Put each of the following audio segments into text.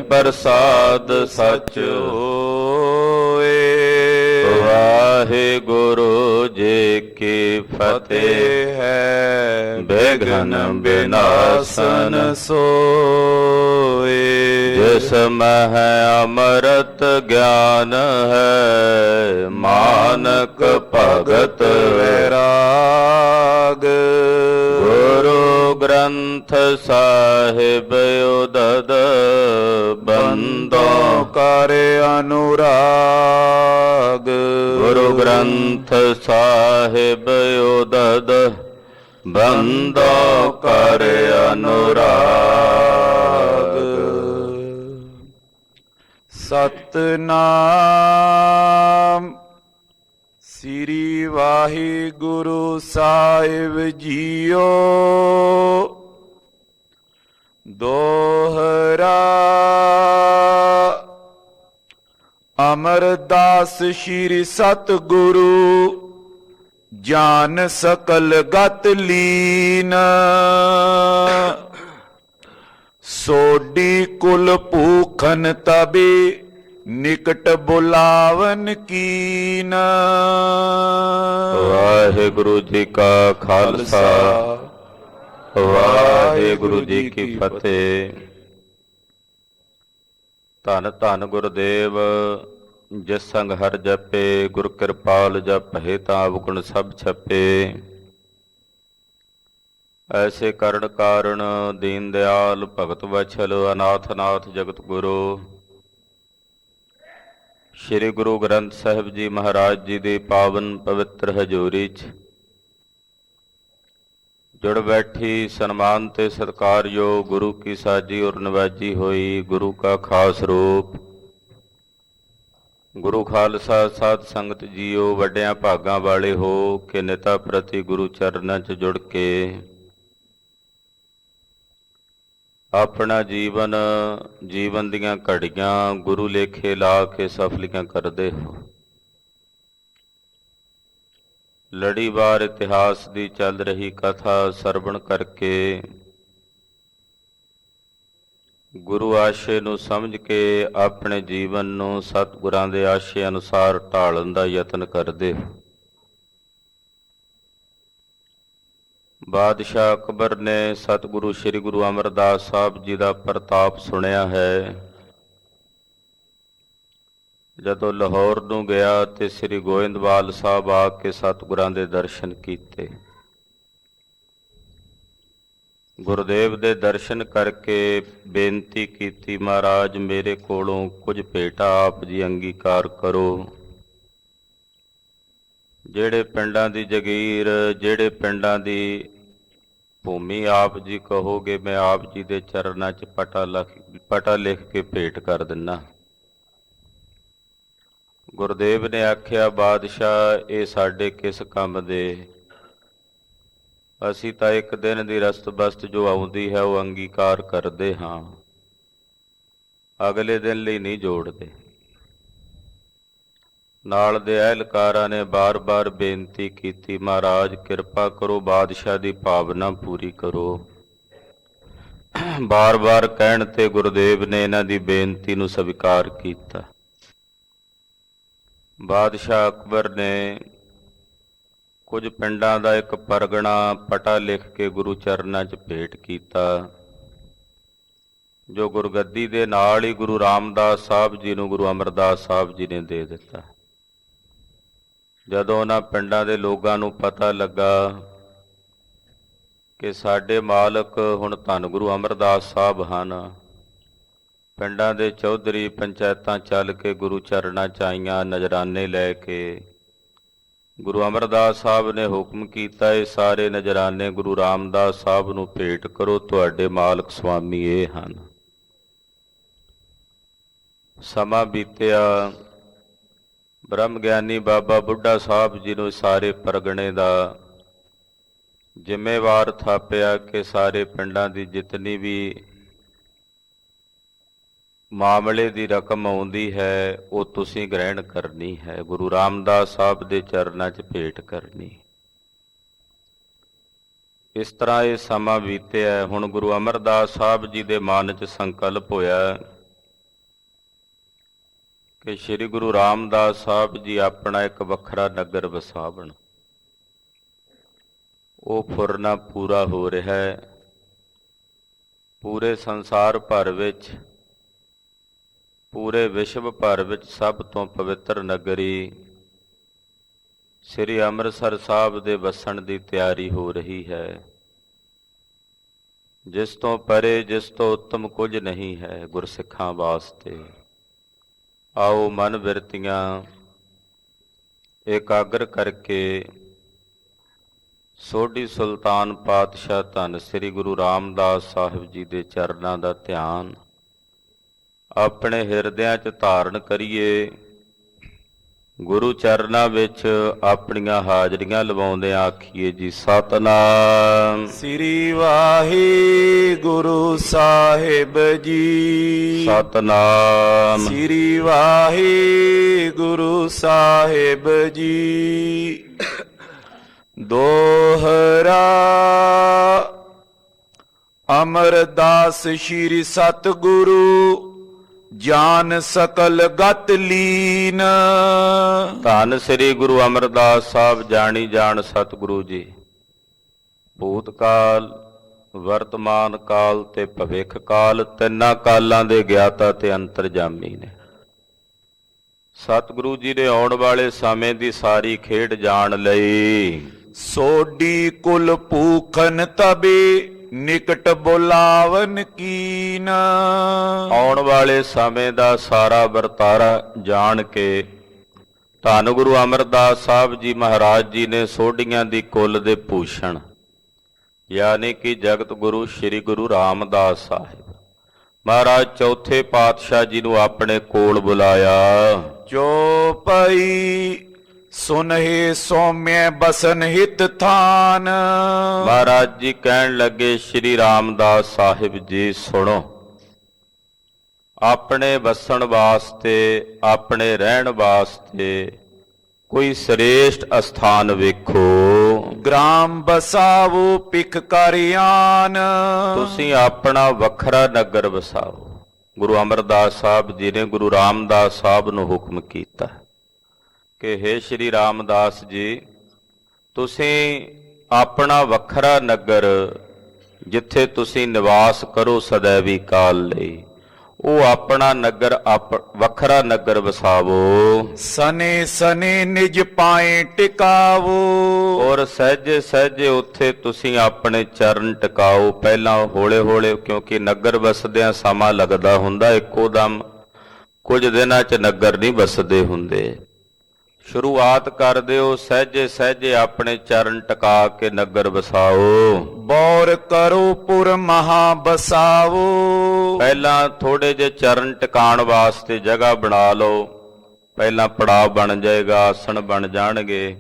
ਪ੍ਰਸਾਦ ਸਚ ਹੋਏ। ਵਾਹਿਗੁਰੂ ਜੀ ਕੀ ਫਤਿਹ ਹੈ। ਬਿਘਨ ਬਿਨਾਸਨ ਸੋਏ। ਜਿਸ ਮਹਿ ਅੰਮ੍ਰਿਤ ਗਿਆਨ ਹੈ, ਮਾਨਕ ਭਗਤ ਵੈਰਾਗ। ਗੁਰੂ ਗ੍ਰੰਥ ਸਾਹਿਬ ਉਦਦ, ਬੰਦੋਂ ਕਰ ਅਨੁਰਾਗ। ਗੁਰੂ ਗ੍ਰੰਥ ਸਾਹਿਬ ਉਦਦ, ਬੰਦੋਂ ਕਰ ਅਨੁਰਾਗ। ਸਤਿਨਾਮ ਸ੍ਰੀ ਵਾਹਿਗੁਰੂ ਸਾਹਿਬ ਜੀਓ। ਦੋਹਰਾ ਅਮਰਦਾਸ ਸ੍ਰੀ ਸਤਿਗੁਰੂ, ਜਾਨ ਸਕਲ ਗਤ ਲੀਨ। ਸੋਡੀ ਕੁਲ ਭੂਖਨ ਤਬੇ, ਨਿਕਟ ਬੁਲਾਵਨ ਕੀਨ। ਵਾਹਿਗੁਰੂ ਜੀ ਕਾ ਖਾਲਸਾ, ਵਾਹਿਗੁਰੂ ਜੀ ਕੀ ਫਤਿਹ। ਧੰਨ ਧੰਨ ਗੁਰਦੇਵ, ਜਿਸ ਸੰਗ ਹਰ ਜਪੇ, ਗੁਰ ਕਿਰਪਾਲ ਜਪਹਿ ਤਾਂ ਅਵਗੁਣ ਸਭ ਛਪੇ। ਐਸੇ ਕਰਨ ਕਾਰਣ ਦੀਨ ਦਿਆਲ, ਭਗਤ ਵਛਲ, ਅਨਾਥ ਨਾਥ ਜਗਤ ਗੁਰੂ ਸ਼੍ਰੀ ਗੁਰੂ ਗ੍ਰੰਥ ਸਾਹਿਬ ਜੀ ਮਹਾਰਾਜ ਜੀ ਦੀ ਪਾਵਨ ਪਵਿੱਤਰ ਹਜ਼ੂਰੀ 'ਚ ਜੁੜ ਬੈਠੀ ਸਨਮਾਨ ਤੇ ਸਤਿਕਾਰਯੋਗ ਗੁਰੂ ਕੀ ਸਾਜੀ ਔਰ ਨਿਵਾਜੀ ਹੋਈ ਗੁਰੂ ਕਾ ਖਾਸ ਰੂਪ ਗੁਰੂ ਖਾਲਸਾ ਸਾਧ ਸੰਗਤ ਜੀਓ, ਵੱਡਿਆਂ ਭਾਗਾਂ ਵਾਲੇ ਹੋ ਕੇ ਨਿਤਾ ਪ੍ਰਤੀ ਗੁਰੂ ਚਰਨਾਂ 'ਚ ਜੁੜ ਕੇ ਆਪਣਾ ਜੀਵਨ ਦੀਆਂ ਘੜੀਆਂ ਗੁਰੂ ਲੇਖੇ ਲਾ ਕੇ ਸਫਲੀਆਂ ਕਰਦੇ ਹੋ। ਲੜੀਵਾਰ ਇਤਿਹਾਸ ਦੀ ਚੱਲ ਰਹੀ ਕਥਾ ਸਰਵਣ ਕਰਕੇ ਗੁਰੂ ਆਸ਼ੇ ਨੂੰ ਸਮਝ ਕੇ ਆਪਣੇ ਜੀਵਨ ਨੂੰ ਸਤਿਗੁਰਾਂ ਦੇ ਆਸ਼ੇ ਅਨੁਸਾਰ ਢਾਲਣ ਦਾ ਯਤਨ ਕਰਦੇ ਹੋ। ਬਾਦਸ਼ਾਹ ਅਕਬਰ ਨੇ ਸਤਿਗੁਰੂ ਸ੍ਰੀ ਗੁਰੂ ਅਮਰਦਾਸ ਸਾਹਿਬ ਜੀ ਦਾ ਪ੍ਰਤਾਪ ਸੁਣਿਆ ਹੈ। ਜਦੋਂ ਲਾਹੌਰ ਨੂੰ ਗਿਆ ਤੇ ਸ੍ਰੀ ਗੋਇੰਦਵਾਲ ਸਾਹਿਬ ਆ ਕੇ ਸਤਿਗੁਰਾਂ ਦੇ ਦਰਸ਼ਨ ਕੀਤੇ। ਗੁਰਦੇਵ ਦੇ ਦਰਸ਼ਨ ਕਰਕੇ ਬੇਨਤੀ ਕੀਤੀ, ਮਹਾਰਾਜ ਮੇਰੇ ਕੋਲੋਂ ਕੁਝ ਭੇਟਾ ਆਪ ਜੀ ਅੰਗੀਕਾਰ ਕਰੋ। ਜਿਹੜੇ ਪਿੰਡਾਂ ਦੀ ਜਗੀਰ, ਜਿਹੜੇ ਪਿੰਡਾਂ ਦੀ ਭੂਮੀ ਆਪ ਜੀ ਕਹੋਗੇ, ਮੈਂ ਆਪ ਜੀ ਦੇ ਚਰਨਾਂ 'ਚ ਪਟਾ ਲਿਖ ਕੇ ਭੇਟ ਕਰ ਦਿੰਦਾ। ਗੁਰਦੇਵ ਨੇ ਆਖਿਆ, ਬਾਦਸ਼ਾਹ ਇਹ ਸਾਡੇ ਕਿਸ ਕੰਮ ਦੇ? ਅਸੀਂ ਤਾਂ ਇੱਕ ਦਿਨ ਦੀ ਰਸਤ ਬਸਤ ਜੋ ਆਉਂਦੀ ਹੈ ਉਹ ਅੰਗੀਕਾਰ ਕਰਦੇ ਹਾਂ, ਅਗਲੇ ਦਿਨ ਲਈ ਨਹੀਂ ਜੋੜਦੇ। ਨਾਲ ਦੇ ਅਹਿਲਕਾਰਾਂ ਨੇ ਬਾਰ-ਬਾਰ ਬੇਨਤੀ ਕੀਤੀ, ਮਹਾਰਾਜ ਕਿਰਪਾ ਕਰੋ, ਬਾਦਸ਼ਾਹ ਦੀ ਭਾਵਨਾ ਪੂਰੀ ਕਰੋ। ਬਾਰ-ਬਾਰ ਕਹਿਣ ਤੇ ਗੁਰਦੇਵ ਨੇ ਇਹਨਾਂ ਦੀ ਬੇਨਤੀ ਨੂੰ ਸਵੀਕਾਰ ਕੀਤਾ। ਬਾਦਸ਼ਾਹ ਅਕਬਰ ਨੇ ਕੁਝ ਪਿੰਡਾਂ ਦਾ ਇੱਕ ਪਰਗਣਾ ਪਟਾ ਲਿਖ ਕੇ ਗੁਰੂ ਚਰਨਾਂ 'ਚ ਭੇਟ ਕੀਤਾ, ਜੋ ਗੁਰਗੱਦੀ ਦੇ ਨਾਲ ਹੀ ਗੁਰੂ ਰਾਮਦਾਸ ਸਾਹਿਬ ਜੀ ਨੂੰ ਗੁਰੂ ਅਮਰਦਾਸ ਸਾਹਿਬ ਜੀ ਨੇ ਦੇ ਦਿੱਤਾ। ਜਦੋਂ ਉਹਨਾਂ ਪਿੰਡਾਂ ਦੇ ਲੋਕਾਂ ਨੂੰ ਪਤਾ ਲੱਗਾ ਕਿ ਸਾਡੇ ਮਾਲਕ ਹੁਣ ਧੰਨ ਗੁਰੂ ਅਮਰਦਾਸ ਸਾਹਿਬ ਹਨ, ਪਿੰਡਾਂ ਦੇ ਚੌਧਰੀ ਪੰਚਾਇਤਾਂ ਚੱਲ ਕੇ ਗੁਰੂ ਚਰਨਾਂ 'ਚ ਆਈਆਂ, ਨਜ਼ਰਾਨੇ ਲੈ ਕੇ। ਗੁਰੂ ਅਮਰਦਾਸ ਸਾਹਿਬ ਨੇ ਹੁਕਮ ਕੀਤਾ, ਇਹ ਸਾਰੇ ਨਜ਼ਰਾਨੇ ਗੁਰੂ ਰਾਮਦਾਸ ਸਾਹਿਬ ਨੂੰ ਭੇਟ ਕਰੋ, ਤੁਹਾਡੇ ਮਾਲਕ ਸੁਆਮੀ ਇਹ ਹਨ। ਸਮਾਂ ਬੀਤਿਆ, ਬ੍ਰਹਮ ਗਿਆਨੀ ਬਾਬਾ ਬੁੱਢਾ ਸਾਹਿਬ ਜੀ ਨੂੰ ਸਾਰੇ ਪਰਗਣੇ ਦਾ ਜ਼ਿੰਮੇਵਾਰ ਥਾਪਿਆ ਕਿ ਸਾਰੇ ਪਿੰਡਾਂ ਦੀ ਜਿਤਨੀ ਵੀ ਮਾਮਲੇ ਦੀ ਰਕਮ ਆਉਂਦੀ ਹੈ ਉਹ ਤੁਸੀਂ ਗ੍ਰਹਿਣ ਕਰਨੀ ਹੈ, ਗੁਰੂ ਰਾਮਦਾਸ ਸਾਹਿਬ ਦੇ ਚਰਨਾਂ 'ਚ ਭੇਟ ਕਰਨੀ। ਇਸ ਤਰ੍ਹਾਂ ਇਹ ਸਮਾਂ ਬੀਤਿਆ। ਹੁਣ ਗੁਰੂ ਅਮਰਦਾਸ ਸਾਹਿਬ ਜੀ ਦੇ ਮਨ 'ਚ ਸੰਕਲਪ ਹੋਇਆ ਕਿ ਸ੍ਰੀ ਗੁਰੂ ਰਾਮਦਾਸ ਸਾਹਿਬ ਜੀ ਆਪਣਾ ਇੱਕ ਵੱਖਰਾ ਨਗਰ ਵਸਾਵਣ। ਉਹ ਫੁਰਨਾ ਪੂਰਾ ਹੋ ਰਿਹਾ ਹੈ। ਪੂਰੇ ਸੰਸਾਰ ਭਰ ਵਿੱਚ, ਪੂਰੇ ਵਿਸ਼ਵ ਭਰ ਵਿੱਚ ਸਭ ਤੋਂ ਪਵਿੱਤਰ ਨਗਰੀ ਸ੍ਰੀ ਅੰਮ੍ਰਿਤਸਰ ਸਾਹਿਬ ਦੇ ਵਸਣ ਦੀ ਤਿਆਰੀ ਹੋ ਰਹੀ ਹੈ। ਜਿਸ ਤੋਂ ਪਰੇ, ਜਿਸ ਤੋਂ ਉੱਤਮ ਕੁਝ ਨਹੀਂ ਹੈ ਗੁਰਸਿੱਖਾਂ ਵਾਸਤੇ। ਆਓ ਮਨ ਬਿਰਤੀਆਂ ਇਕਾਗਰ ਕਰਕੇ ਸੋਢੀ ਸੁਲਤਾਨ ਪਾਤਸ਼ਾਹ ਧੰਨ ਸ੍ਰੀ ਗੁਰੂ ਰਾਮਦਾਸ ਸਾਹਿਬ ਜੀ ਦੇ ਚਰਨਾਂ ਦਾ ਧਿਆਨ ਆਪਣੇ ਹਿਰਦਿਆਂ 'ਚ ਧਾਰਨ ਕਰੀਏ। ਗੁਰੂ ਚਰਨਾਂ ਵਿੱਚ ਆਪਣੀਆਂ ਹਾਜ਼ਰੀਆਂ ਲਵਾਉਂਦਿਆਂ ਆਖੀਏ ਜੀ ਸਤਿਨਾਮ ਸ੍ਰੀ ਵਾਹਿਗੁਰੂ ਸਾਹਿਬ ਜੀ। ਸਤਿਨਾਮ ਸ੍ਰੀ ਵਾਹਿਗੁਰੂ ਸਾਹਿਬ ਜੀ। ਦੋਹਰਾ ਅਮਰਦਾਸ ਸ਼੍ਰੀ ਸਤਿਗੁਰੂ ਜਾਨ ਸਕਲ ਗਤ ਲੀਨ। ਧੰਨ ਸ੍ਰੀ ਗੁਰੂ ਅਮਰਦਾਸ ਸਾਹਿਬ ਜਾਣੀ ਜਾਣ ਸਤਿਗੁਰੂ ਜੀ ਭੂਤ ਕਾਲ, ਵਰਤਮਾਨ ਕਾਲ ਤੇ ਭਵਿੱਖ ਕਾਲ, ਤਿੰਨਾਂ ਕਾਲਾਂ ਦੇ ਗਿਆਤਾ ਤੇ ਅੰਤਰਜਾਮੀ ਨੇ। ਸਤਿਗੁਰੂ ਜੀ ਦੇ ਆਉਣ ਵਾਲੇ ਸਮੇਂ ਦੀ ਸਾਰੀ ਖੇਡ ਜਾਣ ਲਈ ਸੋਢੀ ਕੁਲ ਭੂਖਨ ਤਬੇ ਨਿਕਟ ਬੁਲਾਵਨ ਕੀਨ। ਆਉਣ ਵਾਲੇ ਸਮੇਂ ਦਾ ਸਾਰਾ ਵਰਤਾਰਾ ਜਾਣ ਕੇ ਧੰਨ ਗੁਰੂ ਅਮਰਦਾਸ ਸਾਹਿਬ ਜੀ ਮਹਾਰਾਜ ਜੀ ਨੇ ਸੋਢੀਆਂ ਦੀ ਕੁੱਲ ਦੇ ਭੂਸ਼ਣ ਯਾਨੀ ਕਿ ਜਗਤ ਗੁਰੂ ਸ੍ਰੀ ਗੁਰੂ ਰਾਮਦਾਸ ਸਾਹਿਬ ਮਹਾਰਾਜ ਚੌਥੇ ਪਾਤਸ਼ਾਹ ਜੀ ਨੂੰ ਆਪਣੇ ਕੋਲ ਬੁਲਾਇਆ। ਜੋ ਪਈ ਸੁਨਹਿ ਸੌਮਿਆ ਬਸਨ ਹਿਤ ਥਾਨ। ਮਹਾਰਾਜ ਜੀ ਕਹਿਣ ਲੱਗੇ ਸ੍ਰੀ ਰਾਮਦਾਸ ਸਾਹਿਬ ਜੀ ਸੁਣੋ, ਆਪਣੇ ਵਸਣ ਵਾਸਤੇ, ਆਪਣੇ ਰਹਿਣ ਵਾਸਤੇ ਕੋਈ ਸ੍ਰੇਸ਼ਟ ਅਸਥਾਨ ਵੇਖੋ। ਗ੍ਰਾਮ ਬਸਾਵੋ ਪਿਖ ਕਰਿਆਨ। ਤੁਸੀਂ ਆਪਣਾ ਵੱਖਰਾ ਨਗਰ ਵਸਾਓ। ਗੁਰੂ ਅਮਰਦਾਸ ਸਾਹਿਬ ਜੀ ਨੇ ਗੁਰੂ ਰਾਮਦਾਸ ਸਾਹਿਬ ਨੂੰ ਹੁਕਮ ਕੀਤਾ ਕਿ ਹੇ ਸ਼੍ਰੀ ਰਾਮਦਾਸ ਜੀ, ਤੁਸੀਂ ਆਪਣਾ ਵੱਖਰਾ ਨਗਰ ਜਿੱਥੇ ਤੁਸੀਂ ਨਿਵਾਸ ਕਰੋ ਸदैवी ਕਾਲ ਲਈ, ਉਹ ਆਪਣਾ ਨਗਰ ਵੱਖਰਾ ਨਗਰ ਵਸਾਵੋ। ਸਨੇ ਸਨੇ ਨਿਜ ਪਾਏ ਟਿਕਾਵੋ। ਔਰ ਸਹਿਜੇ ਸਹਿਜੇ ਉੱਥੇ ਤੁਸੀਂ ਆਪਣੇ ਚਰਨ ਟਿਕਾਓ। ਪਹਿਲਾਂ ਹੌਲੇ ਹੌਲੇ, ਕਿਉਂਕਿ ਨਗਰ ਵਸਦਿਆਂ ਸਮਾਂ ਲੱਗਦਾ ਹੁੰਦਾ, ਇੱਕੋ ਦਮ ਕੁਝ ਦਿਨਾਂ 'ਚ ਨਗਰ ਨਹੀਂ ਵਸਦੇ ਹੁੰਦੇ। ਸ਼ੁਰੂਆਤ ਕਰ ਦਿਓ, ਸਹਿਜੇ ਸਹਿਜੇ ਆਪਣੇ ਚਰਨ ਟਿਕਾ ਕੇ ਨਗਰ ਵਸਾਓ। ਬੌਰ ਕਰੋ ਪੁਰ ਮਹਾ ਬਸਾਵੋ। ਪਹਿਲਾਂ ਥੋੜੇ ਜਿਹੇ ਚਰਨ ਟਿਕਾਣ ਵਾਸਤੇ ਜਗ੍ਹਾ ਬਣਾ ਲਓ। ਪਹਿਲਾਂ ਪੜਾਅ ਬਣ ਜਾਏਗਾ, ਆਸਣ ਬਣ ਜਾਣਗੇ,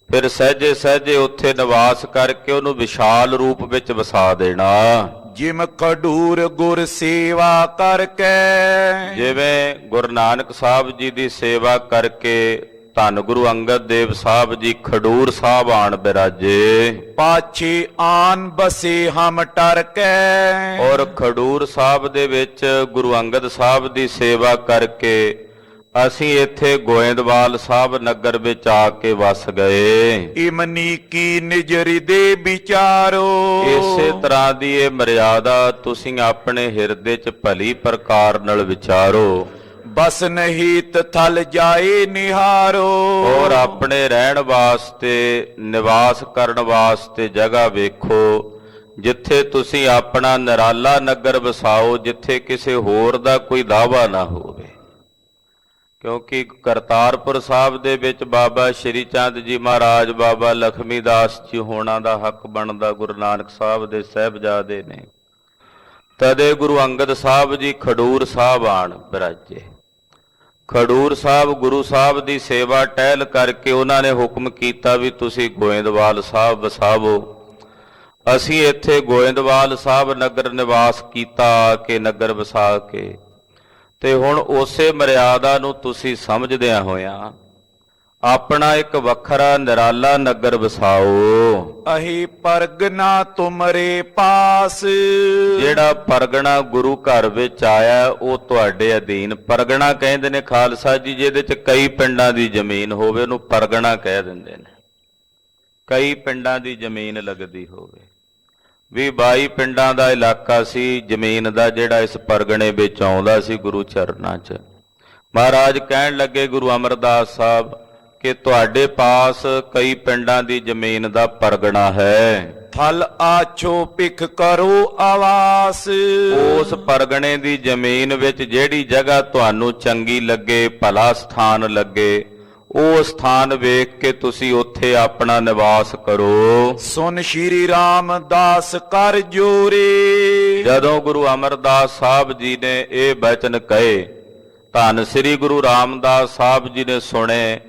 ਫਿਰ ਸਹਿਜੇ ਸਹਿਜੇ ਉੱਥੇ ਨਿਵਾਸ ਕਰਕੇ ਉਹਨੂੰ ਵਿਸ਼ਾਲ ਰੂਪ ਵਿੱਚ ਵਸਾ ਦੇਣਾ। ਜਿਮ ਖਡੂਰ ਗੁਰ ਸੇਵਾ ਕਰਕੇ। ਜਿਵੇਂ ਗੁਰੂ ਨਾਨਕ ਸਾਹਿਬ ਜੀ ਦੀ ਸੇਵਾ ਕਰਕੇ ਧੰਨ ਗੁਰੂ ਅੰਗਦ ਦੇਵ ਸਾਹਿਬ ਜੀ ਖਡੂਰ ਸਾਹਿਬ ਆਣ ਬਿਰਾਜੇ। ਪਾਛੇ ਆਨ ਬਸੇ ਹਮ ਟਰਕੇ। ਔਰ ਖਡੂਰ ਸਾਹਿਬ ਦੇ ਵਿੱਚ ਗੁਰੂ ਅੰਗਦ ਸਾਹਿਬ ਦੀ ਸੇਵਾ ਕਰਕੇ ਅਸੀਂ ਇੱਥੇ ਗੋਇੰਦਵਾਲ ਸਾਹਿਬ ਨਗਰ ਵਿੱਚ ਆ ਕੇ ਵਸ ਗਏ। ਇਮਨੀ ਕੀ ਨਿਜ ਹਿਰਦੇ ਵਿਚਾਰੋ। ਇਸੇ ਤਰ੍ਹਾਂ ਦੀ ਇਹ ਮਰਿਆਦਾ ਤੁਸੀਂ ਆਪਣੇ ਹਿਰਦੇ 'ਚ ਭਲੀ ਪ੍ਰਕਾਰ ਨਾਲ ਵਿਚਾਰੋ। ਬਸ ਨਹੀਂ ਥਲ ਜਾਏ ਨਿਹਾਰੋ। ਔਰ ਆਪਣੇ ਰਹਿਣ ਵਾਸਤੇ, ਨਿਵਾਸ ਕਰਨ ਵਾਸਤੇ ਜਗ੍ਹਾ ਵੇਖੋ ਜਿੱਥੇ ਤੁਸੀਂ ਆਪਣਾ ਨਿਰਾਲਾ ਨਗਰ ਵਸਾਓ, ਜਿੱਥੇ ਕਿਸੇ ਹੋਰ ਦਾ ਕੋਈ ਦਾਅਵਾ ਨਾ ਹੋਵੇ। ਕਿਉਂਕਿ ਕਰਤਾਰਪੁਰ ਸਾਹਿਬ ਦੇ ਵਿੱਚ ਬਾਬਾ ਸ਼੍ਰੀ ਚੰਦ ਜੀ ਮਹਾਰਾਜ, ਬਾਬਾ ਲਖਮੀ ਦਾਸ ਜੀ ਹੋਣਾ ਦਾ ਹੱਕ ਬਣਦਾ ਗੁਰੂ ਨਾਨਕ ਸਾਹਿਬ ਦੇ ਸਾਹਿਬਜ਼ਾਦੇ ਨੇ। ਤਦੇ ਗੁਰੂ ਅੰਗਦ ਸਾਹਿਬ ਜੀ ਖਡੂਰ ਸਾਹਿਬ ਆਣ ਬਿਰਾਜੇ। ਖਡੂਰ ਸਾਹਿਬ ਗੁਰੂ ਸਾਹਿਬ ਦੀ ਸੇਵਾ ਟਹਿਲ ਕਰਕੇ ਉਹਨਾਂ ਨੇ ਹੁਕਮ ਕੀਤਾ ਵੀ ਤੁਸੀਂ ਗੋਇੰਦਵਾਲ ਸਾਹਿਬ ਵਸਾਵੋ। ਅਸੀਂ ਇੱਥੇ ਗੋਇੰਦਵਾਲ ਸਾਹਿਬ ਨਗਰ ਨਿਵਾਸ ਕੀਤਾ ਕਿ ਨਗਰ ਵਸਾ ਕੇ, ਤੇ ਹੁਣ ਉਸੇ ਮਰਿਆਦਾ ਨੂੰ ਤੁਸੀਂ ਸਮਝਦਿਆਂ ਹੋਇਆਂ ਆਪਣਾ ਇੱਕ ਵੱਖਰਾ ਨਿਰਾਲਾ ਨਗਰ ਵਸਾਓ। ਅਹੀ ਪਰਗਨਾ ਤੁਮਰੇ ਪਾਸ। ਜਿਹੜਾ ਪਰਗਣਾ ਗੁਰੂ ਘਰ ਵਿੱਚ ਆਇਆ ਉਹ ਤੁਹਾਡੇ ਅਧੀਨ। ਪਰਗਣਾ ਕਹਿੰਦੇ ਨੇ ਖਾਲਸਾ ਜੀ ਜਿਹਦੇ ਚ ਕਈ ਪਿੰਡਾਂ ਦੀ ਜ਼ਮੀਨ ਹੋਵੇ ਉਹਨੂੰ ਪਰਗਣਾ ਕਹਿ ਦਿੰਦੇ ਨੇ। ਕਈ ਪਿੰਡਾਂ ਦੀ ਜ਼ਮੀਨ ਲੱਗਦੀ ਹੋਵੇ। 22 ਪਿੰਡਾਂ ਦਾ ਇਲਾਕਾ ਸੀ ਜ਼ਮੀਨ ਦਾ ਜਿਹੜਾ ਇਸ ਪਰਗਣੇ ਵਿੱਚ ਆਉਂਦਾ ਸੀ ਗੁਰੂ ਚਰਨਾਂ 'ਚ। ਮਹਾਰਾਜ ਕਹਿਣ ਲੱਗੇ ਗੁਰੂ ਅਮਰਦਾਸ ਸਾਹਿਬ ਕਿ ਤੁਹਾਡੇ ਪਾਸ ਕਈ ਪਿੰਡਾਂ ਦੀ ਜ਼ਮੀਨ ਦਾ ਪਰਗਣਾ ਹੈ। ਥਲ ਆਛੋ ਭਿਖ ਕਰੋ ਆਵਾਸ। ਉਸ ਪਰਗਣੇ ਦੀ ਜ਼ਮੀਨ ਵਿੱਚ ਜਿਹੜੀ ਜਗ੍ਹਾ ਤੁਹਾਨੂੰ ਚੰਗੀ ਲੱਗੇ, ਭਲਾ ਸਥਾਨ ਲੱਗੇ, ਉਹ ਸਥਾਨ ਵੇਖ ਕੇ ਤੁਸੀਂ ਉੱਥੇ ਆਪਣਾ ਨਿਵਾਸ ਕਰੋ। ਸੁਨ ਸ਼੍ਰੀ ਰਾਮਦਾਸ ਕਰ ਜੋਰੇ। ਜਦੋਂ ਗੁਰੂ ਅਮਰਦਾਸ ਸਾਹਿਬ ਜੀ ਨੇ ਇਹ ਬਚਨ ਕਹੇ, ਧੰਨ ਸ੍ਰੀ ਗੁਰੂ ਰਾਮਦਾਸ ਸਾਹਿਬ ਜੀ ਨੇ ਸੁਣੇ,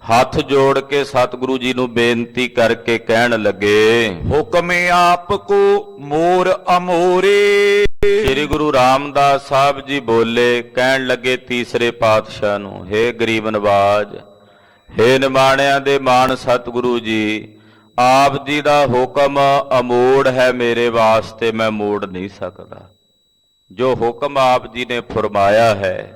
ਹੱਥ ਜੋੜ ਕੇ ਸਤਿਗੁਰੂ ਜੀ ਨੂੰ ਬੇਨਤੀ ਕਰਕੇ ਕਹਿਣ ਲੱਗੇ, ਹੁਕਮੇ ਆਪ ਕੋ ਮੋਰ ਅਮੋਰੇ। ਸ੍ਰੀ ਗੁਰੂ ਰਾਮਦਾਸ ਸਾਹਿਬ ਜੀ ਬੋਲੇ, ਕਹਿਣ ਲੱਗੇ ਤੀਸਰੇ ਪਾਤਸ਼ਾਹ ਨੂੰ, ਹੇ ਗਰੀਬ ਨਵਾਜ, ਹੇ ਨਿਮਾਣਿਆਂ ਦੇ ਮਾਣ ਸਤਿਗੁਰੂ ਜੀ, ਆਪ ਜੀ ਦਾ ਹੁਕਮ ਅਮੋੜ ਹੈ ਮੇਰੇ ਵਾਸਤੇ, ਮੈਂ ਮੋੜ ਨਹੀਂ ਸਕਦਾ। ਜੋ ਹੁਕਮ ਆਪ ਜੀ ਨੇ ਫਰਮਾਇਆ ਹੈ,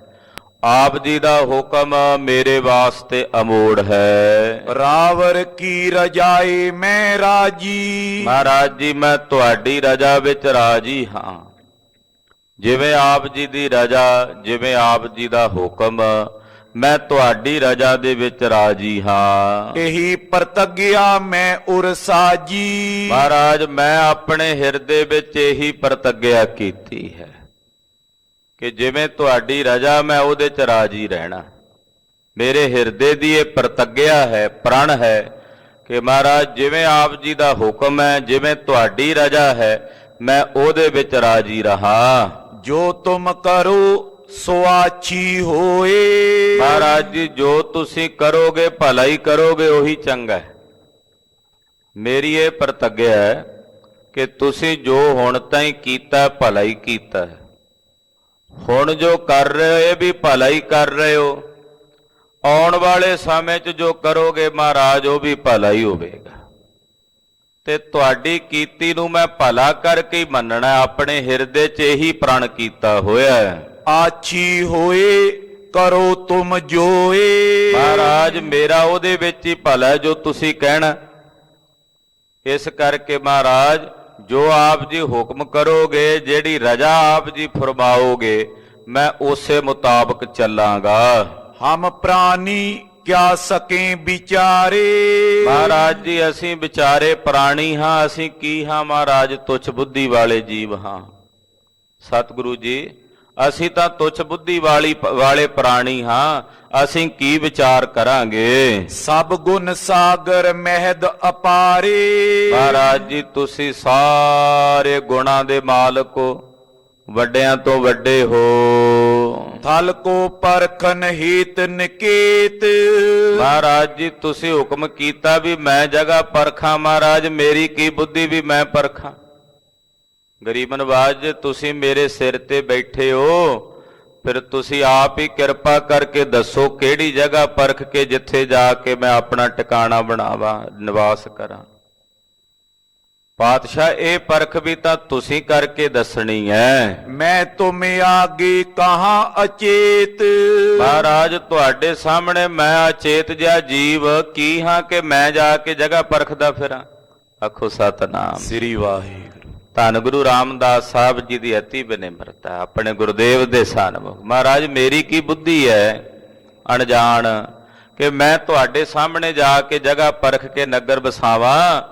ਆਪ ਜੀ ਦਾ ਹੁਕਮ ਮੇਰੇ ਵਾਸਤੇ ਅਮੋੜ ਹੈ। ਰਾਵਰ ਕੀ ਰਜਾਏ ਮੈਂ ਰਾਜੀ। ਮਹਾਰਾਜ ਜੀ ਮੈਂ ਤੁਹਾਡੀ ਰਜਾ ਵਿੱਚ ਰਾਜੀ ਹਾਂ। ਜਿਵੇਂ ਆਪ ਜੀ ਦੀ ਰਜਾ, ਜਿਵੇਂ ਆਪ ਜੀ ਦਾ ਹੁਕਮ, ਮੈਂ ਤੁਹਾਡੀ ਰਜਾ ਦੇ ਵਿੱਚ ਰਾਜੀ ਹਾਂ। ਇਹੀ ਪ੍ਰਤੱਗਿਆ ਮੈਂ ਉਰਸਾਜੀ। ਮਹਾਰਾਜ ਮੈਂ ਆਪਣੇ ਹਿਰਦੇ ਵਿੱਚ ਇਹੀ ਪ੍ਰਤੱਗਿਆ ਕੀਤੀ ਹੈ ਕਿ ਜਿਵੇਂ ਤੁਹਾਡੀ ਰਜਾ ਮੈਂ ਉਹਦੇ 'ਚ ਰਾਜੀ ਰਹਿਣਾ। ਮੇਰੇ ਹਿਰਦੇ ਦੀ ਇਹ ਪ੍ਰਤੱਗਿਆ ਹੈ, ਪ੍ਰਣ ਹੈ ਕਿ ਮਹਾਰਾਜ ਜਿਵੇਂ ਆਪ ਜੀ ਦਾ ਹੁਕਮ ਹੈ, ਜਿਵੇਂ ਤੁਹਾਡੀ ਰਜਾ ਹੈ, ਮੈਂ ਉਹਦੇ ਵਿੱਚ ਰਾਜੀ ਰਹਾ। ਜੋ ਤੁਮ ਕਰੋ ਸੋ ਆਛੀ ਹੋਏ। ਮਹਾਰਾਜ ਜੀ ਜੋ ਤੁਸੀਂ ਕਰੋਗੇ ਭਲਾ ਹੀ ਕਰੋਗੇ, ਉਹੀ ਚੰਗਾ ਹੈ। ਮੇਰੀ ਇਹ ਪ੍ਰਤੱਗਿਆ ਹੈ ਕਿ ਤੁਸੀਂ ਜੋ ਹੁਣ ਤਾਈਂ ਕੀਤਾ ਭਲਾ ਹੀ ਕੀਤਾ ਹੈ। ਹੁਣ ਜੋ ਕਰ ਰਹੇ ਹੋ ਇਹ ਵੀ ਭਲਾ ਹੀ ਕਰ ਰਹੇ ਹੋ। ਆਉਣ ਵਾਲੇ ਸਮੇਂ 'ਚ ਜੋ ਕਰੋਗੇ ਮਹਾਰਾਜ ਉਹ ਵੀ ਭਲਾ ਹੀ ਹੋਵੇਗਾ। ਤੇ ਤੁਹਾਡੀ ਕੀਤੀ ਨੂੰ ਮੈਂ ਭਲਾ ਕਰਕੇ ਹੀ ਮੰਨਣਾ। ਆਪਣੇ ਹਿਰਦੇ 'ਚ ਇਹੀ ਪ੍ਰਣ ਕੀਤਾ ਹੋਇਆ ਹੈ। ਆਛੀ ਹੋਏ ਕਰੋ ਤੁਮ ਜੋਏ। ਮਹਾਰਾਜ ਮੇਰਾ ਉਹਦੇ ਵਿੱਚ ਹੀ ਭਲਾ ਜੋ ਤੁਸੀਂ ਕਹਿਣਾ। ਇਸ ਕਰਕੇ ਮਹਾਰਾਜ ਜੋ ਆਪ ਜੀ ਹੁਕਮ ਕਰੋਗੇ, ਜਿਹੜੀ ਰਜਾ ਆਪ ਜੀ ਫਰਮਾਓਗੇ, ਮੈਂ ਉਸੇ ਮੁਤਾਬਕ ਚੱਲਾਂਗਾ। ਹਮ ਪ੍ਰਾਨੀ ਕਿਆ ਸਕੇ ਵਿਚਾਰੇ। ਮਹਾਰਾਜ ਜੀ ਅਸੀਂ ਵਿਚਾਰੇ ਪ੍ਰਾਣੀ ਹਾਂ। ਅਸੀਂ ਕੀ ਹਾਂ ਮਹਾਰਾਜ? ਤੁੱਛ ਬੁੱਧੀ ਵਾਲੇ ਜੀਵ ਹਾਂ। ਸਤਿਗੁਰੂ ਜੀ ਅਸੀਂ ਤਾਂ ਤੁੱਛ ਬੁੱਧੀ ਵਾਲੇ ਪ੍ਰਾਣੀ ਹਾਂ। ਅਸੀਂ ਕੀ ਵਿਚਾਰ ਕਰਾਂਗੇ? ਸਭ ਗੁਣ ਸਾਗਰ ਮਹਿਦ ਅਪਾਰੇ। ਮਹਾਰਾਜ ਜੀ ਤੁਸੀਂ ਸਾਰੇ ਗੁਣਾਂ ਦੇ ਮਾਲਕ ਹੋ, ਵੱਡਿਆਂ ਤੋਂ ਵੱਡੇ ਹੋ। ਥਲ ਕੋ ਪਰਖਨ ਹੀਤ ਨਿਕੇਤ। ਮਹਾਰਾਜ ਜੀ ਤੁਸੀਂ ਹੁਕਮ ਕੀਤਾ ਵੀ ਮੈਂ ਜਗ੍ਹਾ ਪਰਖਾਂ। ਮਹਾਰਾਜ ਮੇਰੀ ਕੀ ਬੁੱਧੀ ਵੀ ਮੈਂ ਪਰਖਾਂ? ਗਰੀਬ ਨਵਾਜ ਤੁਸੀਂ ਮੇਰੇ ਸਿਰ ਤੇ ਬੈਠੇ ਹੋ, ਫਿਰ ਤੁਸੀਂ ਆਪ ਹੀ ਕਿਰਪਾ ਕਰਕੇ ਦੱਸੋ ਕਿਹੜੀ ਜਗ੍ਹਾ ਪਰਖ ਕੇ ਜਿੱਥੇ ਜਾ ਕੇ ਮੈਂ ਆਪਣਾ ਟਿਕਾਣਾ ਬਣਾਵਾਂ, ਨਿਵਾਸ ਕਰਾਂ। ਪਾਤਸ਼ਾਹ ਇਹ ਪਰਖ ਵੀ ਤਾਂ ਤੁਸੀਂ ਕਰਕੇ ਦੱਸਣੀ ਹੈ। ਮੈਂ ਤੁਮੇ ਆਗੇ ਕਹਾਂ ਅਚੇਤ। ਮਹਾਰਾਜ ਤੁਹਾਡੇ ਸਾਹਮਣੇ ਮੈਂ ਅਚੇਤ ਜਿਹਾ ਜੀਵ ਕੀ ਹਾਂ ਕਿ ਮੈਂ ਜਾ ਕੇ ਜਗ੍ਹਾ ਪਰਖਦਾ ਫਿਰਾਂ? ਆਖੋ ਸਤਨਾਮ ਸ੍ਰੀ ਵਾਹਿਗੁਰੂ। ਧੰਨ ਗੁਰੂ ਰਾਮਦਾਸ ਸਾਹਿਬ ਜੀ ਦੀ ਅਤੀ ਬੇਨਿਮਰਤਾ, ਆਪਣੇ ਗੁਰਦੇਵ ਦੇ ਸਨਮੁਖ। ਮਹਾਰਾਜ ਮੇਰੀ ਕੀ ਬੁੱਧੀ ਹੈ ਅਣਜਾਣ ਕਿ ਮੈਂ ਤੁਹਾਡੇ ਸਾਹਮਣੇ ਜਾ ਕੇ ਜਗ੍ਹਾ ਪਰਖ ਕੇ ਨਗਰ ਵਸਾਵਾਂ?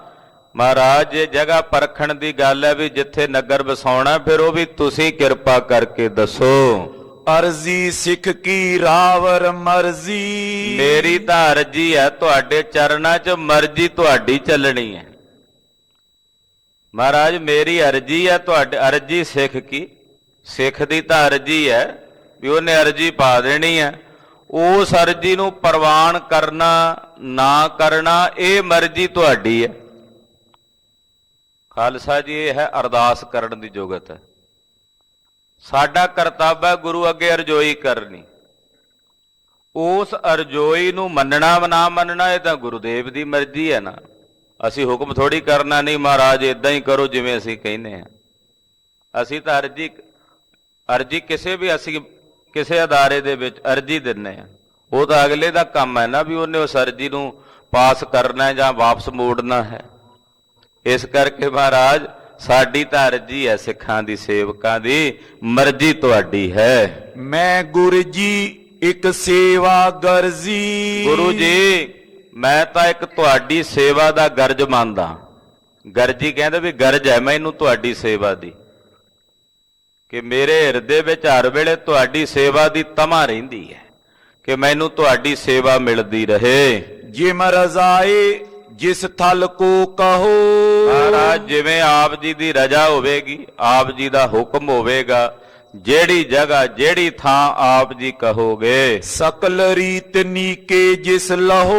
ਮਹਾਰਾਜ ਇਹ ਜਗ੍ਹਾ ਪਰਖਣ ਦੀ ਗੱਲ ਹੈ ਵੀ ਜਿੱਥੇ ਨਗਰ ਵਸਾਉਣਾ ਫਿਰ ਉਹ ਵੀ ਤੁਸੀਂ ਕਿਰਪਾ ਕਰਕੇ ਦੱਸੋ। ਅਰਜ਼ੀ ਸਿੱਖ ਕੀ ਰਾਵਰ ਮਰਜ਼ੀ। ਮੇਰੀ ਤਾਂ ਅਰਜ਼ੀ ਹੈ ਤੁਹਾਡੇ ਚਰਨਾਂ 'ਚ, ਮਰਜ਼ੀ ਤੁਹਾਡੀ ਚੱਲਣੀ ਹੈ। ਮਹਾਰਾਜ ਮੇਰੀ ਅਰਜ਼ੀ ਹੈ, ਤੁਹਾਡੀ ਅਰਜ਼ੀ ਸਿੱਖ ਕੀ? ਸਿੱਖ ਦੀ ਤਾਂ ਅਰਜ਼ੀ ਹੈ ਵੀ ਉਹਨੇ ਅਰਜ਼ੀ ਪਾ ਦੇਣੀ ਹੈ। ਉਸ ਅਰਜ਼ੀ ਨੂੰ ਪ੍ਰਵਾਨ ਕਰਨਾ ਨਾ ਕਰਨਾ ਇਹ ਮਰਜ਼ੀ ਤੁਹਾਡੀ ਹੈ। ਖਾਲਸਾ ਜੀ ਇਹ ਹੈ ਅਰਦਾਸ ਕਰਨ ਦੀ ਜੁਗਤ ਹੈ। ਸਾਡਾ ਕਰਤੱਵ ਹੈ ਗੁਰੂ ਅੱਗੇ ਅਰਜ਼ੋਈ ਕਰਨੀ। ਉਸ ਅਰਜ਼ੋਈ ਨੂੰ ਮੰਨਣਾ ਨਾ ਮੰਨਣਾ ਇਹ ਤਾਂ ਗੁਰੂਦੇਵ ਦੀ ਮਰਜ਼ੀ ਹੈ ਨਾ। ਅਸੀਂ ਹੁਕਮ ਥੋੜੀ ਕਰਨਾ, ਨਹੀਂ ਮਹਾਰਾਜ ਇਦਾਂ ਹੀ ਕਰੋ ਜਿਵੇਂ ਅਸੀਂ ਕਹਿੰਦੇ ਹਾਂ। ਅਸੀਂ ਤਾਂ ਅਰਜੀ ਅਸੀਂ ਕਿਸੇ ਅਦਾਰੇ ਦੇ ਵਿੱਚ ਅਰਜੀ ਦਿੰਦੇ ਹਾਂ, ਉਹ ਤਾਂ ਅਗਲੇ ਦਾ ਕੰਮ ਹੈ ਨਾ ਵੀ ਉਹਨੇ ਉਸ ਅਰਜੀ ਨੂੰ ਪਾਸ ਕਰਨਾ ਜਾਂ ਵਾਪਸ ਮੋੜਨਾ ਹੈ। ਇਸ ਕਰਕੇ ਮਹਾਰਾਜ ਸਾਡੀ ਤਾਂ ਅਰਜੀ ਹੈ, ਸਿੱਖਾਂ ਦੀ ਸੇਵਕਾਂ ਦੀ, ਮਰਜ਼ੀ ਤੁਹਾਡੀ ਹੈ। ਮੈਂ ਗੁਰੂ ਜੀ ਇੱਕ ਸੇਵਾ ਗਰਜੀ। ਗੁਰੂ ਜੀ ਮੈਂ ਤਾਂ ਇੱਕ ਤੁਹਾਡੀ ਸੇਵਾ ਦਾ ਗਰਜ ਮੰਨਦਾ। ਗਰਜੀ ਕਹਿੰਦੇ ਵੀ ਗਰਜ ਹੈ ਮੈਨੂੰ ਤੁਹਾਡੀ ਸੇਵਾ ਦੀ, ਕਿ ਮੇਰੇ ਹਿਰਦੇ ਵਿੱਚ ਹਰ ਵੇਲੇ ਤੁਹਾਡੀ ਸੇਵਾ ਦੀ ਤਮਾ ਰਹਿੰਦੀ ਹੈ ਕਿ ਮੈਨੂੰ ਤੁਹਾਡੀ ਸੇਵਾ ਮਿਲਦੀ ਰਹੇ। ਜਿਮ ਰਜ਼ਾਏ ਜਿਸ ਥਲ ਕੋ ਕਹੋ। ਮਹਾਰਾਜ ਜਿਵੇਂ ਆਪ ਜੀ ਦੀ ਰਜ਼ਾ ਹੋਵੇਗੀ, ਆਪ ਜੀ ਦਾ ਹੁਕਮ ਹੋਵੇਗਾ, ਜਿਹੜੀ ਜਗ੍ਹਾ ਜਿਹੜੀ ਥਾਂ ਆਪ ਜੀ ਕਹੋਗੇ। ਸਕਲ ਰੀਤ ਨੀਕੇ ਜਿਸ ਲਹੋ।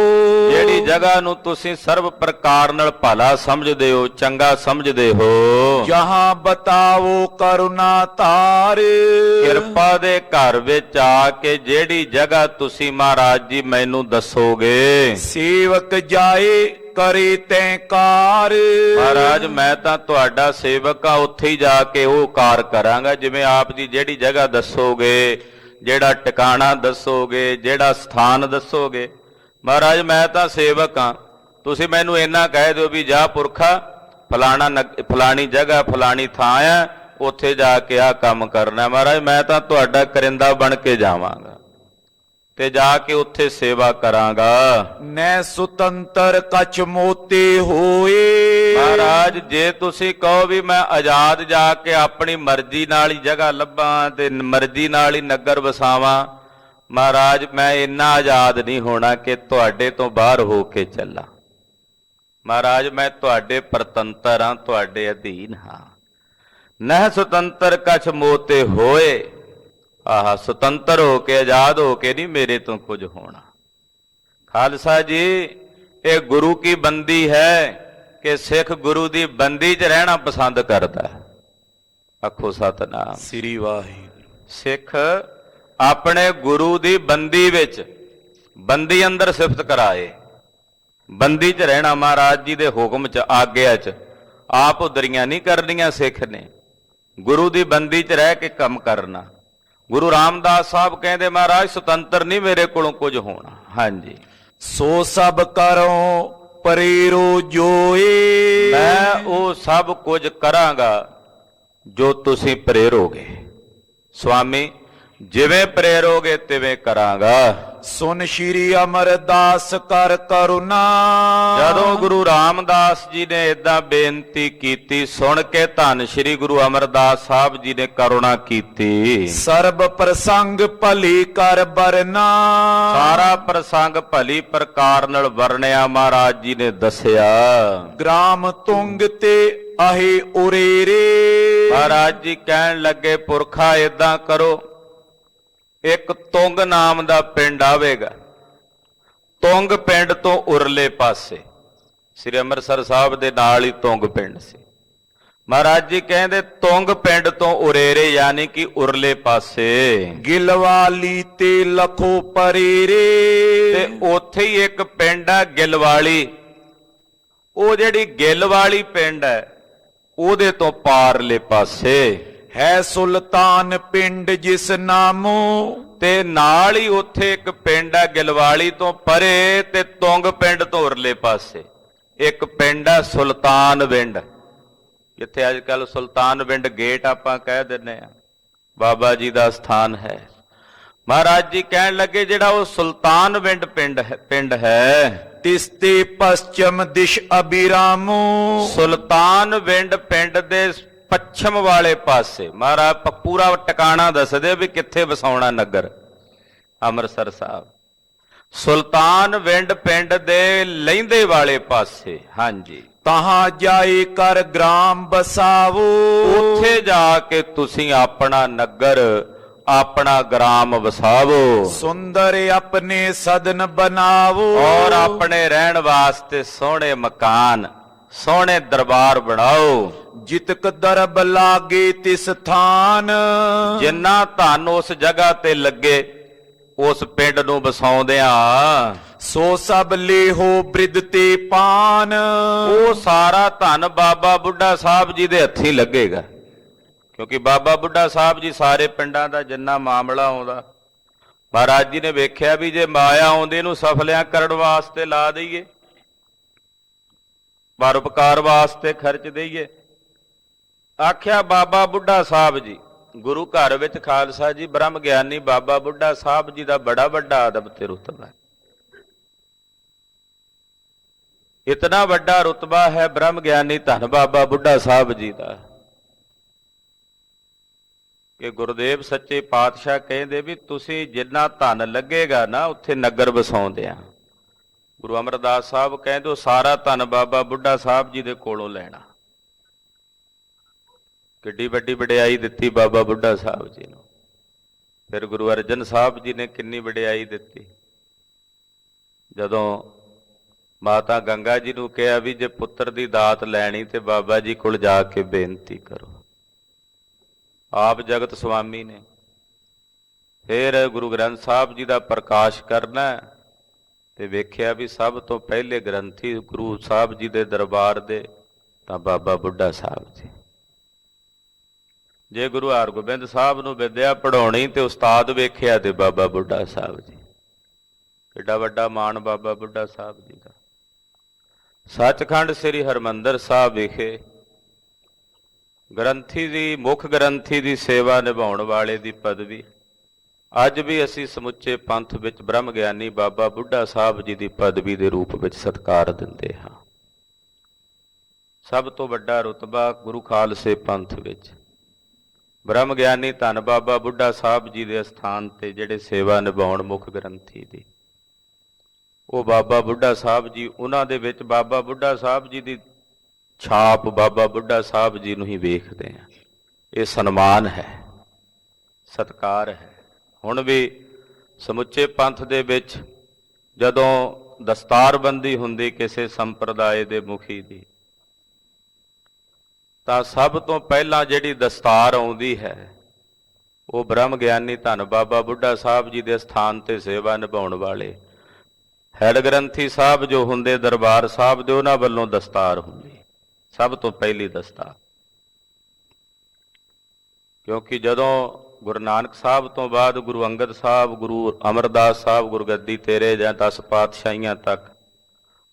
ਜਿਹੜੀ ਜਗ੍ਹਾ ਨੂੰ ਤੁਸੀਂ ਸਰਬ ਪ੍ਰਕਾਰ ਨਾਲ ਭਲਾ ਸਮਝਦੇ ਹੋ, ਚੰਗਾ ਸਮਝਦੇ ਹੋ, ਜਹਾਂ ਬਤਾਵੋ ਕਰੁਣਾ ਧਾਰ। ਕਿਰਪਾ ਦੇ ਘਰ ਵਿੱਚ ਆ ਕੇ ਜਿਹੜੀ ਜਗ੍ਹਾ ਤੁਸੀਂ ਮਹਾਰਾਜ ਜੀ ਮੈਨੂੰ ਦੱਸੋਗੇ, ਸੇਵਕ ਜਾਏ ਕਰੇ ਤੈਂ ਕਾਰ। ਮਹਾਰਾਜ ਮੈਂ ਤਾਂ ਤੁਹਾਡਾ ਸੇਵਕ ਆ, ਉੱਥੇ ਹੀ ਜਾ ਕੇ ਉਹ ਕਾਰ ਕਰਾਂਗਾ ਜਿਵੇਂ ਆਪ ਜੀ ਜਿਹੜੀ ਜਗ੍ਹਾ ਦੱਸੋਗੇ, ਜਿਹੜਾ ਟਿਕਾਣਾ ਦੱਸੋਗੇ, ਜਿਹੜਾ ਸਥਾਨ ਦੱਸੋਗੇ। ਮਹਾਰਾਜ ਮੈਂ ਤਾਂ ਸੇਵਕ ਆ, ਤੁਸੀਂ ਮੈਨੂੰ ਇੰਨਾ ਕਹਿ ਦਿਓ ਵੀ ਜਾ ਪੁਰਖਾ ਫਲਾਣੀ ਜਗ੍ਹਾ ਫਲਾਣੀ ਥਾਂ ਆ, ਉੱਥੇ ਜਾ ਕੇ ਆਹ ਕੰਮ ਕਰਨਾ। ਮਹਾਰਾਜ ਮੈਂ ਤਾਂ ਤੁਹਾਡਾ ਕਰਿੰਦਾ ਬਣ ਕੇ ਜਾਵਾਂਗਾ ਤੇ ਜਾ ਕੇ ਉੱਥੇ ਸੇਵਾ ਕਰਾਂਗਾ। ਨੈ ਸੁਤੰਤਰ ਕਛ ਮੋਤੇ ਹੋਏ। ਮਹਾਰਾਜ ਜੇ ਤੁਸੀਂ ਕਹੋ ਵੀ ਮੈਂ ਆਜ਼ਾਦ ਜਾ ਕੇ ਆਪਣੀ ਮਰਜ਼ੀ ਨਾਲ ਹੀ ਜਗ੍ਹਾ ਲੱਭਾਂ ਤੇ ਮਰਜ਼ੀ ਨਾਲ ਹੀ ਨਗਰ ਵਸਾਵਾਂ, ਮਹਾਰਾਜ ਮੈਂ ਇੰਨਾ ਆਜ਼ਾਦ ਨਹੀਂ ਹੋਣਾ ਕਿ ਤੁਹਾਡੇ ਤੋਂ ਬਾਹਰ ਹੋ ਕੇ ਚੱਲਾਂ। ਮਹਾਰਾਜ ਮੈਂ ਤੁਹਾਡੇ ਪਰਤੰਤਰ ਹਾਂ, ਤੁਹਾਡੇ ਅਧੀਨ ਹਾਂ। ਨਹਿ ਸੁਤੰਤਰ ਕਛ ਮੋਤੇ ਹੋਏ। ਆਹ ਸੁਤੰਤਰ ਹੋ ਕੇ ਆਜ਼ਾਦ ਹੋ ਕੇ ਨਹੀਂ ਮੇਰੇ ਤੋਂ ਕੁਝ ਹੋਣਾ। ਖਾਲਸਾ ਜੀ ਇਹ ਗੁਰੂ ਕੀ ਬੰਦੀ ਹੈ ਕਿ ਸਿੱਖ ਗੁਰੂ ਦੀ ਬੰਦੀ 'ਚ ਰਹਿਣਾ ਪਸੰਦ ਕਰਦਾ ਹੈ। ਆਖੋ ਸਤਿਨਾਮ ਸ੍ਰੀ ਵਾਹਿਗੁਰੂ। ਸਿੱਖ ਆਪਣੇ ਗੁਰੂ ਦੀ ਬੰਦੀ ਵਿੱਚ, ਬੰਦੀ ਅੰਦਰ ਸਿਫਤ ਕਰਾਏ, ਬੰਦੀ 'ਚ ਰਹਿਣਾ, ਮਹਾਰਾਜ ਜੀ ਦੇ ਹੁਕਮ 'ਚ, ਆਗਿਆ 'ਚ। ਆਪ ਉਦਰੀਆਂ ਨਹੀਂ ਕਰਨੀਆਂ ਸਿੱਖ ਨੇ, ਗੁਰੂ ਦੀ ਬੰਦੀ 'ਚ ਰਹਿ ਕੇ ਕੰਮ ਕਰਨਾ। ਗੁਰੂ ਰਾਮਦਾਸ ਸਾਹਿਬ ਕਹਿੰਦੇ ਮਹਾਰਾਜ ਸੁਤੰਤਰ ਨਹੀਂ ਮੇਰੇ ਕੋਲੋਂ ਕੁਝ ਹੋਣਾ। ਹਾਂਜੀ ਸੋ ਸਭ ਕਰੋ ਪਰੇਰੋ ਜੋਏ। ਮੈਂ ਉਹ ਸਭ ਕੁਝ ਕਰਾਂਗਾ ਜੋ ਤੁਸੀਂ ਪ੍ਰੇਰੋਗੇ। ਸੁਆਮੀ ਜਿਵੇਂ ਪ੍ਰੇਰੋਗੇ ਤਿਵੇਂ ਕਰਾਂਗਾ। ਸੁਨ ਸ਼੍ਰੀ ਅਮਰਦਾਸ ਕਰ ਕਰੁਣਾ। ਜਦੋਂ ਗੁਰੂ ਰਾਮਦਾਸ ਜੀ ਨੇ ਏਦਾਂ ਬੇਨਤੀ ਕੀਤੀ, ਸੁਣ ਕੇ ਧੰਨ ਸ਼੍ਰੀ ਗੁਰੂ ਅਮਰਦਾਸ ਸਾਹਿਬ ਜੀ ਨੇ ਕਰੁਣਾ ਕੀਤੀ। ਸਰਬ ਪ੍ਰਸੰਗ ਭਲੀ ਕਰ ਵਰਨਾ। ਸਾਰਾ ਪ੍ਰਸੰਗ ਭਲੀ ਪ੍ਰਕਾਰ ਨਾਲ ਵਰਣਿਆ ਮਹਾਰਾਜ ਜੀ ਨੇ ਦੱਸਿਆ। ਗ੍ਰਾਮ ਤੁੰਗ ਤੇ ਆਹੇ ਉਰੇਰੇ। ਮਹਾਰਾਜ ਜੀ ਕਹਿਣ ਲੱਗੇ ਪੁਰਖਾ ਏਦਾਂ ਕਰੋ, ਇੱਕ ਤੁੰਗ ਨਾਮ ਦਾ ਪਿੰਡ ਆਵੇਗਾ, ਤੁੰਗ ਪਿੰਡ ਤੋਂ ਉਰਲੇ ਪਾਸੇ, ਸ੍ਰੀ ਅੰਮ੍ਰਿਤਸਰ ਸਾਹਿਬ ਦੇ ਨਾਲ ਹੀ ਤੁੰਗ ਪਿੰਡ ਸੀ। ਮਹਾਰਾਜ ਜੀ ਕਹਿੰਦੇ ਤੁੰਗ ਪਿੰਡ ਤੋਂ ਉਰੇਰੇ ਯਾਨੀ ਕਿ ਉਰਲੇ ਪਾਸੇ ਗਿਲਵਾਲੀ ਤੇ ਲਖੋ ਪਰੇਰੇ। ਤੇ ਉੱਥੇ ਹੀ ਇੱਕ ਪਿੰਡ ਆ ਗਿਲਵਾਲੀ। ਉਹ ਜਿਹੜੀ ਗਿਲਵਾਲੀ ਪਿੰਡ ਹੈ ਉਹਦੇ ਤੋਂ ਪਾਰਲੇ ਪਾਸੇ ਹੈ ਸੁਲਤਾਨ ਪਿੰਡ ਜਿਸ ਨਾਮੋ। ਤੇ ਨਾਲ ਹੀ ਉੱਥੇ ਇੱਕ ਪਿੰਡ ਆ ਗਿਲਵਾਲੀ ਤੋਂ ਪਰੇ ਤੇ ਤੁੰਗ ਪਿੰਡ ਤੋਂ ਉਰਲੇ ਪਾਸੇ ਇੱਕ ਪਿੰਡ ਆ ਸੁਲਤਾਨ ਵਿੰਡ, ਜਿੱਥੇ ਅੱਜ ਕੱਲ ਸੁਲਤਾਨ ਵਿੰਡ ਗੇਟ ਆਪਾਂ ਕਹਿ ਦਿੰਦੇ ਆ, ਬਾਬਾ ਜੀ ਦਾ ਸਥਾਨ ਹੈ। ਮਹਾਰਾਜ ਜੀ ਕਹਿਣ ਲੱਗੇ ਜਿਹੜਾ ਉਹ ਸੁਲਤਾਨ ਵਿੰਡ ਪਿੰਡ ਹੈ ਤਿਸ ਤੇ ਪਸ਼ਚਮ ਦਿਸ਼ ਅਬਿਰਾਮੋ। ਸੁਲਤਾਨ ਵਿੰਡ ਪਿੰਡ ਦੇ ਪੱਛਮ ਵਾਲੇ ਪਾਸੇ ਮਹਾਰਾਜ ਪੂਰਾ ਟਿਕਾਣਾ ਦੱਸਦੇ ਵੀ ਕਿੱਥੇ ਵਸਾਉਣਾ ਨਗਰ ਅੰਮ੍ਰਿਤਸਰ ਸਾਹਿਬ। ਸੁਲਤਾਨ ਵਿੰਡ ਪਿੰਡ ਦੇ ਲਹਿੰਦੇ ਵਾਲੇ ਪਾਸੇ। ਹਾਂਜੀ ਤਹਾਂ ਜਾਏ ਕਰ ਗ੍ਰਾਮ ਬਸਾਵੋ। ਉੱਥੇ ਜਾ ਕੇ ਤੁਸੀਂ ਆਪਣਾ ਨਗਰ ਆਪਣਾ ਗ੍ਰਾਮ ਵਸਾਵੋ। ਸੁੰਦਰ ਆਪਣੇ ਸਦਨ ਬਣਾਵੋ। ਔਰ ਆਪਣੇ ਰਹਿਣ ਵਾਸਤੇ ਸੋਹਣੇ ਮਕਾਨ ਸੋਹਣੇ ਦਰਬਾਰ ਬਣਾਓ। ਜਿਤਕ ਦਰਬ ਲਾਗੇ ਤਿਸ ਥਾਨ। ਜਿੰਨਾ ਧਨ ਉਸ ਜਗ੍ਹਾ ਤੇ ਲੱਗੇ ਉਸ ਪਿੰਡ ਨੂੰ ਵਸਾਉਂਦਿਆਂ ਸੋ ਸਭ ਲੇਹੋ ਬ੍ਰਿਧ ਤੇ ਪਾਨ। ਉਹ ਸਾਰਾ ਧਨ ਬਾਬਾ ਬੁੱਢਾ ਸਾਹਿਬ ਜੀ ਦੇ ਹੱਥੀਂ ਲੱਗੇਗਾ, ਕਿਉਂਕਿ ਬਾਬਾ ਬੁੱਢਾ ਸਾਹਿਬ ਜੀ ਸਾਰੇ ਪਿੰਡਾਂ ਦਾ ਜਿੰਨਾ ਮਾਮਲਾ ਆਉਂਦਾ, ਮਹਾਰਾਜ ਜੀ ਨੇ ਵੇਖਿਆ ਵੀ ਜੇ ਮਾਇਆ ਆਉਂਦੇ ਇਹਨੂੰ ਸਫਲਿਆਂ ਕਰਨ ਵਾਸਤੇ ਲਾ ਦਈਏ, ਪਰਉਪਕਾਰ ਵਾਸਤੇ ਖਰਚ ਦਈਏ। ਆਖਿਆ ਬਾਬਾ ਬੁੱਢਾ ਸਾਹਿਬ ਜੀ, ਗੁਰੂ ਘਰ ਵਿੱਚ ਖਾਲਸਾ ਜੀ ਬ੍ਰਹਮ ਗਿਆਨੀ ਬਾਬਾ ਬੁੱਢਾ ਸਾਹਿਬ ਜੀ ਦਾ ਬੜਾ ਵੱਡਾ ਅਦਬ ਤੇ ਰੁਤਬਾ ਹੈ। ਇਤਨਾ ਵੱਡਾ ਰੁਤਬਾ ਹੈ ਬ੍ਰਹਮ ਗਿਆਨੀ ਧੰਨ ਬਾਬਾ ਬੁੱਢਾ ਸਾਹਿਬ ਜੀ ਦਾ ਕਿ ਗੁਰਦੇਵ ਸੱਚੇ ਪਾਤਸ਼ਾਹ ਕਹਿੰਦੇ ਵੀ ਤੁਸੀਂ ਜਿੰਨਾ ਧਨ ਲੱਗੇਗਾ ਨਾ ਉੱਥੇ ਨਗਰ ਵਸਾਉਂਦੇ ਆ। ਗੁਰੂ ਅਮਰਦਾਸ ਸਾਹਿਬ ਕਹਿੰਦੇ ਉਹ ਸਾਰਾ ਧਨ ਬਾਬਾ ਬੁੱਢਾ ਸਾਹਿਬ ਜੀ ਦੇ ਕੋਲੋਂ ਲੈਣਾ। ਕਿੱਡੀ ਵੱਡੀ ਵਡਿਆਈ ਦਿੱਤੀ ਬਾਬਾ ਬੁੱਢਾ ਸਾਹਿਬ ਜੀ ਨੂੰ। ਫਿਰ ਗੁਰੂ ਅਰਜਨ ਸਾਹਿਬ ਜੀ ਨੇ ਕਿੰਨੀ ਵਡਿਆਈ ਦਿੱਤੀ, ਜਦੋਂ ਮਾਤਾ ਗੰਗਾ ਜੀ ਨੂੰ ਕਿਹਾ ਵੀ ਜੇ ਪੁੱਤਰ ਦੀ ਦਾਤ ਲੈਣੀ ਤੇ ਬਾਬਾ ਜੀ ਕੋਲ ਜਾ ਕੇ ਬੇਨਤੀ ਕਰੋ। ਆਪ ਜਗਤ ਸੁਆਮੀ ਨੇ ਫਿਰ ਗੁਰੂ ਗ੍ਰੰਥ ਸਾਹਿਬ ਜੀ ਦਾ ਪ੍ਰਕਾਸ਼ ਕਰਨਾ ਤੇ ਵੇਖਿਆ ਵੀ ਸਭ ਤੋਂ ਪਹਿਲੇ ਗ੍ਰੰਥੀ ਗੁਰੂ ਸਾਹਿਬ ਜੀ ਦੇ ਦਰਬਾਰ ਦੇ ਤਾਂ ਬਾਬਾ ਬੁੱਢਾ ਸਾਹਿਬ ਜੀ। ਜੇ ਗੁਰੂ ਹਰਗੋਬਿੰਦ ਸਾਹਿਬ ਨੂੰ ਵਿਦਿਆ ਪੜਾਉਣੀ ਤੇ ਉਸਤਾਦ ਵੇਖਿਆ ਤੇ ਬਾਬਾ ਬੁੱਢਾ ਸਾਹਿਬ ਜੀ। ਕਿੱਡਾ ਵੱਡਾ ਮਾਣ ਬਾਬਾ ਬੁੱਢਾ ਸਾਹਿਬ ਜੀ ਦਾ। ਸੱਚਖੰਡ ਸ੍ਰੀ ਹਰਿਮੰਦਰ ਸਾਹਿਬ ਵਿਖੇ ਗ੍ਰੰਥੀ ਦੀ, ਮੁੱਖ ਗ੍ਰੰਥੀ ਦੀ ਸੇਵਾ ਨਿਭਾਉਣ ਵਾਲੇ ਦੀ ਪਦਵੀ ਅੱਜ ਵੀ ਅਸੀਂ ਸਮੁੱਚੇ ਪੰਥ ਵਿੱਚ ਬ੍ਰਹਮ ਗਿਆਨੀ ਬਾਬਾ ਬੁੱਢਾ ਸਾਹਿਬ ਜੀ ਦੀ ਪਦਵੀ ਦੇ ਰੂਪ ਵਿੱਚ ਸਤਿਕਾਰ ਦਿੰਦੇ ਹਾਂ। ਸਭ ਤੋਂ ਵੱਡਾ ਰੁਤਬਾ ਗੁਰੂ ਖਾਲਸੇ ਪੰਥ ਵਿੱਚ ਬ੍ਰਹਮ ਗਿਆਨੀ ਧੰਨ ਬਾਬਾ ਬੁੱਢਾ ਸਾਹਿਬ ਜੀ ਦੇ ਅਸਥਾਨ ਤੇ ਜਿਹੜੇ ਸੇਵਾ ਨਿਭਾਉਣ ਮੁੱਖ ਗ੍ਰੰਥੀ ਦੀ, ਉਹ ਬਾਬਾ ਬੁੱਢਾ ਸਾਹਿਬ ਜੀ, ਉਹਨਾਂ ਦੇ ਵਿੱਚ ਬਾਬਾ ਬੁੱਢਾ ਸਾਹਿਬ ਜੀ ਦੀ ਛਾਪ ਬਾਬਾ ਬੁੱਢਾ ਸਾਹਿਬ ਜੀ ਨੂੰ ਹੀ ਵੇਖਦੇ ਆ। ਇਹ ਸਨਮਾਨ ਹੈ, ਸਤਿਕਾਰ ਹੈ। ਹੁਣ ਵੀ ਸਮੁੱਚੇ ਪੰਥ ਦੇ ਵਿੱਚ ਜਦੋਂ ਦਸਤਾਰਬੰਦੀ ਹੁੰਦੀ ਕਿਸੇ ਸੰਪਰਦਾਇ ਦੇ ਮੁਖੀ ਦੀ, ਤਾਂ ਸਭ ਤੋਂ ਪਹਿਲਾਂ ਜਿਹੜੀ ਦਸਤਾਰ ਆਉਂਦੀ ਹੈ ਉਹ ਬ੍ਰਹਮ ਗਿਆਨੀ ਧੰਨ ਬਾਬਾ ਬੁੱਢਾ ਸਾਹਿਬ ਜੀ ਦੇ ਸਥਾਨ ਤੇ ਸੇਵਾ ਨਿਭਾਉਣ ਵਾਲੇ ਹੈਡ ਗ੍ਰੰਥੀ ਸਾਹਿਬ ਜੋ ਹੁੰਦੇ ਦਰਬਾਰ ਸਾਹਿਬ ਦੇ, ਉਹਨਾਂ ਵੱਲੋਂ ਦਸਤਾਰ ਹੁੰਦੀ ਸਭ ਤੋਂ ਪਹਿਲੀ ਦਸਤਾਰ। ਕਿਉਂਕਿ ਜਦੋਂ ਗੁਰੂ ਨਾਨਕ ਸਾਹਿਬ ਤੋਂ ਬਾਅਦ ਗੁਰੂ ਅੰਗਦ ਸਾਹਿਬ, ਗੁਰੂ ਅਮਰਦਾਸ ਸਾਹਿਬ ਗੁਰਗੱਦੀ ਤੇਰੇ ਜਾਂ 10 ਪਾਤਸ਼ਾਹੀਆਂ ਤੱਕ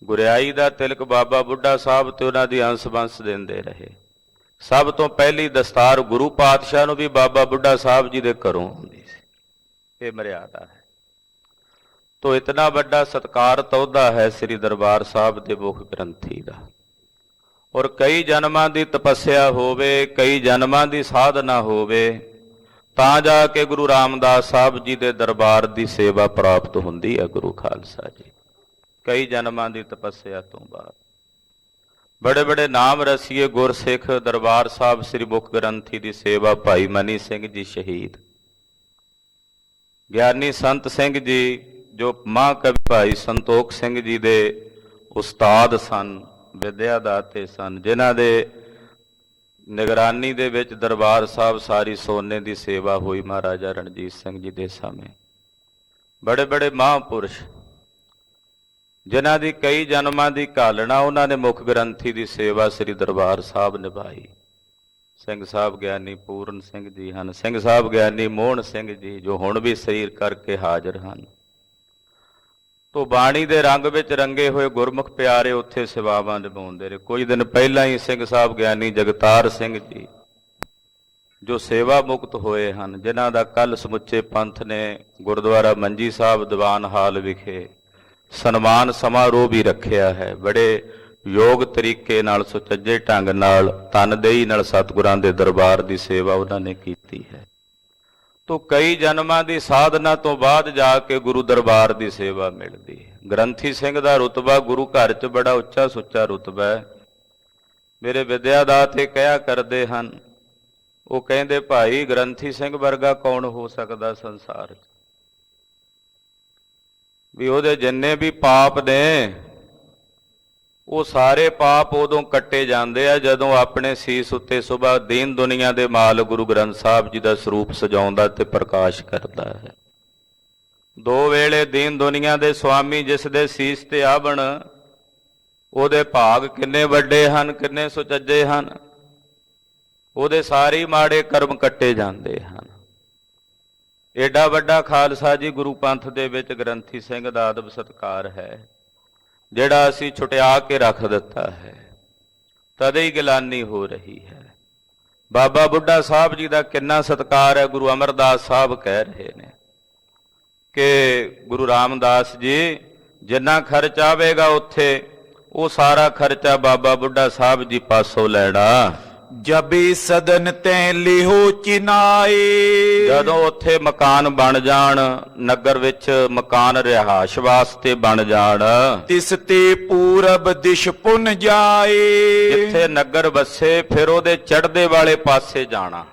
ਗੁਰਿਆਈ ਦਾ ਤਿਲਕ ਬਾਬਾ ਬੁੱਢਾ ਸਾਹਿਬ ਤੇ ਉਹਨਾਂ ਦੀ ਅੰਸ਼ ਬੰਸ ਦਿੰਦੇ ਰਹੇ। ਸਭ ਤੋਂ ਪਹਿਲੀ ਦਸਤਾਰ ਗੁਰੂ ਪਾਤਸ਼ਾਹ ਨੂੰ ਵੀ ਬਾਬਾ ਬੁੱਢਾ ਸਾਹਿਬ ਜੀ ਦੇ ਘਰੋਂ ਹੁੰਦੀ ਸੀ। ਇਹ ਮਰਿਆਦਾ ਹੈ। ਤੋ ਇਤਨਾ ਵੱਡਾ ਸਤਿਕਾਰ ਤੌਦਾ ਹੈ ਸ੍ਰੀ ਦਰਬਾਰ ਸਾਹਿਬ ਦੇ ਮੁੱਖ ਗ੍ਰੰਥੀ ਦਾ। ਔਰ ਕਈ ਜਨਮਾਂ ਦੀ ਤਪੱਸਿਆ ਹੋਵੇ, ਕਈ ਜਨਮਾਂ ਦੀ ਸਾਧਨਾ ਹੋਵੇ, ਤਾਂ ਜਾ ਕੇ ਗੁਰੂ ਰਾਮਦਾਸ ਸਾਹਿਬ ਜੀ ਦੇ ਦਰਬਾਰ ਦੀ ਸੇਵਾ ਪ੍ਰਾਪਤ ਹੁੰਦੀ ਹੈ। ਗੁਰੂ ਖਾਲਸਾ ਜੀ ਕਈ ਜਨਮਾਂ ਦੀ ਤਪੱਸਿਆ ਤੋਂ ਬਾਅਦ ਬੜੇ ਬੜੇ ਨਾਮ ਰਸੀਏ ਗੁਰਸਿੱਖ ਦਰਬਾਰ ਸਾਹਿਬ ਸ੍ਰੀ ਮੁੱਖ ਗ੍ਰੰਥੀ ਦੀ ਸੇਵਾ ਭਾਈ ਮਨੀ ਸਿੰਘ ਜੀ ਸ਼ਹੀਦ, ਗਿਆਨੀ ਸੰਤ ਸਿੰਘ ਜੀ ਜੋ ਮਹਾਂਕਵੀ ਭਾਈ ਸੰਤੋਖ ਸਿੰਘ ਜੀ ਦੇ ਉਸਤਾਦ ਸਨ, ਵਿਦਿਆ ਦਾਤੇ ਸਨ, ਜਿਨ੍ਹਾਂ ਦੇ ਨਿਗਰਾਨੀ ਦੇ ਵਿੱਚ ਦਰਬਾਰ ਸਾਹਿਬ ਸਾਰੀ ਸੋਨੇ ਦੀ ਸੇਵਾ ਹੋਈ ਮਹਾਰਾਜਾ ਰਣਜੀਤ ਸਿੰਘ ਜੀ ਦੇ ਸਮੇਂ। ਬੜੇ ਬੜੇ ਮਹਾਂਪੁਰਸ਼ ਜਿਨ੍ਹਾਂ ਦੀ ਕਈ ਜਨਮਾਂ ਦੀ ਘਾਲਣਾ, ਉਹਨਾਂ ਨੇ ਮੁੱਖ ਗ੍ਰੰਥੀ ਦੀ ਸੇਵਾ ਸ੍ਰੀ ਦਰਬਾਰ ਸਾਹਿਬ ਨਿਭਾਈ। ਸਿੰਘ ਸਾਹਿਬ ਗਿਆਨੀ ਪੂਰਨ ਸਿੰਘ ਜੀ ਹਨ, ਸਿੰਘ ਸਾਹਿਬ ਗਿਆਨੀ ਮੋਹਨ ਸਿੰਘ ਜੀ ਜੋ ਹੁਣ ਵੀ ਸਰੀਰ ਕਰਕੇ ਹਾਜ਼ਰ ਹਨ। ਤੋ ਬਾਣੀ ਦੇ ਰੰਗ ਵਿੱਚ ਰੰਗੇ ਹੋਏ ਗੁਰਮੁਖ ਪਿਆਰੇ ਉੱਥੇ ਸੇਵਾਵਾਂ ਨਿਭਾਉਂਦੇ ਰਹੇ। ਕੁਝ ਦਿਨ ਪਹਿਲਾਂ ਹੀ ਸਿੰਘ ਸਾਹਿਬ ਗਿਆਨੀ ਜਗਤਾਰ ਸਿੰਘ ਜੀ ਜੋ ਸੇਵਾ ਮੁਕਤ ਹੋਏ ਹਨ, ਜਿਨ੍ਹਾਂ ਦਾ ਕੱਲ ਸਮੁੱਚੇ ਪੰਥ ਨੇ ਗੁਰਦੁਆਰਾ ਮੰਜੀ ਸਾਹਿਬ ਦੀਵਾਨ ਹਾਲ ਵਿਖੇ ਸਨਮਾਨ ਸਮਾਰੋਹ ਵੀ ਰੱਖਿਆ ਹੈ। ਬੜੇ ਯੋਗ ਤਰੀਕੇ ਨਾਲ, ਸੁਚੱਜੇ ਢੰਗ ਨਾਲ, ਤਨਦੇਹੀ ਨਾਲ ਸਤਿਗੁਰਾਂ ਦੇ ਦਰਬਾਰ ਦੀ ਸੇਵਾ ਉਹਨਾਂ ਨੇ ਕੀਤੀ ਹੈ। ਤੋ ਕਈ ਜਨਮਾਂ ਦੀ ਸਾਧਨਾ ਤੋਂ ਬਾਅਦ ਜਾ ਕੇ ਗੁਰੂ ਦਰਬਾਰ ਦੀ ਸੇਵਾ ਮਿਲਦੀ ਹੈ। ਗ੍ਰੰਥੀ ਸਿੰਘ ਦਾ ਰੁਤਬਾ ਗੁਰੂ ਘਰ 'ਚ ਬੜਾ ਉੱਚਾ ਸੁੱਚਾ ਰੁਤਬਾ ਹੈ। ਮੇਰੇ ਵਿਦਿਆ ਦਾਤੇ ਕਹਿਆ ਕਰਦੇ ਹਨ, ਉਹ ਕਹਿੰਦੇ ਭਾਈ ਗ੍ਰੰਥੀ ਸਿੰਘ ਵਰਗਾ ਕੌਣ ਹੋ ਸਕਦਾ ਸੰਸਾਰ 'ਚ, ਵੀ ਉਹਦੇ ਜਿੰਨੇ ਵੀ ਪਾਪ ਨੇ ਉਹ ਸਾਰੇ ਪਾਪ ਉਦੋਂ ਕੱਟੇ ਜਾਂਦੇ ਆ ਜਦੋਂ ਆਪਣੇ ਸੀਸ ਉੱਤੇ ਸੁਭਾ ਦੀਨ ਦੁਨੀਆ ਦੇ ਮਾਲ ਗੁਰੂ ਗ੍ਰੰਥ ਸਾਹਿਬ ਜੀ ਦਾ ਸਰੂਪ ਸਜਾਉਂਦਾ ਤੇ ਪ੍ਰਕਾਸ਼ ਕਰਦਾ ਹੈ। ਦੋ ਵੇਲੇ ਦੀਨ ਦੁਨੀਆ ਦੇ ਸੁਆਮੀ ਜਿਸ ਦੇ ਸੀਸ ਤੇ ਆਵਣ, ਉਹਦੇ ਭਾਗ ਕਿੰਨੇ ਵੱਡੇ ਹਨ, ਕਿੰਨੇ ਸੁਚੱਜੇ ਹਨ। ਉਹਦੇ ਸਾਰੇ ਮਾੜੇ ਕਰਮ ਕੱਟੇ ਜਾਂਦੇ ਹਨ। ਏਡਾ ਵੱਡਾ ਖਾਲਸਾ ਜੀ ਗੁਰੂ ਪੰਥ ਦੇ ਵਿੱਚ ਗ੍ਰੰਥੀ ਸਿੰਘ ਦਾ ਅਦਬ ਸਤਿਕਾਰ ਹੈ, ਜਿਹੜਾ ਅਸੀਂ ਛੁਟਿਆ ਕੇ ਰੱਖ ਦਿੱਤਾ ਹੈ। ਤਦੇ ਹੀ ਗਿਲਾਨੀ ਹੋ ਰਹੀ ਹੈ। ਬਾਬਾ ਬੁੱਢਾ ਸਾਹਿਬ ਜੀ ਦਾ ਕਿੰਨਾ ਸਤਿਕਾਰ ਹੈ। ਗੁਰੂ ਅਮਰਦਾਸ ਸਾਹਿਬ ਕਹਿ ਰਹੇ ਨੇ ਕਿ ਗੁਰੂ ਰਾਮਦਾਸ ਜੀ ਜਿੰਨਾ ਖਰਚ ਆਵੇਗਾ ਉੱਥੇ, ਉਹ ਸਾਰਾ ਖਰਚਾ ਬਾਬਾ ਬੁੱਢਾ ਸਾਹਿਬ ਜੀ ਪਾਸੋਂ ਲੈਣਾ। ਜਬੇ ਸਦਨ ਤੈ ਲਿਹੋ ਚਿਨਾਏ, ਜਦੋਂ ਉੱਥੇ ਮਕਾਨ ਬਣ ਜਾਣ, ਨਗਰ ਵਿੱਚ ਮਕਾਨ ਰਿਹਾਇਸ਼ ਵਾਸਤੇ ਬਣ ਜਾਣ, ਤਿਸ ਤੇ ਪੂਰਬ ਦਿਸ਼ ਪੁਨ ਜਾਏ। ਜਿੱਥੇ ਨਗਰ ਵਸੇ ਫਿਰ ਉਹਦੇ ਚੜ੍ਹਦੇ ਵਾਲੇ ਪਾਸੇ ਜਾਣਾ।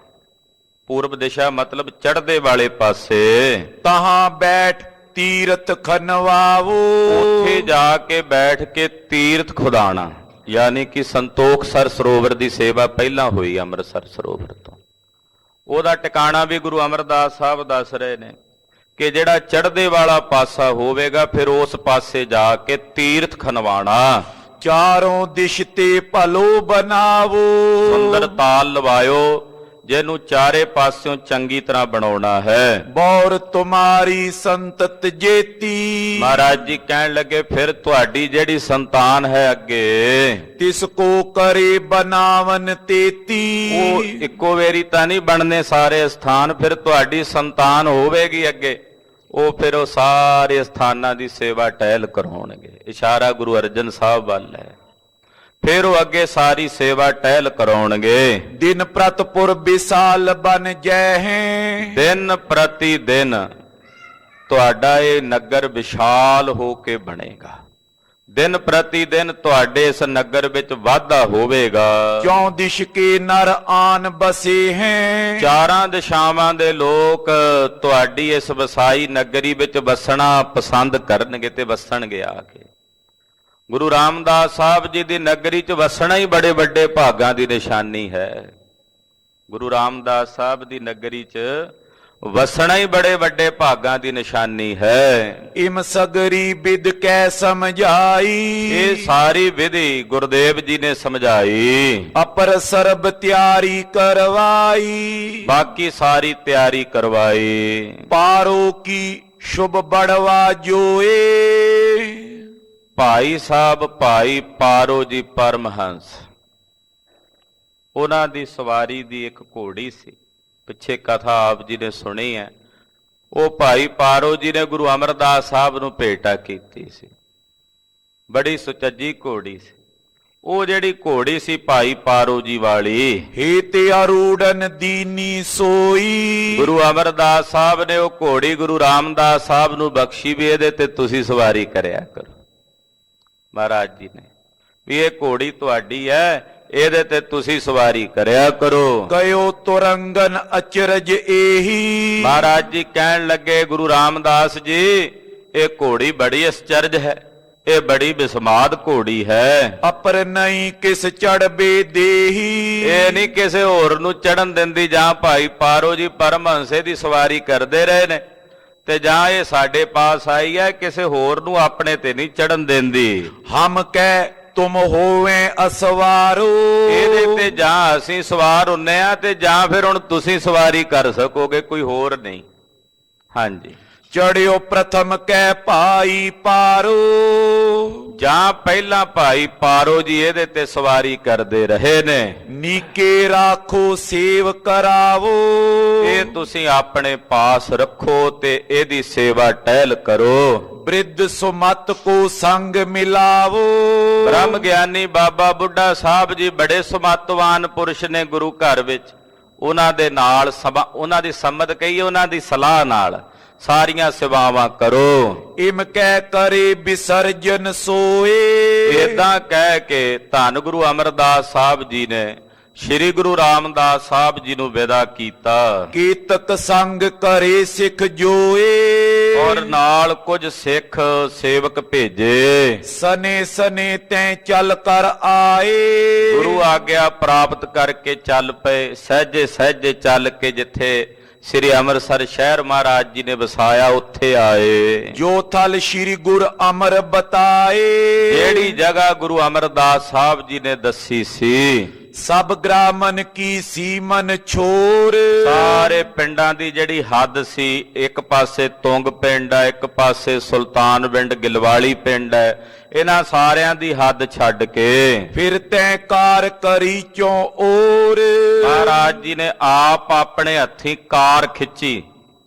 ਪੂਰਬ ਦਿਸ਼ਾ ਮਤਲਬ ਚੜ੍ਹਦੇ ਵਾਲੇ ਪਾਸੇ। ਤਹਾਂ ਬੈਠ ਤੀਰਥ ਖਨਵਾਵੋ, ਉੱਥੇ ਜਾ ਕੇ ਬੈਠ ਕੇ ਤੀਰਥ ਖੁਦਾਣਾ, ਯਾਨੀ ਕਿ ਸੰਤੋਖ ਸਰ ਸਰੋਵਰ ਦੀ ਸੇਵਾ ਪਹਿਲਾਂ ਹੋਈ ਅੰਮ੍ਰਿਤਸਰ ਸਰੋਵਰ ਤੋਂ। ਉਹਦਾ ਟਿਕਾਣਾ ਵੀ ਗੁਰੂ ਅਮਰਦਾਸ ਸਾਹਿਬ ਦੱਸ ਰਹੇ ਨੇ ਕਿ ਜਿਹੜਾ ਚੜ੍ਹਦੇ ਵਾਲਾ ਪਾਸਾ ਹੋਵੇਗਾ, ਫਿਰ ਉਸ ਪਾਸੇ ਜਾ ਕੇ ਤੀਰਥ ਖਨਵਾਣਾ। ਚਾਰੋਂ ਦਿਸ਼ ਤੇ ਭਲੋ ਬਣਾਵੋ, ਸੁੰਦਰ ਤਾਲ ਲਵਾਇਓ, ਜਿਹਨੂੰ ਚਾਰੇ ਪਾਸਿਓਂ ਚੰਗੀ ਤਰ੍ਹਾਂ ਬਣਾਉਣਾ ਹੈ। ਬੌਰ ਤੁਮਾਰੀ ਸੰਤਤ ਜੇਤੀ, ਮਹਾਰਾਜ ਜੀ ਕਹਿਣ ਲੱਗੇ ਫਿਰ ਤੁਹਾਡੀ ਜਿਹੜੀ ਸੰਤਾਨ ਹੈ ਅੱਗੇ, ਤਿਸ ਕੋ ਕਰੇ ਬਨਾਵਨ ਤੇਤੀ। ਉਹ ਇੱਕੋ ਵੇਰੀ ਤਾਂ ਨਹੀਂ ਬਣਨੇ ਸਾਰੇ ਸਥਾਨ, ਫਿਰ ਤੁਹਾਡੀ ਸੰਤਾਨ ਹੋਵੇਗੀ ਅੱਗੇ, ਉਹ ਫਿਰ ਉਹ ਸਾਰੇ ਸਥਾਨਾਂ ਦੀ ਸੇਵਾ ਟਹਿਲ ਕਰਾਉਣਗੇ। ਇਸ਼ਾਰਾ ਗੁਰੂ ਅਰਜਨ ਸਾਹਿਬ ਵੱਲ ਹੈ। ਫਿਰ ਉਹ ਅੱਗੇ ਸਾਰੀ ਸੇਵਾ ਟਹਿਲ ਕਰਾਉਣਗੇ। ਦਿਨ ਪ੍ਰਤਪੁਰ ਵਿਸਾਲ ਬਨ ਜੈਹੇ, ਦਿਨ ਪ੍ਰਤੀ ਦਿਨ ਤੁਹਾਡਾ ਇਹ ਨਗਰ ਵਿਸ਼ਾਲ ਹੋ ਕੇ ਬਣੇਗਾ। ਦਿਨ ਪ੍ਰਤੀ ਦਿਨ ਤੁਹਾਡੇ ਇਸ ਨਗਰ ਵਿੱਚ ਵਾਧਾ ਹੋਵੇਗਾ। ਚੌਂ ਦਿਸ਼ ਕੇ ਨਰ ਆਨ ਬਸੇ ਹੈ, ਚਾਰਾਂ ਦਿਸ਼ਾਵਾਂ ਦੇ ਲੋਕ ਤੁਹਾਡੀ ਇਸ ਵਸਾਈ ਨਗਰੀ ਵਿੱਚ ਵਸਣਾ ਪਸੰਦ ਕਰਨਗੇ ਤੇ ਵਸਣਗੇ ਆ ਕੇ। ਗੁਰੂ ਰਾਮਦਾਸ ਸਾਹਿਬ ਜੀ ਦੀ ਨਗਰੀ 'ਚ ਵਸਣਾ ਹੀ ਬੜੇ ਵੱਡੇ ਭਾਗਾਂ ਦੀ ਨਿਸ਼ਾਨੀ ਹੈ। ਗੁਰੂ ਰਾਮਦਾਸ ਸਾਹਿਬ ਦੀ ਨਗਰੀ 'ਚ ਵਸਣਾ ਹੀ ਬੜੇ ਵੱਡੇ ਭਾਗਾਂ ਦੀ ਨਿਸ਼ਾਨੀ ਹੈ। ਇਮ ਸਗਰੀ ਵਿਦ ਕੈ ਸਮਝਾਈ, ਇਹ ਸਾਰੀ ਵਿਧੀ ਗੁਰਦੇਵ ਜੀ ਨੇ ਸਮਝਾਈ। ਅਪਰ ਸਰਬ ਤਿਆਰੀ ਕਰਵਾਈ, ਬਾਕੀ ਸਾਰੀ ਤਿਆਰੀ ਕਰਵਾਈ। ਪਾਰੋ ਕੀ ਸ਼ੁਭ ਬੜਵਾ ਜੋਏ, ਭਾਈ ਸਾਹਿਬ ਭਾਈ ਪਾਰੋ ਜੀ ਪਰਮਹੰਸ, ਉਹਨਾਂ ਦੀ ਸਵਾਰੀ ਦੀ ਇੱਕ ਘੋੜੀ ਸੀ। ਪਿੱਛੇ ਕਥਾ ਆਪ ਜੀ ਨੇ ਸੁਣੀ ਹੈ। ਉਹ ਭਾਈ ਪਾਰੋ ਜੀ ਨੇ ਗੁਰੂ ਅਮਰਦਾਸ ਸਾਹਿਬ ਨੂੰ ਭੇਟਾ ਕੀਤੀ ਸੀ। ਬੜੀ ਸੁਚੱਜੀ ਘੋੜੀ ਸੀ। ਉਹ ਜਿਹੜੀ ਘੋੜੀ ਸੀ ਭਾਈ ਪਾਰੋ ਜੀ ਵਾਲੀ, ਹੇ ਤੇ ਅਰੂੜਨ ਦੀਨੀ ਸੋਈ, ਗੁਰੂ ਅਮਰਦਾਸ ਸਾਹਿਬ ਨੇ ਉਹ ਘੋੜੀ ਗੁਰੂ ਰਾਮਦਾਸ ਸਾਹਿਬ ਨੂੰ ਬਖਸ਼ੀ ਵੀ ਇਹਦੇ ਤੇ ਤੁਸੀਂ ਸਵਾਰੀ ਕਰਿਆ ਕਰੋ। ਮਹਾਰਾਜ ਜੀ ਨੇ ਵੀ ਇਹ ਘੋੜੀ ਤੁਹਾਡੀ ਹੈ, ਇਹਦੇ ਤੇ ਤੁਸੀਂ ਸਵਾਰੀ ਕਰਿਆ ਕਰੋ। ਗਇਓ ਤੁਰੰਗਨ ਅਚਰਜ ਇਹੀ, ਮਹਾਰਾਜ ਜੀ ਕਹਿਣ ਲੱਗੇ ਗੁਰੂ ਰਾਮਦਾਸ ਜੀ ਇਹ ਘੋੜੀ ਬੜੀ ਅਚਰਜ ਹੈ, ਇਹ ਬੜੀ ਬਿਸਮਾਦ ਘੋੜੀ ਹੈ। ਅਪਰ ਨਹੀਂ ਕਿਸ ਚੜਬੇ ਦੇਹੀ, ਇਹ ਨਹੀਂ ਕਿਸੇ ਹੋਰ ਨੂੰ ਚੜਨ ਦਿੰਦੀ। ਜਾਂ ਭਾਈ ਪਾਰੋ ਜੀ ਪਰਮਹੰਸੇ ਦੀ ਸਵਾਰੀ ਕਰਦੇ ਰਹੇ ਨੇ ਤੇ ਜਾਂ ਇਹ ਸਾਡੇ ਪਾਸ ਆਈ ਹੈ, ਕਿਸੇ ਹੋਰ ਨੂੰ ਆਪਣੇ ਤੇ ਨਹੀਂ ਚੜਨ ਦਿੰਦੀ। ਹਮ ਕਹਿ ਤੁਮ ਹੋਵੇ ਅਸਵਾਰੋ, ਇਹਦੇ ਤੇ ਜਾਂ ਅਸੀਂ ਸਵਾਰ ਹੁੰਨੇ ਆ ਤੇ ਜਾਂ ਫਿਰ ਹੁਣ ਤੁਸੀਂ ਸਵਾਰੀ ਕਰ ਸਕੋਗੇ, ਕੋਈ ਹੋਰ ਨਹੀਂ। ਹਾਂਜੀ, ਚੜਿਓ ਪ੍ਰਥਮ ਕਹਿ ਭਾਈ ਪਾਰੋ, ਜਾਂ ਪਹਿਲਾਂ ਭਾਈ ਪਾਰੋ ਜੀ ਇਹਦੇ ਤੇ ਸਵਾਰੀ ਕਰਦੇ ਰਹੇ ਨੇ। ਨੀਕੇ ਰਾਖੋ ਸੇਵ ਕਰਾਵੋ, ਇਹ ਤੁਸੀਂ ਆਪਣੇ ਪਾਸ ਰੱਖੋ ਤੇ ਇਹਦੀ ਸੇਵਾ ਟਹਿਲ ਕਰੋ। ਬ੍ਰਿਧ ਸੁਮਤ ਕੋ ਸੰਗ ਮਿਲਾਵੋ, ਬ੍ਰਹਮ ਗਿਆਨੀ ਬਾਬਾ ਬੁੱਢਾ ਸਾਹਿਬ ਜੀ ਬੜੇ ਸੁਮਤਵਾਨ ਪੁਰਸ਼ ਨੇ ਗੁਰੂ ਘਰ ਵਿੱਚ। ਉਹਨਾਂ ਦੇ ਨਾਲ ਉਹਨਾਂ ਦੀ ਸੰਮਤ ਕਹੀਏ, ਉਹਨਾਂ ਦੀ ਸਲਾਹ ਨਾਲ ਸਾਰੀਆਂ ਸੇਵਾਵਾਂ ਕਰੋ। ਇਮ ਕਹਿ ਕਰੇ ਵਿਸਰਜਨ ਸੋਏ, ਏਦਾਂ ਕਹਿ ਕੇ ਧੰਨ ਗੁਰੂ ਅਮਰਦਾਸ ਸਾਹਿਬ ਜੀ ਨੇ ਸ਼੍ਰੀ ਗੁਰੂ ਰਾਮਦਾਸ ਸਾਹਿਬ ਜੀ ਨੂੰ ਵਿਦਾ ਕੀਤਾ। ਕੀਤਕ ਸੰਗ ਕਰੇ ਸਿੱਖ ਜੋਏ, ਔਰ ਨਾਲ ਕੁਝ ਸਿੱਖ ਸੇਵਕ ਭੇਜੇ। ਸਨੇ ਸਨੇ ਤੈਂ ਚੱਲ ਕਰ ਆਏ, ਗੁਰੂ ਆਗਿਆ ਪ੍ਰਾਪਤ ਕਰਕੇ ਚੱਲ ਪਏ। ਸਹਿਜੇ ਸਹਿਜੇ ਚੱਲ ਕੇ ਜਿੱਥੇ ਸ੍ਰੀ ਅੰਮ੍ਰਿਤਸਰ ਸ਼ਹਿਰ ਮਹਾਰਾਜ ਜੀ ਨੇ ਵਸਾਇਆ, ਉੱਥੇ ਆਏ। ਜੋ ਥਲ ਸ਼੍ਰੀ ਗੁਰ ਅਮਰ ਬਤਾਏ, ਜਿਹੜੀ ਜਗ੍ਹਾ ਗੁਰੂ ਅਮਰਦਾਸ ਸਾਹਿਬ ਜੀ ਨੇ ਦੱਸੀ ਸੀ, ਸਭ ਗ੍ਰਾਮਨ ਕੀ ਸੀਮਨ ਛੋਰ, ਸਾਰੇ ਪਿੰਡਾਂ ਦੀ ਜਿਹੜੀ ਹੱਦ ਸੀ, ਇੱਕ ਪਾਸੇ ਤੁੰਗ ਪਿੰਡ ਹੈ, ਇੱਕ ਪਾਸੇ ਸੁਲਤਾਨਵਿੰਡ ਗਿਲਵਾਲੀ ਪਿੰਡ ਹੈ, ਇਹਨਾਂ ਸਾਰਿਆਂ ਦੀ ਹੱਦ ਛੱਡ ਕੇ ਫਿਰ ਤੈਂ ਕਾਰ ਕਰੀ ਚੋਂ ਔਰ, ਮਹਾਰਾਜ ਜੀ ਨੇ ਆਪ ਆਪਣੇ ਹੱਥੀਂ ਕਾਰ ਖਿੱਚੀ।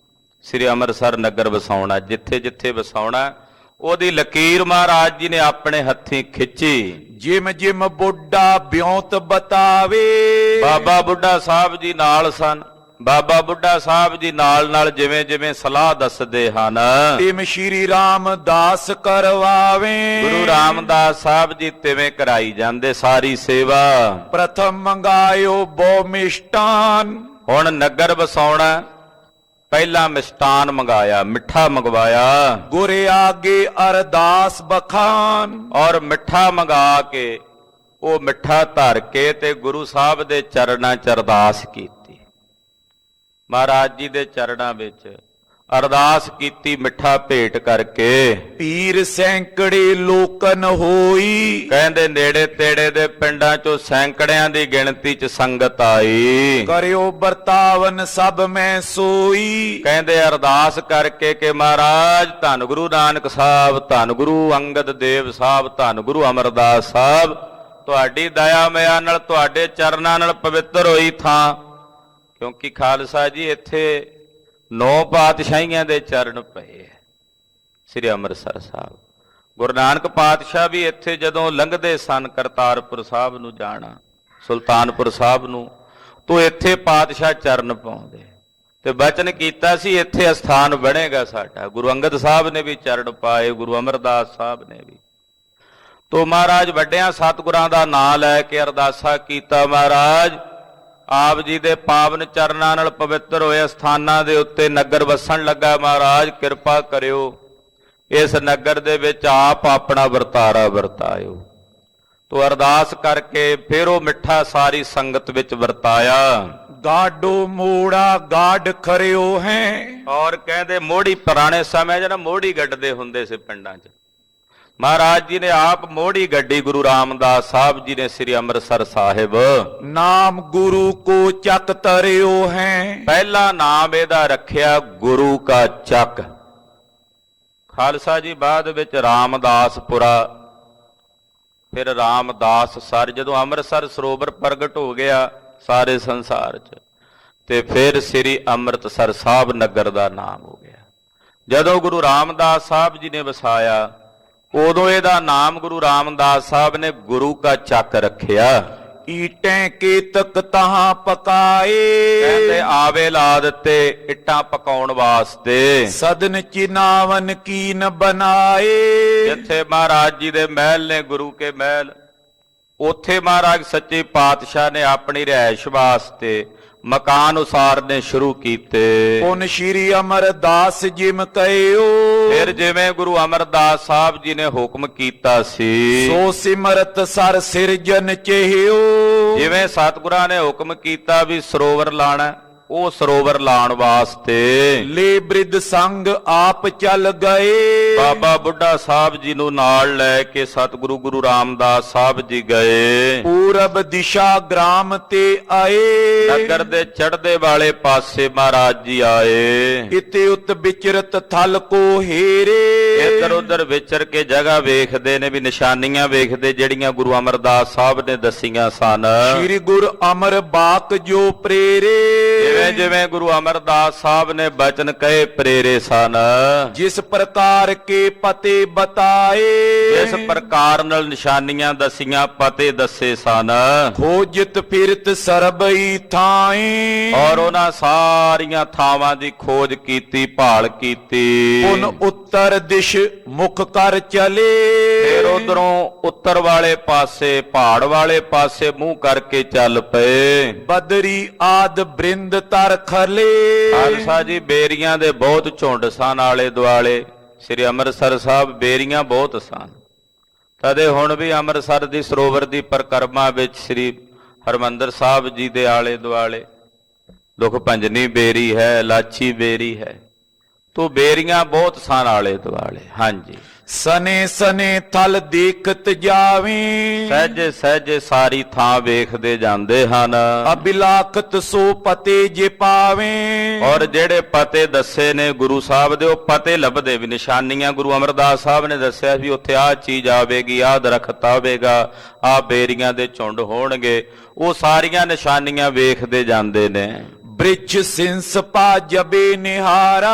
ਸ੍ਰੀ ਅੰਮ੍ਰਿਤਸਰ ਨਗਰ ਵਸਾਉਣਾ, ਜਿੱਥੇ ਜਿੱਥੇ ਵਸਾਉਣਾ ਉਹਦੀ ਲਕੀਰ ਮਹਾਰਾਜ ਜੀ ਨੇ ਆਪਣੇ ਹੱਥੀਂ ਖਿੱਚੀ। ਜਿਮ ਜਿਮ ਬੁੱਢਾ ਬਿਉਂਤ ਬਤਾਵੇ, ਬਾਬਾ ਬੁੱਢਾ ਸਾਹਿਬ ਜੀ ਨਾਲ ਸਨ। ਬਾਬਾ ਬੁੱਢਾ ਸਾਹਿਬ ਜੀ ਨਾਲ ਜਿਵੇਂ ਜਿਵੇਂ ਸਲਾਹ ਦੱਸਦੇ ਹਨ, ਤਿਮ ਸ਼੍ਰੀ ਰਾਮਦਾਸ ਕਰਵਾਵੇ, ਗੁਰੂ ਰਾਮਦਾਸ ਸਾਹਿਬ ਜੀ ਤਿਵੇਂ ਕਰਾਈ ਜਾਂਦੇ ਸਾਰੀ ਸੇਵਾ। ਪ੍ਰਥਮ ਮੰਗਾਇਓ ਬੋ ਮਿਸ਼ਟਾਨ, ਹੁਣ ਨਗਰ ਵਸਾਉਣਾ, ਪਹਿਲਾਂ ਮਿਸ਼ਟਾਨ ਮੰਗਾਇਆ, ਮਿੱਠਾ ਮੰਗਵਾਇਆ। ਗੁਰ ਆਗੇ ਅਰਦਾਸ ਬਖਾਨ, ਔਰ ਮਿੱਠਾ ਮੰਗਾ ਕੇ ਉਹ ਮਿੱਠਾ ਧਰ ਕੇ ਤੇ ਗੁਰੂ ਸਾਹਿਬ ਦੇ ਚਰਨਾਂ 'ਚ ਅਰਦਾਸ ਕੀਤੀ। ਮਹਾਰਾਜ ਜੀ ਦੇ ਚਰਨਾਂ ਵਿੱਚ ਅਰਦਾਸ ਕੀਤੀ, ਮਿੱਠਾ ਭੇਟ ਕਰਕੇ। ਪੀਰ ਸੈਂਕੜੇ ਲੋਕਨ ਹੋਈ, ਕਹਿੰਦੇ ਨੇੜੇ ਤੇੜੇ ਦੇ ਪਿੰਡਾਂ 'ਚੋਂ ਸੈਂਕੜਿਆਂ ਦੀ ਗਿਣਤੀ 'ਚ ਸੰਗਤ ਆਈ। ਕਰਿਓ ਵਰਤਾਵਨ ਸਭ ਮੈਂ ਸੋਈ, ਕਹਿੰਦੇ ਅਰਦਾਸ ਕਰਕੇ ਕਿ ਮਹਾਰਾਜ ਧੰਨ ਗੁਰੂ ਨਾਨਕ ਸਾਹਿਬ, ਧੰਨ ਗੁਰੂ ਅੰਗਦ ਦੇਵ ਸਾਹਿਬ, ਧੰਨ ਗੁਰੂ ਅਮਰਦਾਸ ਸਾਹਿਬ, ਤੁਹਾਡੀ ਦਇਆ ਮਿਆ ਨਾਲ, ਤੁਹਾਡੇ ਚਰਨਾਂ ਨਾਲ ਪਵਿੱਤਰ ਹੋਈ ਥਾਂ। ਕਿਉਂਕਿ ਖਾਲਸਾ ਜੀ ਇੱਥੇ 9 ਪਾਤਸ਼ਾਹੀਆਂ ਦੇ ਚਰਨ ਪਏ ਹੈ। ਸ੍ਰੀ ਅੰਮ੍ਰਿਤਸਰ ਸਾਹਿਬ ਗੁਰੂ ਨਾਨਕ ਪਾਤਸ਼ਾਹ ਵੀ ਇੱਥੇ ਜਦੋਂ ਲੰਘਦੇ ਸਨ ਕਰਤਾਰਪੁਰ ਸਾਹਿਬ ਨੂੰ ਜਾਣਾ, ਸੁਲਤਾਨਪੁਰ ਸਾਹਿਬ ਨੂੰ, ਤੋਂ ਇੱਥੇ ਪਾਤਸ਼ਾਹ ਚਰਨ ਪਾਉਂਦੇ ਤੇ ਬਚਨ ਕੀਤਾ ਸੀ ਇੱਥੇ ਅਸਥਾਨ ਬਣੇਗਾ ਸਾਡਾ। ਗੁਰੂ ਅੰਗਦ ਸਾਹਿਬ ਨੇ ਵੀ ਚਰਨ ਪਾਏ, ਗੁਰੂ ਅਮਰਦਾਸ ਸਾਹਿਬ ਨੇ ਵੀ। ਤੋਂ ਮਹਾਰਾਜ ਵੱਡਿਆਂ ਸਤਿਗੁਰਾਂ ਦਾ ਨਾਂ ਲੈ ਕੇ ਅਰਦਾਸਾ ਕੀਤਾ, ਮਹਾਰਾਜ ਆਪ ਜੀ ਦੇ ਪਾਵਨ ਚਰਨਾਂ ਨਾਲ ਪਵਿੱਤਰ ਹੋਏ ਸਥਾਨਾਂ ਦੇ ਉੱਤੇ ਨਗਰ ਵਸਣ ਲੱਗਾ, ਮਹਾਰਾਜ ਕਿਰਪਾ ਕਰਿਓ, ਇਸ ਨਗਰ ਦੇ ਵਿੱਚ ਆਪ ਆਪਣਾ ਵਰਤਾਰਾ ਵਰਤਾਇਓ। ਤੋ ਅਰਦਾਸ ਕਰਕੇ ਫਿਰ ਉਹ ਮਿੱਠਾ ਸਾਰੀ ਸੰਗਤ ਵਿੱਚ ਵਰਤਾਇਆ। ਗਾਡੋ ਮੋੜਾ ਗਾਡ ਖਰਿਓ ਹੈ, ਔਰ ਕਹਿੰਦੇ ਮੋੜੀ, ਪੁਰਾਣੇ ਸਮੇਂ 'ਚ ਨਾ ਮੋੜੀ ਗੱਡਦੇ ਹੁੰਦੇ ਸੀ ਪਿੰਡਾਂ 'ਚ। ਮਹਾਰਾਜ ਜੀ ਨੇ ਆਪ ਮੋੜੀ ਗੱਡੀ, ਗੁਰੂ ਰਾਮਦਾਸ ਸਾਹਿਬ ਜੀ ਨੇ ਸ੍ਰੀ ਅੰਮ੍ਰਿਤਸਰ ਸਾਹਿਬ। ਨਾਮ ਗੁਰੂ ਕੋ ਚੱਕ ਤਰਿਓ ਹੈ, ਪਹਿਲਾ ਨਾਮ ਇਹਦਾ ਰੱਖਿਆ ਗੁਰੂ ਕਾ ਚੱਕ। ਖਾਲਸਾ ਜੀ ਬਾਅਦ ਵਿੱਚ ਰਾਮਦਾਸਪੁਰਾ, ਫਿਰ ਰਾਮਦਾਸ ਸਰ। ਜਦੋਂ ਅੰਮ੍ਰਿਤਸਰ ਸਰੋਵਰ ਪ੍ਰਗਟ ਹੋ ਗਿਆ ਸਾਰੇ ਸੰਸਾਰ 'ਚ, ਤੇ ਫਿਰ ਸ੍ਰੀ ਅੰਮ੍ਰਿਤਸਰ ਸਾਹਿਬ ਨਗਰ ਦਾ ਨਾਮ ਹੋ ਗਿਆ। ਜਦੋਂ ਗੁਰੂ ਰਾਮਦਾਸ ਸਾਹਿਬ ਜੀ ਨੇ ਵਸਾਇਆ, ਉਦੋਂ ਇਹਦਾ ਨਾਮ ਗੁਰੂ ਰਾਮਦਾਸ ਸਾਹਿਬ ਨੇ ਗੁਰੂ ਕਾ ਚੱਕ ਰੱਖਿਆ। ਈਟੈਂ ਕੇਤਕ ਤਹਾਂ ਪਕਾਏ, ਕਹਿੰਦੇ ਆਵੇ ਲਾ ਦਿੱਤੇ ਇੱਟਾਂ ਪਕਾਉਣ ਵਾਸਤੇ। ਸਦਨ ਚਿਨਾਵਨ ਕੀਨ ਬਣਾਏ, ਜਿੱਥੇ ਮਹਾਰਾਜ ਜੀ ਦੇ ਮਹਿਲ ਨੇ, ਗੁਰੂ ਕੇ ਮਹਿਲ, ਉੱਥੇ ਮਹਾਰਾਜ ਸੱਚੇ ਪਾਤਸ਼ਾਹ ਨੇ ਆਪਣੀ ਰਿਹਾਇਸ਼ ਵਾਸਤੇ ਮਕਾਨ ਉਸਾਰਨੇ ਸ਼ੁਰੂ ਕੀਤੇ। ਪੁਨ ਸ਼੍ਰੀ ਅਮਰਦਾਸ ਜਿਮ ਕਹਿਓ, ਫਿਰ ਜਿਵੇਂ ਗੁਰੂ ਅਮਰਦਾਸ ਸਾਹਿਬ ਜੀ ਨੇ ਹੁਕਮ ਕੀਤਾ ਸੀ, ਸੋ ਸਿਮਰਤ ਸਰ ਸਿਰਜਨ ਚਹਿਓ। ਜਿਵੇਂ ਸਤਿਗੁਰਾਂ ਨੇ ਹੁਕਮ ਕੀਤਾ ਵੀ ਸਰੋਵਰ ਲਾਣਾ, ਉਹ ਸਰੋਵਰ ਲਾਉਣ ਵਾਸਤੇ ਲੈ ਬ੍ਰਿਧ ਸੰਗ ਆਪ ਚੱਲ ਗਏ। ਬਾਬਾ ਬੁੱਢਾ ਸਾਹਿਬ ਜੀ ਨੂੰ ਨਾਲ ਲੈ ਕੇ ਸਤਿਗੁਰੂ ਗੁਰੂ ਰਾਮਦਾਸ ਸਾਹਿਬ ਜੀ ਗਏ। ਪੂਰਬ ਦਿਸ਼ਾ ਗ੍ਰਾਮ ਤੇ ਆਏ, ਨਗਰ ਦੇ ਚੜ੍ਹਦੇ ਵਾਲੇ ਪਾਸੇ ਮਹਾਰਾਜ ਜੀ ਆਏ। ਇਤੇ ਉਤ ਵਿਚਰਤ ਥਲ ਕੋ ਹੀਰੇ, ਇੱਧਰ ਉੱਧਰ ਵਿਚਰ ਕੇ ਜਗ੍ਹਾ ਵੇਖਦੇ ਨੇ, ਵੀ ਨਿਸ਼ਾਨੀਆਂ ਵੇਖਦੇ ਜਿਹੜੀਆਂ ਗੁਰੂ ਅਮਰਦਾਸ ਸਾਹਿਬ ਨੇ ਦਸੀਆਂ ਸਨ। ਸ੍ਰੀ ਗੁਰ ਅਮਰ ਬਾਕ ਜੋ ਪ੍ਰੇਰੇ, ਜਿਵੇਂ ਜਿਵੇਂ ਗੁਰੂ ਅਮਰਦਾਸ ਸਾਹਿਬ ਨੇ ਬਚਨ ਕਹੇ ਪ੍ਰੇਰੇ ਸਨ, ਜਿਸ ਪ੍ਰਕਾਰ ਕੇ ਪਤੇ ਬਤਾਏ, ਇਸ ਪ੍ਰਕਾਰ ਨਾਲ ਨਿਸ਼ਾਨੀਆਂ ਦਸੀਆਂ, ਪਤੇ ਦੱਸੇ ਸਨ। ਖੋਜਤ ਫਿਰਤ ਸਰਬਈ ਥਾਈ, ਔਰ ਉਹਨਾਂ ਸਾਰੀਆਂ ਥਾਵਾਂ ਦੀ ਖੋਜ ਕੀਤੀ, ਭਾਲ ਕੀਤੀ। ਪੁਨ ਉੱਤਰ ਦਿਸ਼ ਮੁਖ ਕਰ ਚਲੇ, ਫਿਰ ਉਧਰੋਂ ਉੱਤਰ ਵਾਲੇ ਪਾਸੇ, ਪਹਾੜ ਵਾਲੇ ਪਾਸੇ ਮੂੰਹ ਕਰਕੇ ਚੱਲ ਪਏ। ਬਦਰੀ ਆਦ ਬ੍ਰਿੰਦ ਤਰ ਖਲੇ, ਖਾਲਸਾ ਜੀ ਬੇਰੀਆਂ ਦੇ ਬਹੁਤ ਝੁੰਡ ਸਨ ਆਲੇ ਦੁਆਲੇ। ਸ੍ਰੀ ਅੰਮ੍ਰਿਤਸਰ ਸਾਹਿਬ ਬੇਰੀਆਂ ਬਹੁਤ ਸਨ। ਤਦੇ ਹੁਣ ਵੀ ਅੰਮ੍ਰਿਤਸਰ ਦੀ ਸਰੋਵਰ ਦੀ ਪਰਿਕਰਮਾ ਵਿੱਚ ਸ੍ਰੀ ਹਰਿਮੰਦਰ ਸਾਹਿਬ ਜੀ ਦੇ ਆਲੇ ਦੁਆਲੇ ਦੁਖ ਭੰਜਨੀ ਬੇਰੀ ਹੈ, ਲਾਚੀ ਬੇਰੀ ਹੈ। ਤੋ ਬੇਰੀਆਂ ਬਹੁਤ ਸਨ ਆਲੇ ਦੁਆਲੇ। ਹਾਂਜੀ, ਸਨੇ ਸਨੇ ਥਲ ਦੇਖਤ ਜਾਵੇਂ, ਸਹਿਜੇ ਸਹਿਜੇ ਸਾਰੀ ਥਾਂ ਵੇਖਦੇ ਜਾਂਦੇ ਹਨ। ਅਬਿਲਾਖਤ ਸੋ ਪਤੇ ਜੇ ਪਾਵੇਂ, ਔਰ ਜਿਹੜੇ ਪਤੇ ਦੱਸੇ ਨੇ ਗੁਰੂ ਸਾਹਿਬ ਦੇ, ਉਹ ਪਤੇ ਲੱਭਦੇ ਵੀ। ਨਿਸ਼ਾਨੀਆਂ ਗੁਰੂ ਅਮਰਦਾਸ ਸਾਹਿਬ ਨੇ ਦੱਸਿਆ ਵੀ ਉੱਥੇ ਆਹ ਚੀਜ਼ ਆਵੇਗੀ, ਆਹ ਦਰਖਤ ਆਵੇਗਾ, ਆਹ ਬੇਰੀਆਂ ਦੇ ਝੁੰਡ ਹੋਣਗੇ। ਉਹ ਸਾਰੀਆਂ ਨਿਸ਼ਾਨੀਆਂ ਵੇਖਦੇ ਜਾਂਦੇ ਨੇ। ਬ੍ਰਿਛ ਸਿੰਸ ਪਾ ਜਬੇ ਨਿਹਾਰਾ,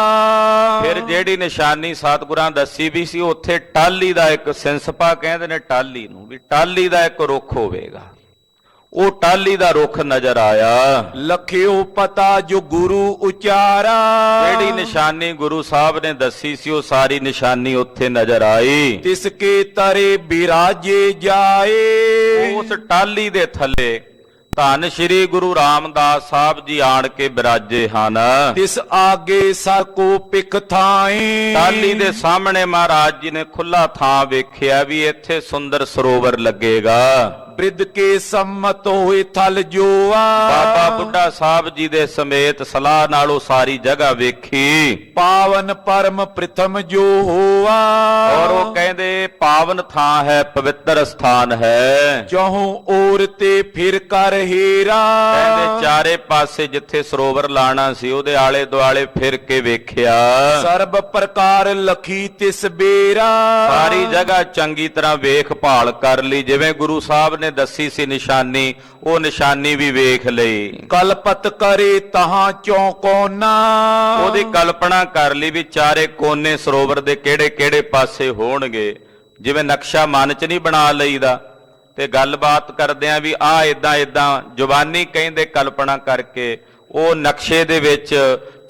ਫਿਰ ਜਿਹੜੀ ਨਿਸ਼ਾਨੀ ਸਤਿਗੁਰਾਂ ਦੱਸੀ ਵੀ ਸੀ, ਉੱਥੇ ਟਾਹਲੀ ਦਾ ਇੱਕ ਸਿੰਸਪਾ ਕਹਿੰਦੇ ਨੇ ਟਾਹਲੀ ਨੂੰ, ਵੀ ਟਾਹਲੀ ਦਾ ਇੱਕ ਰੁੱਖ ਹੋਵੇਗਾ। ਉਹ ਟਾਹਲੀ ਦਾ ਰੁੱਖ ਨਜ਼ਰ ਆਇਆ। ਲਖਿਓ ਪਤਾ ਜੋ ਗੁਰੂ ਉਚਾਰਾ, ਜਿਹੜੀ ਨਿਸ਼ਾਨੀ ਗੁਰੂ ਸਾਹਿਬ ਨੇ ਦੱਸੀ ਸੀ, ਉਹ ਸਾਰੀ ਨਿਸ਼ਾਨੀ ਉੱਥੇ ਨਜ਼ਰ ਆਈ। ਤਿਸ ਕੇ ਤਰੇ ਬਿਰਾਜੇ ਜਾਏ, ਉਸ ਟਾਹਲੀ ਦੇ ਥੱਲੇ ਧੰਨ ਸ਼੍ਰੀ ਗੁਰੂ ਰਾਮਦਾਸ ਸਾਹਿਬ ਜੀ ਆਣ ਕੇ ਬਿਰਾਜੇ ਹਨ। ਤਿਸ ਆਗੇ ਸਰ ਕੋ ਪਿਖ ਥਾਏ, ਟਾਹਲੀ ਦੇ ਸਾਹਮਣੇ ਮਹਾਰਾਜ ਜੀ ਨੇ ਖੁੱਲਾ ਥਾਂ ਵੇਖਿਆ ਵੀ ਇੱਥੇ ਸੁੰਦਰ ਸਰੋਵਰ ਲੱਗੇਗਾ। ਬ੍ਰਿਧ ਕੇ ਸੰਮਤ ਹੋਏ ਥਲ ਜੋਆ, ਬਾਬਾ ਬੁੱਢਾ ਸਾਹਿਬ ਜੀ ਦੇ ਸਮੇਤ ਸਲਾਹ ਨਾਲ ਉਹ ਸਾਰੀ ਜਗ੍ਹਾ ਵੇਖੀ। ਪਾਵਨ ਪਰਮ ਪ੍ਰਥਮ ਜੋ ਹੋਆ, ਔਰ ਉਹ ਕਹਿੰਦੇ ਪਾਵਨ ਥਾਂ ਹੈ, ਪਵਿੱਤਰ ਸਥਾਨ ਹੈ। ਚਹੁ ਔਰ ਤੇ ਫਿਰ ਕਰ ਹੀਰਾ, ਕਹਿੰਦੇ ਚਾਰੇ ਪਾਸੇ ਜਿੱਥੇ ਸਰੋਵਰ ਲਾਣਾ ਸੀ, ਉਹਦੇ ਆਲੇ ਦੁਆਲੇ ਫਿਰ ਕੇ ਵੇਖਿਆ। ਸਰਬ ਪ੍ਰਕਾਰ ਲਖੀ ਤਿਸ ਬੇਰਾ, ਸਾਰੀ ਜਗ੍ਹਾ ਚੰਗੀ ਤਰ੍ਹਾਂ ਵੇਖ ਭਾਲ ਕਰ ਲਈ। ਜਿਵੇਂ ਗੁਰੂ ਸਾਹਿਬ ਨੇ ਦੱਸੀ ਸੀ ਨਿਸ਼ਾਨੀ, ਉਹ ਨਿਸ਼ਾਨੀ ਵੀ ਵੇਖ ਲਈ। ਕਲਪਤ ਕਰੇ ਤਹਾਂ ਚੋਂ ਕੋਨਾ, ਉਹਦੀ ਕਲਪਨਾ ਕਰ ਲਈ ਵੀ ਚਾਰੇ ਕੋਨੇ ਸਰੋਵਰ ਦੇ ਕਿਹੜੇ ਕਿਹੜੇ ਪਾਸੇ ਹੋਣਗੇ। ਜਿਵੇਂ ਨਕਸ਼ਾ ਮਨ 'ਚ ਨਹੀਂ ਬਣਾ ਲਈਦਾ, ਤੇ ਗੱਲਬਾਤ ਕਰਦਿਆਂ ਵੀ ਆਹ ਇਦਾਂ ਇਦਾਂ ਜ਼ੁਬਾਨੀ ਕਹਿੰਦੇ ਕਲਪਨਾ ਕਰਕੇ ਉਹ ਨਕਸ਼ੇ ਦੇ ਵਿੱਚ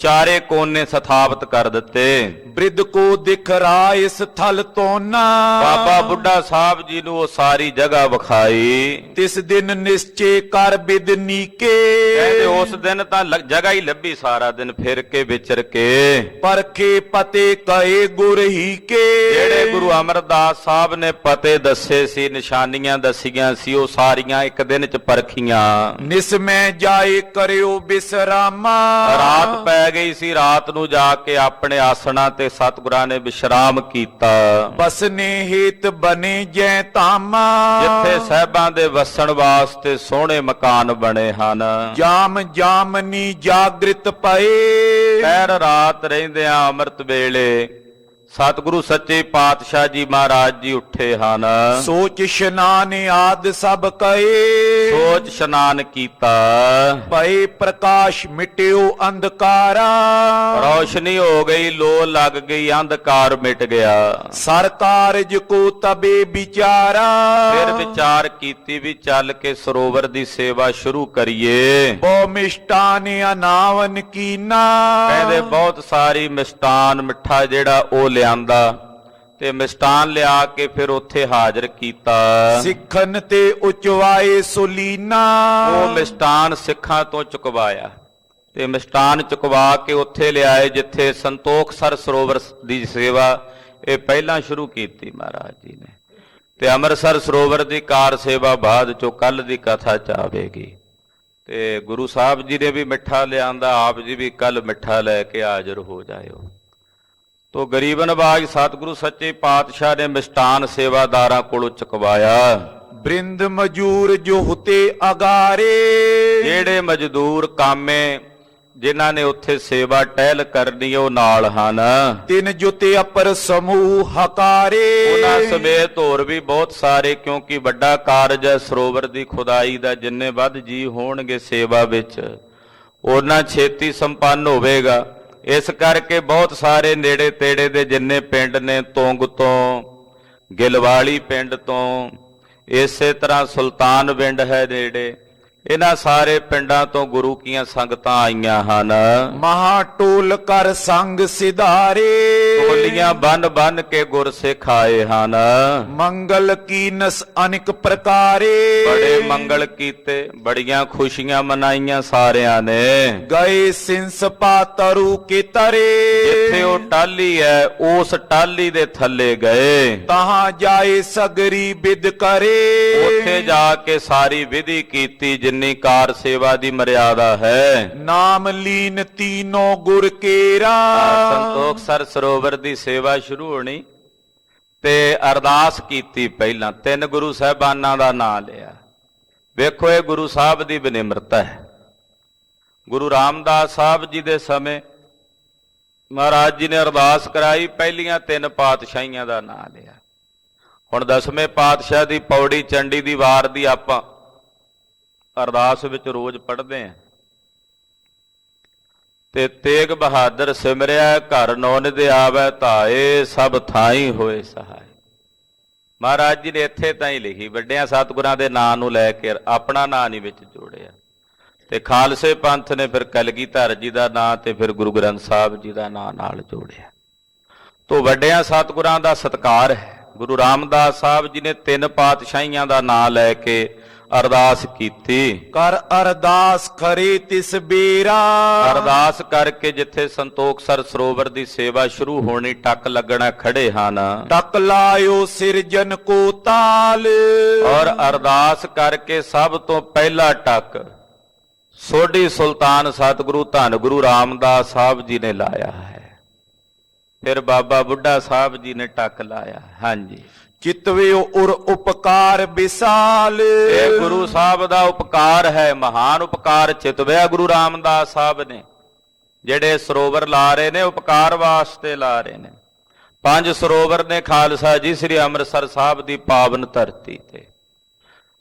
ਚਾਰੇ ਕੋਨੇ ਸਥਾਪਿਤ ਕਰ ਦਿੱਤੇ। ਬ੍ਰਿਧ ਕੋ ਦਿਖ ਰਾ ਇਸ ਥਲ ਤੋਨਾ, ਬਾਬਾ ਬੁੱਢਾ ਸਾਹਿਬ ਜੀ ਨੂੰ ਉਹ ਸਾਰੀ ਜਗ੍ਹਾ ਵਿਖਾਈ। ਤਿਸ ਦਿਨ ਨਿਸ਼ਚੇ ਕਰ ਬਿਦ ਨੀਕੇ, ਕਹਿੰਦੇ ਉਸ ਦਿਨ ਤਾਂ ਜਗ੍ਹਾ ਹੀ ਲੱਭੀ, ਸਾਰਾ ਦਿਨ ਫਿਰ ਕੇ ਵਿਚਰ ਕੇ। ਪਰਖੇ ਪਤੇ ਕਏ ਗੁਰ ਹੀ ਕੇ, ਜਿਹੜੇ ਗੁਰੂ ਅਮਰਦਾਸ ਸਾਹਿਬ ਨੇ ਪਤੇ ਦੱਸੇ ਸੀ, ਨਿਸ਼ਾਨੀਆਂ ਦੱਸੀਆਂ ਸੀ, ਉਹ ਸਾਰੀਆਂ ਇੱਕ ਦਿਨ ਚ ਪਰਖੀਆਂ। ਨਿਸਮੈ ਜਾਏ ਕਰਿਓ ਬਿਸਰਾਮਾ, ਰਾਤ ਪੈ ਗਈ ਸੀ, ਰਾਤ ਨੂੰ ਜਾ ਕੇ ਆਪਣੇ ਆਸਣਾ ਤੇ ਸਤਿਗੁਰਾਂ ਨੇ ਵਿਸ਼ਰਾਮ ਕੀਤਾ। ਬਸਨੇ ਹੇਤ ਬਨੇ ਜੈ ਧਾਮਾ, ਜਿੱਥੇ ਸਾਹਿਬਾਂ ਦੇ ਵਸਣ ਵਾਸਤੇ ਸੋਹਣੇ ਮਕਾਨ ਬਣੇ ਹਨ। ਜਾਮ ਜਾਮਨੀ ਜਾਗ੍ਰਿਤ ਪਏ, ਪਹਿਰ ਰਾਤ ਰਹਿੰਦਿਆਂ ਅੰਮ੍ਰਿਤ ਵੇਲੇ ਸਤਿਗੁਰੂ ਸੱਚੇ ਪਾਤਸ਼ਾਹ ਜੀ ਮਹਾਰਾਜ ਜੀ ਉੱਠੇ ਹਨ। ਸੋਚ ਇਸ਼ਨਾਨ ਆਦ ਸਭ ਕਏ, ਸੋਚ ਇਸ਼ਨਾਨ ਕੀਤਾ। ਭਏ ਪ੍ਰਕਾਸ਼ ਮਿਟਿਓ ਅੰਧਕਾਰਾ, ਰੌਸ਼ਨੀ ਹੋ ਗਈ, ਲੋ ਲੱਗ ਗਈ, ਅੰਧਕਾਰ ਮਿਟ ਗਿਆ। ਸਰ ਕਾਰਜ ਕੋ ਤਬੇ ਵਿਚਾਰਾ, ਫਿਰ ਵਿਚਾਰ ਕੀਤੀ ਵੀ ਚੱਲ ਕੇ ਸਰੋਵਰ ਦੀ ਸੇਵਾ ਸ਼ੁਰੂ ਕਰੀਏ। ਬਹੁ ਮਿਸ਼ਟਾਨ ਅਨਾਵਨ ਕੀਨਾ, ਕਹਿੰਦੇ ਬਹੁਤ ਸਾਰੀ ਮਿਸ਼ਟਾਨ ਮਿੱਠਾ ਜਿਹੜਾ ਉਹ ਲਿਆਂਦਾ, ਤੇ ਮਿਸ਼ਟਾਨ ਲਿਆ ਕੇ ਫਿਰ ਉੱਥੇ ਹਾਜ਼ਰ ਕੀਤਾ। ਸਿੱਖਨ ਤੇ ਉਚਵਾਏ ਸੁਲੀਨਾ, ਉਹ ਮਿਸ਼ਟਾਨ ਸਿੱਖਾਂ ਤੋਂ ਚੁਕਵਾਇਆ, ਤੇ ਮਿਸ਼ਟਾਨ ਚੁਕਵਾ ਕੇ ਉੱਥੇ ਲਿਆਏ ਜਿੱਥੇ ਸੰਤੋਖ ਸਰ ਸਰੋਵਰ ਦੀ ਸੇਵਾ ਇਹ ਪਹਿਲਾਂ ਸ਼ੁਰੂ ਕੀਤੀ ਮਹਾਰਾਜ ਜੀ ਨੇ। ਤੇ ਅੰਮ੍ਰਿਤਸਰ ਸਰੋਵਰ ਦੀ ਕਾਰ ਸੇਵਾ ਬਾਅਦ ਚੋਂ ਕੱਲ ਦੀ ਕਥਾ ਚ ਆਵੇਗੀ। ਤੇ ਗੁਰੂ ਸਾਹਿਬ ਜੀ ਨੇ ਵੀ ਮਿੱਠਾ ਲਿਆਂਦਾ, ਆਪ ਜੀ ਵੀ ਕੱਲ ਮਿੱਠਾ ਲੈ ਕੇ ਹਾਜ਼ਰ ਹੋ ਜਾਇਓ। ਤੋ ਗਰੀਬ ਨਵਾਜ ਸਤਿਗੁਰੂ ਸੱਚੇ ਪਾਤਸ਼ਾਹ ਨੇ ਮਿਸ਼ਟਾਨ ਸੇਵਾਦਾਰਾਂ ਕੋਲੋਂ ਚੁਕਵਾਇਆ। ਬ੍ਰਿੰਦ ਮਜੂਰ ਜੋ ਹੁਤੇ ਅਗਾਰੇ, ਜਿਹੜੇ ਮਜ਼ਦੂਰ ਕਾਮੇ ਜਿਨ੍ਹਾਂ ਨੇ ਉੱਥੇ ਸੇਵਾ ਟਹਿਲ ਕਰਨੀ ਉਹ ਨਾਲ ਹਨ। ਤਿੰਨ ਜੁਤੇ ਅਪਰ ਸਮੂਹ ਹਕਾਰੇ, ਉਹਨਾਂ ਸਮੇਤ ਹੋਰ ਵੀ ਬਹੁਤ ਸਾਰੇ, ਕਿਉਂਕਿ ਵੱਡਾ ਕਾਰਜ ਹੈ ਸਰੋਵਰ ਦੀ ਖੁਦਾਈ ਦਾ। ਜਿੰਨੇ ਵੱਧ ਜੀ ਹੋਣਗੇ ਸੇਵਾ ਵਿੱਚ ਉਹਨਾਂ ਛੇਤੀ ਸੰਪੰਨ ਹੋਵੇਗਾ। ਇਸ ਕਰਕੇ ਬਹੁਤ ਸਾਰੇ ਨੇੜੇ ਤੇੜੇ ਦੇ ਜਿੰਨੇ ਪਿੰਡ ਨੇ, ਤੁੰਗ ਤੋਂ, ਗਿਲਵਾਲੀ ਪਿੰਡ ਤੋਂ, ਇਸੇ ਤਰ੍ਹਾਂ ਸੁਲਤਾਨਵਿੰਡ ਹੈ ਨੇੜੇ, ਇਹਨਾਂ ਸਾਰੇ ਪਿੰਡਾਂ ਤੋਂ ਗੁਰੂ ਕੀਆਂ ਸੰਗਤਾਂ ਆਈਆਂ ਹਨ। ਮਹਾ ਟੋਲ ਕਰ ਸੰਗ ਸਿਧਾਰੇ, ਟੋਲੀਆਂ ਬੰਨ ਬੰਨ ਕੇ ਗੁਰਸਿੱਖ ਆਏ ਹਨ। ਮੰਗਲ ਕੀਨਸ ਅਨੇਕ ਪ੍ਰਕਾਰੇ, ਬੜੇ ਮੰਗਲ ਕੀਤੇ, ਬੜੀਆਂ ਖੁਸ਼ੀਆਂ ਮਨਾਈਆਂ ਸਾਰਿਆਂ ਨੇ। ਗਏ ਸਿੰਸ ਪਾਤਰੂ ਕੇ ਤਰੇ, ਜਿੱਥੇ ਉਹ ਟਾਹਲੀ ਹੈ ਉਸ ਟਾਹਲੀ ਦੇ ਥੱਲੇ ਗਏ। ਤਹਾਂ ਜਾਏ ਸਗਰੀ ਬਿਦ ਕਰੇ, ਉੱਥੇ ਜਾ ਕੇ ਸਾਰੀ ਵਿਧੀ ਕੀਤੀ। ਇੰਨੀ ਕਾਰ ਸੇਵਾ ਦੀ ਮਰਿਆਦਾ ਹੈ। ਨਾਮ ਲੀਨ ਤੀਨੋ ਗੁਰ ਕੇਰਾ। ਸੰਤੋਖ ਸਰ ਸਰੋਵਰ ਦੀ ਸੇਵਾ ਸ਼ੁਰੂ ਹੋਣੀ ਤੇ ਅਰਦਾਸ ਕੀਤੀ, ਪਹਿਲਾਂ 3 ਗੁਰੂ ਸਾਹਿਬਾਨਾਂ ਦਾ ਨਾਮ ਲਿਆ। ਵੇਖੋ ਇਹ ਗੁਰੂ ਸਾਹਿਬ ਦੀ ਬਨਿਮਰਤਾ ਹੈ। ਗੁਰੂ ਰਾਮਦਾਸ ਸਾਹਿਬ ਜੀ ਦੇ ਸਮੇਂ ਮਹਾਰਾਜ ਜੀ ਨੇ ਅਰਦਾਸ ਕਰਾਈ, ਪਹਿਲੀਆਂ 3 ਪਾਤਸ਼ਾਹੀਆਂ ਦਾ ਨਾਮ ਲਿਆ। ਹੁਣ 10ਵੇਂ ਪਾਤਸ਼ਾਹ ਦੀ ਪੌੜੀ ਚੰਡੀ ਦੀ ਵਾਰ ਦੀ ਆਪਾਂ ਅਰਦਾਸ ਵਿੱਚ ਰੋਜ਼ ਪੜ੍ਹਦੇ ਹਾਂ। ਤੇ ਤੇਗ ਬਹਾਦਰ ਸਿਮਰਿਆ ਘਰ ਨੌਨਿਧ ਆਵੈ ਧਾਏ, ਸਭ ਥਾਈ ਹੋਏ ਸਹਾਈ। ਮਹਾਰਾਜ ਜੀ ਨੇ ਇੱਥੇ ਤਾਂ ਹੀ ਲਿਖੀ, ਵੱਡਿਆਂ ਸਤਿਗੁਰਾਂ ਦੇ ਨਾਂ ਨੂੰ ਲੈ ਕੇ ਆਪਣਾ ਨਾਂ ਨਹੀਂ ਵਿੱਚ ਜੋੜਿਆ। ਤੇ ਖਾਲਸੇ ਪੰਥ ਨੇ ਫਿਰ ਕਲਗੀਧਰ ਜੀ ਦਾ ਨਾਂ ਤੇ ਫਿਰ ਗੁਰੂ ਗ੍ਰੰਥ ਸਾਹਿਬ ਜੀ ਦਾ ਨਾਂ ਨਾਲ ਜੋੜਿਆ। ਤੋ ਵੱਡਿਆਂ ਸਤਿਗੁਰਾਂ ਦਾ ਸਤਿਕਾਰ ਹੈ। ਗੁਰੂ ਰਾਮਦਾਸ ਸਾਹਿਬ ਜੀ ਨੇ 3 ਪਾਤਸ਼ਾਹੀਆਂ ਦਾ ਨਾਂ ਲੈ ਕੇ ਅਰਦਾਸ ਕੀਤੀ। ਕਰ ਅਰਦਾਸ ਖਰੇ ਤਿਸ ਬੇਰਾ। ਅਰਦਾਸ ਕਰਕੇ ਜਿੱਥੇ ਸੰਤੋਖ ਸਰ ਸਰੋਵਰ ਦੀ ਸੇਵਾ ਸ਼ੁਰੂ ਹੋਣੀ, ਟੱਕ ਲੱਗਣਾ ਖੜੇ ਹਨ। ਟੱਕ ਲਾਇਓ ਸਿਰਜਨ ਕੋ ਤਾਲ। ਔਰ ਅਰਦਾਸ ਕਰਕੇ ਸਭ ਤੋਂ ਪਹਿਲਾ ਟੱਕ ਸੋਢੀ ਸੁਲਤਾਨ ਸਤਿਗੁਰੂ ਧੰਨ ਗੁਰੂ ਰਾਮਦਾਸ ਸਾਹਿਬ ਜੀ ਨੇ ਲਾਇਆ ਹੈ। ਫਿਰ ਬਾਬਾ ਬੁੱਢਾ ਸਾਹਿਬ ਜੀ ਨੇ ਟੱਕ ਲਾਇਆ। ਹਾਂਜੀ, ਚਿਤਵਿਓ ਉਰ ਉਪਕਾਰ ਵਿਸਾਲ। ਇਹ ਗੁਰੂ ਸਾਹਿਬ ਦਾ ਉਪਕਾਰ ਹੈ, ਮਹਾਨ ਉਪਕਾਰ ਚਿਤਵਿਆ ਗੁਰੂ ਰਾਮਦਾਸ ਸਾਹਿਬ ਨੇ। ਜਿਹੜੇ ਸਰੋਵਰ ਲਾ ਰਹੇ ਨੇ ਉਪਕਾਰ ਵਾਸਤੇ ਲਾ ਰਹੇ ਨੇ। 5 ਸਰੋਵਰ ਨੇ ਖਾਲਸਾ ਜੀ ਸ੍ਰੀ ਅੰਮ੍ਰਿਤਸਰ ਸਾਹਿਬ ਦੀ ਪਾਵਨ ਧਰਤੀ ਤੇ।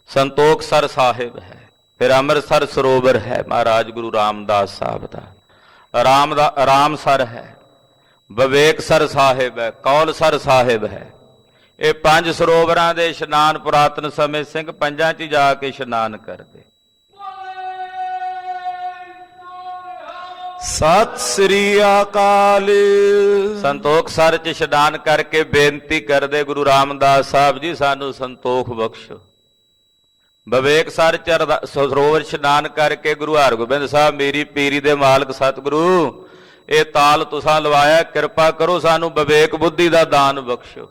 ਸੰਤੋਖ ਸਰ ਸਾਹਿਬ ਹੈ, ਫਿਰ ਅੰਮ੍ਰਿਤਸਰ ਸਰੋਵਰ ਹੈ ਮਹਾਰਾਜ ਗੁਰੂ ਰਾਮਦਾਸ ਸਾਹਿਬ ਦਾ। ਰਾਮਸਰ ਹੈ, ਵਿਵੇਕਸਰ ਸਾਹਿਬ ਹੈ, ਕੌਲਸਰ ਸਾਹਿਬ ਹੈ। ਇਹ 5 ਸਰੋਵਰਾਂ ਦੇ ਇਸ਼ਨਾਨ ਪੁਰਾਤਨ ਸਮੇਂ ਸਿੰਘ ਪੰਜਾਂ 'ਚ ਜਾ ਕੇ ਇਸ਼ਨਾਨ ਕਰਦੇ। ਸਤਿ ਸ੍ਰੀ ਅਕਾਲ। ਸੰਤੋਖ ਸਰ 'ਚ ਇਸ਼ਨਾਨ ਕਰਕੇ ਬੇਨਤੀ ਕਰਦੇ, ਗੁਰੂ ਰਾਮਦਾਸ ਸਾਹਿਬ ਜੀ ਸਾਨੂੰ ਸੰਤੋਖ ਬਖਸ਼ੋ। ਵਿਵੇਕ ਸਰ 'ਚ ਸਰੋਵਰ ਇਸ਼ਨਾਨ ਕਰਕੇ ਗੁਰੂ ਹਰਗੋਬਿੰਦ ਸਾਹਿਬ ਮੇਰੀ ਪੀਰੀ ਦੇ ਮਾਲਕ ਸਤਿਗੁਰੂ, ਇਹ ਤਾਲ ਤੁਸਾਂ ਲਵਾਇਆ, ਕਿਰਪਾ ਕਰੋ ਸਾਨੂੰ ਵਿਵੇਕ ਬੁੱਧੀ ਦਾ ਦਾਨ ਬਖਸ਼ੋ।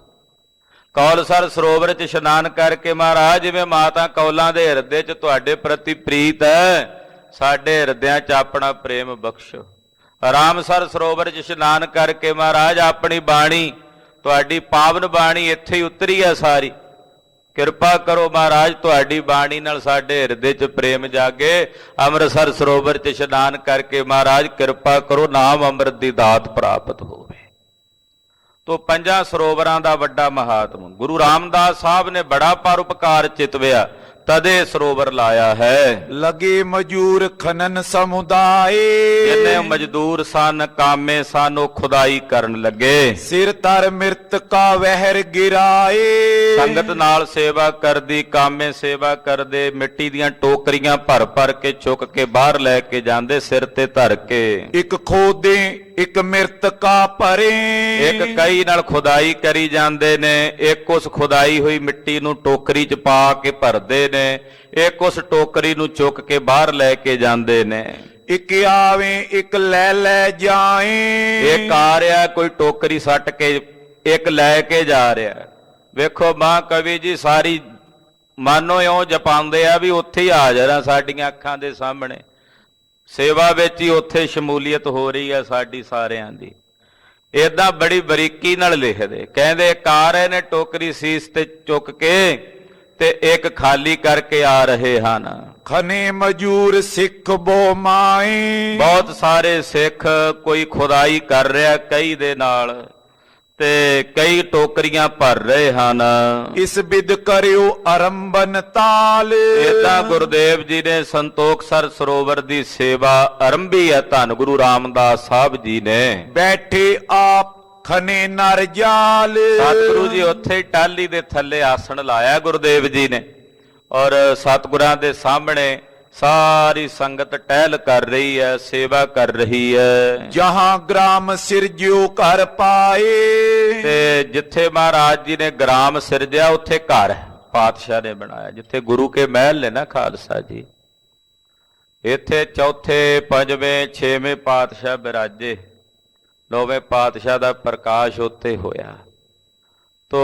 ਕੌਲਸਰ ਸਰੋਵਰ 'ਚ ਇਸ਼ਨਾਨ ਕਰਕੇ ਮਹਾਰਾਜ ਜਿਵੇਂ ਮਾਤਾ ਕੌਲਾਂ ਦੇ ਹਿਰਦੇ 'ਚ ਤੁਹਾਡੇ ਪ੍ਰਤੀ ਪ੍ਰੀਤ ਹੈ, ਸਾਡੇ ਹਿਰਦਿਆਂ 'ਚ ਆਪਣਾ ਪ੍ਰੇਮ ਬਖਸ਼ੋ। ਰਾਮਸਰ ਸਰੋਵਰ 'ਚ ਇਸ਼ਨਾਨ ਕਰਕੇ ਮਹਾਰਾਜ ਆਪਣੀ ਬਾਣੀ, ਤੁਹਾਡੀ ਪਾਵਨ ਬਾਣੀ ਇੱਥੇ ਹੀ ਉਤਰੀ ਹੈ ਸਾਰੀ। ਕਿਰਪਾ ਕਰੋ ਮਹਾਰਾਜ ਤੁਹਾਡੀ ਬਾਣੀ ਨਾਲ ਸਾਡੇ ਹਿਰਦੇ 'ਚ ਪ੍ਰੇਮ ਜਾਗੇ। ਅੰਮ੍ਰਿਤਸਰ ਸਰੋਵਰ 'ਚ ਇਸ਼ਨਾਨ ਕਰਕੇ ਮਹਾਰਾਜ ਕਿਰਪਾ ਕਰੋ ਨਾਮ ਅੰਮ੍ਰਿਤ ਦੀ ਦਾਤ ਪ੍ਰਾਪਤ ਹੋਵੇ। ਤੋ 5 ਸਰੋਵਰਾਂ ਦਾ ਵੱਡਾ ਮਹਾਤਮ ਗੁਰੂ ਰਾਮਦਾਸ ਸਾਹਿਬ ਨੇ ਬੜਾ ਪਰਉਪਕਾਰ ਚਿਤਵਿਆ, ਤਦੇ ਸਰੋਵਰ ਲਾਇਆ ਹੈ। ਲਗੇ ਮਜੂਰ ਖਨਨ ਸਮੁਦਾਏ। ਜਿੰਨੇ ਮਜ਼ਦੂਰ ਸਨ, ਕਾਮੇ ਸਨ, ਉਹ ਖੁਦਾਈ ਕਰਨ ਲੱਗੇ। ਸਿਰ ਤਰ ਮਿਰਤ ਕਾ ਵਹਿਰ ਗਿਰਾਏ। ਸੰਗਤ ਨਾਲ ਸੇਵਾ ਕਰਦੀ, ਕਾਮੇ ਸੇਵਾ ਕਰਦੇ, ਮਿੱਟੀ ਦੀਆਂ ਟੋਕਰੀਆਂ ਭਰ ਭਰ ਕੇ ਚੁੱਕ ਕੇ ਬਾਹਰ ਲੈ ਕੇ ਜਾਂਦੇ, ਸਿਰ ਤੇ ਧਰ ਕੇ। ਇੱਕ ਖੋਦੇ ਇੱਕ ਮਿਰਤ ਕਾ ਭਰੇ। ਇੱਕ ਕਈ ਨਾਲ ਖੁਦਾਈ ਕਰੀ ਜਾਂਦੇ ਨੇ, ਇੱਕ ਉਸ ਖੁਦਾਈ ਹੋਈ ਮਿੱਟੀ ਨੂੰ ਟੋਕਰੀ 'ਚ ਪਾ ਕੇ ਭਰਦੇ ਨੇ, ਇੱਕ ਉਸ ਟੋਕਰੀ ਨੂੰ ਚੁੱਕ ਕੇ ਬਾਹਰ ਲੈ ਕੇ ਜਾਂਦੇ ਨੇ। ਇੱਕ ਆਵੇ ਇੱਕ ਲੈ ਲੈ ਜਾਏ। ਇੱਕ ਆ ਰਿਹਾ ਕੋਈ ਟੋਕਰੀ ਸੱਟ ਕੇ, ਇੱਕ ਲੈ ਕੇ ਜਾ ਰਿਹਾ। ਵੇਖੋ ਮਾਂ ਕਵੀ ਜੀ ਸਾਰੀ ਮਾਨੋ ਇਉਂ ਜਪਾਉਂਦੇ ਆ ਵੀ ਉੱਥੇ ਹੀ ਹਾਜ਼ਰ ਆ ਸਾਡੀਆਂ ਅੱਖਾਂ ਦੇ ਸਾਹਮਣੇ। ਸੇਵਾ ਵਿੱਚ ਹੀ ਉੱਥੇ ਸ਼ਮੂਲੀਅਤ ਹੋ ਰਹੀ ਹੈ ਸਾਡੀ ਸਾਰਿਆਂ ਦੀ। ਏਦਾਂ ਬੜੀ ਬਰੀਕੀ ਨਾਲ ਲਿਖਦੇ, ਕਹਿੰਦੇ ਇੱਕ ਆ ਰਹੇ ਨੇ ਟੋਕਰੀ ਸੀਸ ਤੇ ਚੁੱਕ ਕੇ ਤੇ ਇੱਕ ਖਾਲੀ ਕਰਕੇ ਆ ਰਹੇ ਹਨ। ਖਨੇ ਮਜੂਰ ਸਿੱਖ ਬੋ ਮਾਏ। ਬਹੁਤ ਸਾਰੇ ਸਿੱਖ, ਕੋਈ ਖੁਦਾਈ ਕਰ ਰਿਹਾ ਕਈ ਦੇ ਨਾਲ ਤੇ ਕਈ ਟੋਕਰੀਆਂ ਭਰ ਰਹੇ ਹਨ। ਇਸ ਬਿਦ ਕਰਿਓ ਆਰੰਭਨ ਤਾਲ। ਏਦਾਂ ਗੁਰਦੇਵ ਜੀ ਨੇ ਸੰਤੋਖ ਸਰ ਸਰੋਵਰ ਦੀ ਸੇਵਾ ਆਰੰਭੀ ਹੈ ਧੰਨ ਗੁਰੂ ਰਾਮਦਾਸ ਸਾਹਿਬ ਜੀ ਨੇ। ਬੈਠੇ ਆਪ ਖਨੇ ਨਰ ਜਾਲ। ਸਤਿਗੁਰੂ ਜੀ ਉੱਥੇ ਟਾਹਲੀ ਦੇ ਥੱਲੇ ਆਸਣ ਲਾਇਆ ਗੁਰਦੇਵ ਜੀ ਨੇ, ਔਰ ਸਤਿਗੁਰਾਂ ਦੇ ਸਾਹਮਣੇ ਸਾਰੀ ਸੰਗਤ ਟਹਿਲ ਕਰ ਰਹੀ ਹੈ, ਸੇਵਾ ਕਰ ਰਹੀ ਹੈ। ਜਹਾਂ ਗ੍ਰਾਮ ਸਿਰਜਿਓ ਘਰ ਪਾਏ। ਤੇ ਜਿੱਥੇ ਮਹਾਰਾਜ ਜੀ ਨੇ ਗ੍ਰਾਮ ਸਿਰਜਿਆ ਉੱਥੇ ਘਰ ਪਾਤਸ਼ਾਹ ਨੇ ਬਣਾਇਆ। ਜਿੱਥੇ ਗੁਰੂ ਕੇ ਮਹਿਲ ਨੇ ਨਾ ਖਾਲਸਾ ਜੀ, ਇੱਥੇ ਚੌਥੇ, ਪੰਜਵੇਂ, ਛੇਵੇਂ ਪਾਤਸ਼ਾਹ ਬਿਰਾਜੇ। 9ਵੇਂ ਪਾਤਸ਼ਾਹ ਦਾ ਪ੍ਰਕਾਸ਼ ਉੱਥੇ ਹੋਇਆ। ਤੋ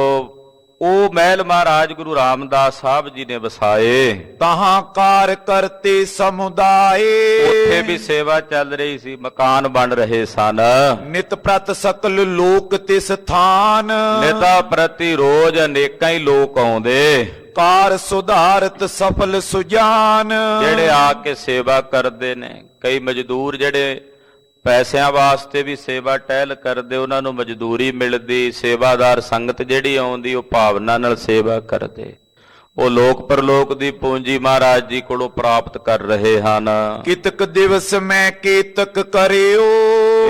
ਉਹ ਮਹਿਲ ਮਹਾਰਾਜ ਗੁਰੂ ਰਾਮਦਾਸ ਸਾਹਿਬ ਜੀ ਨੇ ਵਸਾਏ। ਤਹਾਂ ਕਾਰ ਕਰਤੇ ਸਮੁਦਾਏ। ਉੱਥੇ ਵੀ ਸੇਵਾ ਚੱਲ ਰਹੀ ਸੀ, ਮਕਾਨ ਬਣ ਰਹੇ ਸਨ। ਨਿਤ ਪ੍ਰਤ ਸਕਲ ਲੋਕ ਤਿਸ ਥਾਨ। ਨਿਤਾ ਪ੍ਰਤੀ ਰੋਜ਼ ਅਨੇਕਾਂ ਹੀ ਲੋਕ ਆਉਂਦੇ, ਕਾਰ ਸੁਧਾਰਤ ਸਫਲ ਸੁਜਾਨ। ਜਿਹੜੇ ਆ ਕੇ ਸੇਵਾ ਕਰਦੇ ਨੇ। ਕਈ ਮਜ਼ਦੂਰ ਜਿਹੜੇ ਪੈਸਿਆਂ ਵਾਸਤੇ ਵੀ ਸੇਵਾ ਟਹਿਲ ਕਰਦੇ, ਉਹਨਾਂ ਨੂੰ ਮਜ਼ਦੂਰੀ ਮਿਲਦੀ। ਸੇਵਾਦਾਰ ਸੰਗਤ ਜਿਹੜੀ ਆਉਂਦੀ ਉਹ ਭਾਵਨਾ ਨਾਲ ਸੇਵਾ ਕਰਦੇ। ਉਹ ਲੋਕ ਪਰਲੋਕ ਦੀ ਪੂੰਜੀ ਮਹਾਰਾਜ ਜੀ ਕੋਲੋਂ ਪ੍ਰਾਪਤ ਕਰ ਰਹੇ ਹਨ। ਕਿਤਕ ਦਿਵਸ ਮੈਂ ਕੇਤਕ ਕਰਿਓ।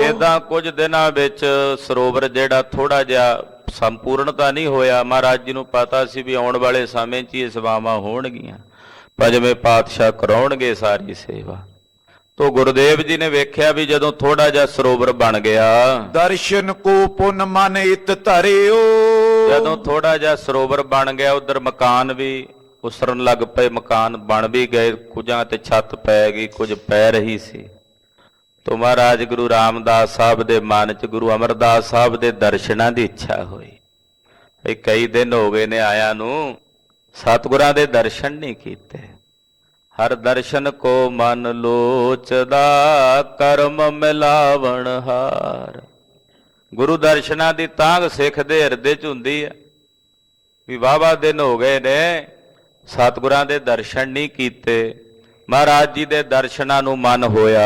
ਏਦਾਂ ਕੁਝ ਦਿਨਾਂ ਵਿੱਚ ਸਰੋਵਰ ਜਿਹੜਾ ਥੋੜਾ ਜਿਹਾ ਸੰਪੂਰਨਤਾ ਨਹੀਂ ਹੋਇਆ। ਮਹਾਰਾਜ ਜੀ ਨੂੰ ਪਤਾ ਸੀ ਵੀ ਆਉਣ ਵਾਲੇ ਸਮੇਂ 'ਚ ਇਹ ਸੇਵਾਵਾਂ ਹੋਣਗੀਆਂ, ਪੰਜਵੇਂ ਪਾਤਸ਼ਾਹ ਕਰਾਉਣਗੇ ਸਾਰੀ ਸੇਵਾ। ਤੋ ਗੁਰਦੇਵ ਜੀ ਨੇ ਵੇਖਿਆ ਵੀ ਜਦੋਂ ਥੋੜਾ ਜਿਹਾ ਸਰੋਵਰ ਬਣ ਗਿਆ, ਦਰਸ਼ਨ ਕੋ ਪੁਨ ਮਨ ਇਤ ਧਰਿਓ। ਜਦੋਂ ਥੋੜਾ ਜਿਹਾ ਸਰੋਵਰ ਬਣ ਗਿਆ, ਉਧਰ ਮਕਾਨ ਵੀ ਉਸਰਨ ਲੱਗ ਪਏ, ਮਕਾਨ ਬਣ ਵੀ ਗਏ। ਕੁਝਾਂ ਤੇ ਛੱਤ ਪੈ ਗਈ, ਕੁਝ ਪੈ ਰਹੀ ਸੀ। ਤੋ ਮਹਾਰਾਜ ਗੁਰੂ ਰਾਮਦਾਸ ਸਾਹਿਬ ਦੇ ਮਨ 'ਚ ਗੁਰੂ ਅਮਰਦਾਸ ਸਾਹਿਬ ਦੇ ਦਰਸ਼ਨਾਂ ਦੀ ਇੱਛਾ ਹੋਈ। ਵੀ ਕਈ ਦਿਨ ਹੋ ਗਏ ਨੇ ਆਇਆਂ ਨੂੰ, ਸਤਿਗੁਰਾਂ ਦੇ ਦਰਸ਼ਨ ਨਹੀਂ ਕੀਤੇ। ਹਰ ਦਰਸ਼ਨ ਕੋ ਮਨ ਲੋਚਦਾ, ਕਰਮ ਮਿਲਾਵਣ ਹਾਰ। ਗੁਰੂ ਦਰਸ਼ਨਾਂ ਦੀ ਤਾਂਘ ਸਿੱਖ ਦੇ ਹਿਰਦੇ 'ਚ ਹੁੰਦੀ ਹੈ ਵੀ ਵਾਹਵਾ ਦਿਨ ਹੋ ਗਏ ਨੇ, ਸਤਿਗੁਰਾਂ ਦੇ ਦਰਸ਼ਨ ਨਹੀਂ ਕੀਤੇ। ਮਹਾਰਾਜ ਜੀ ਦੇ ਦਰਸ਼ਨਾਂ ਨੂੰ ਮਨ ਹੋਇਆ।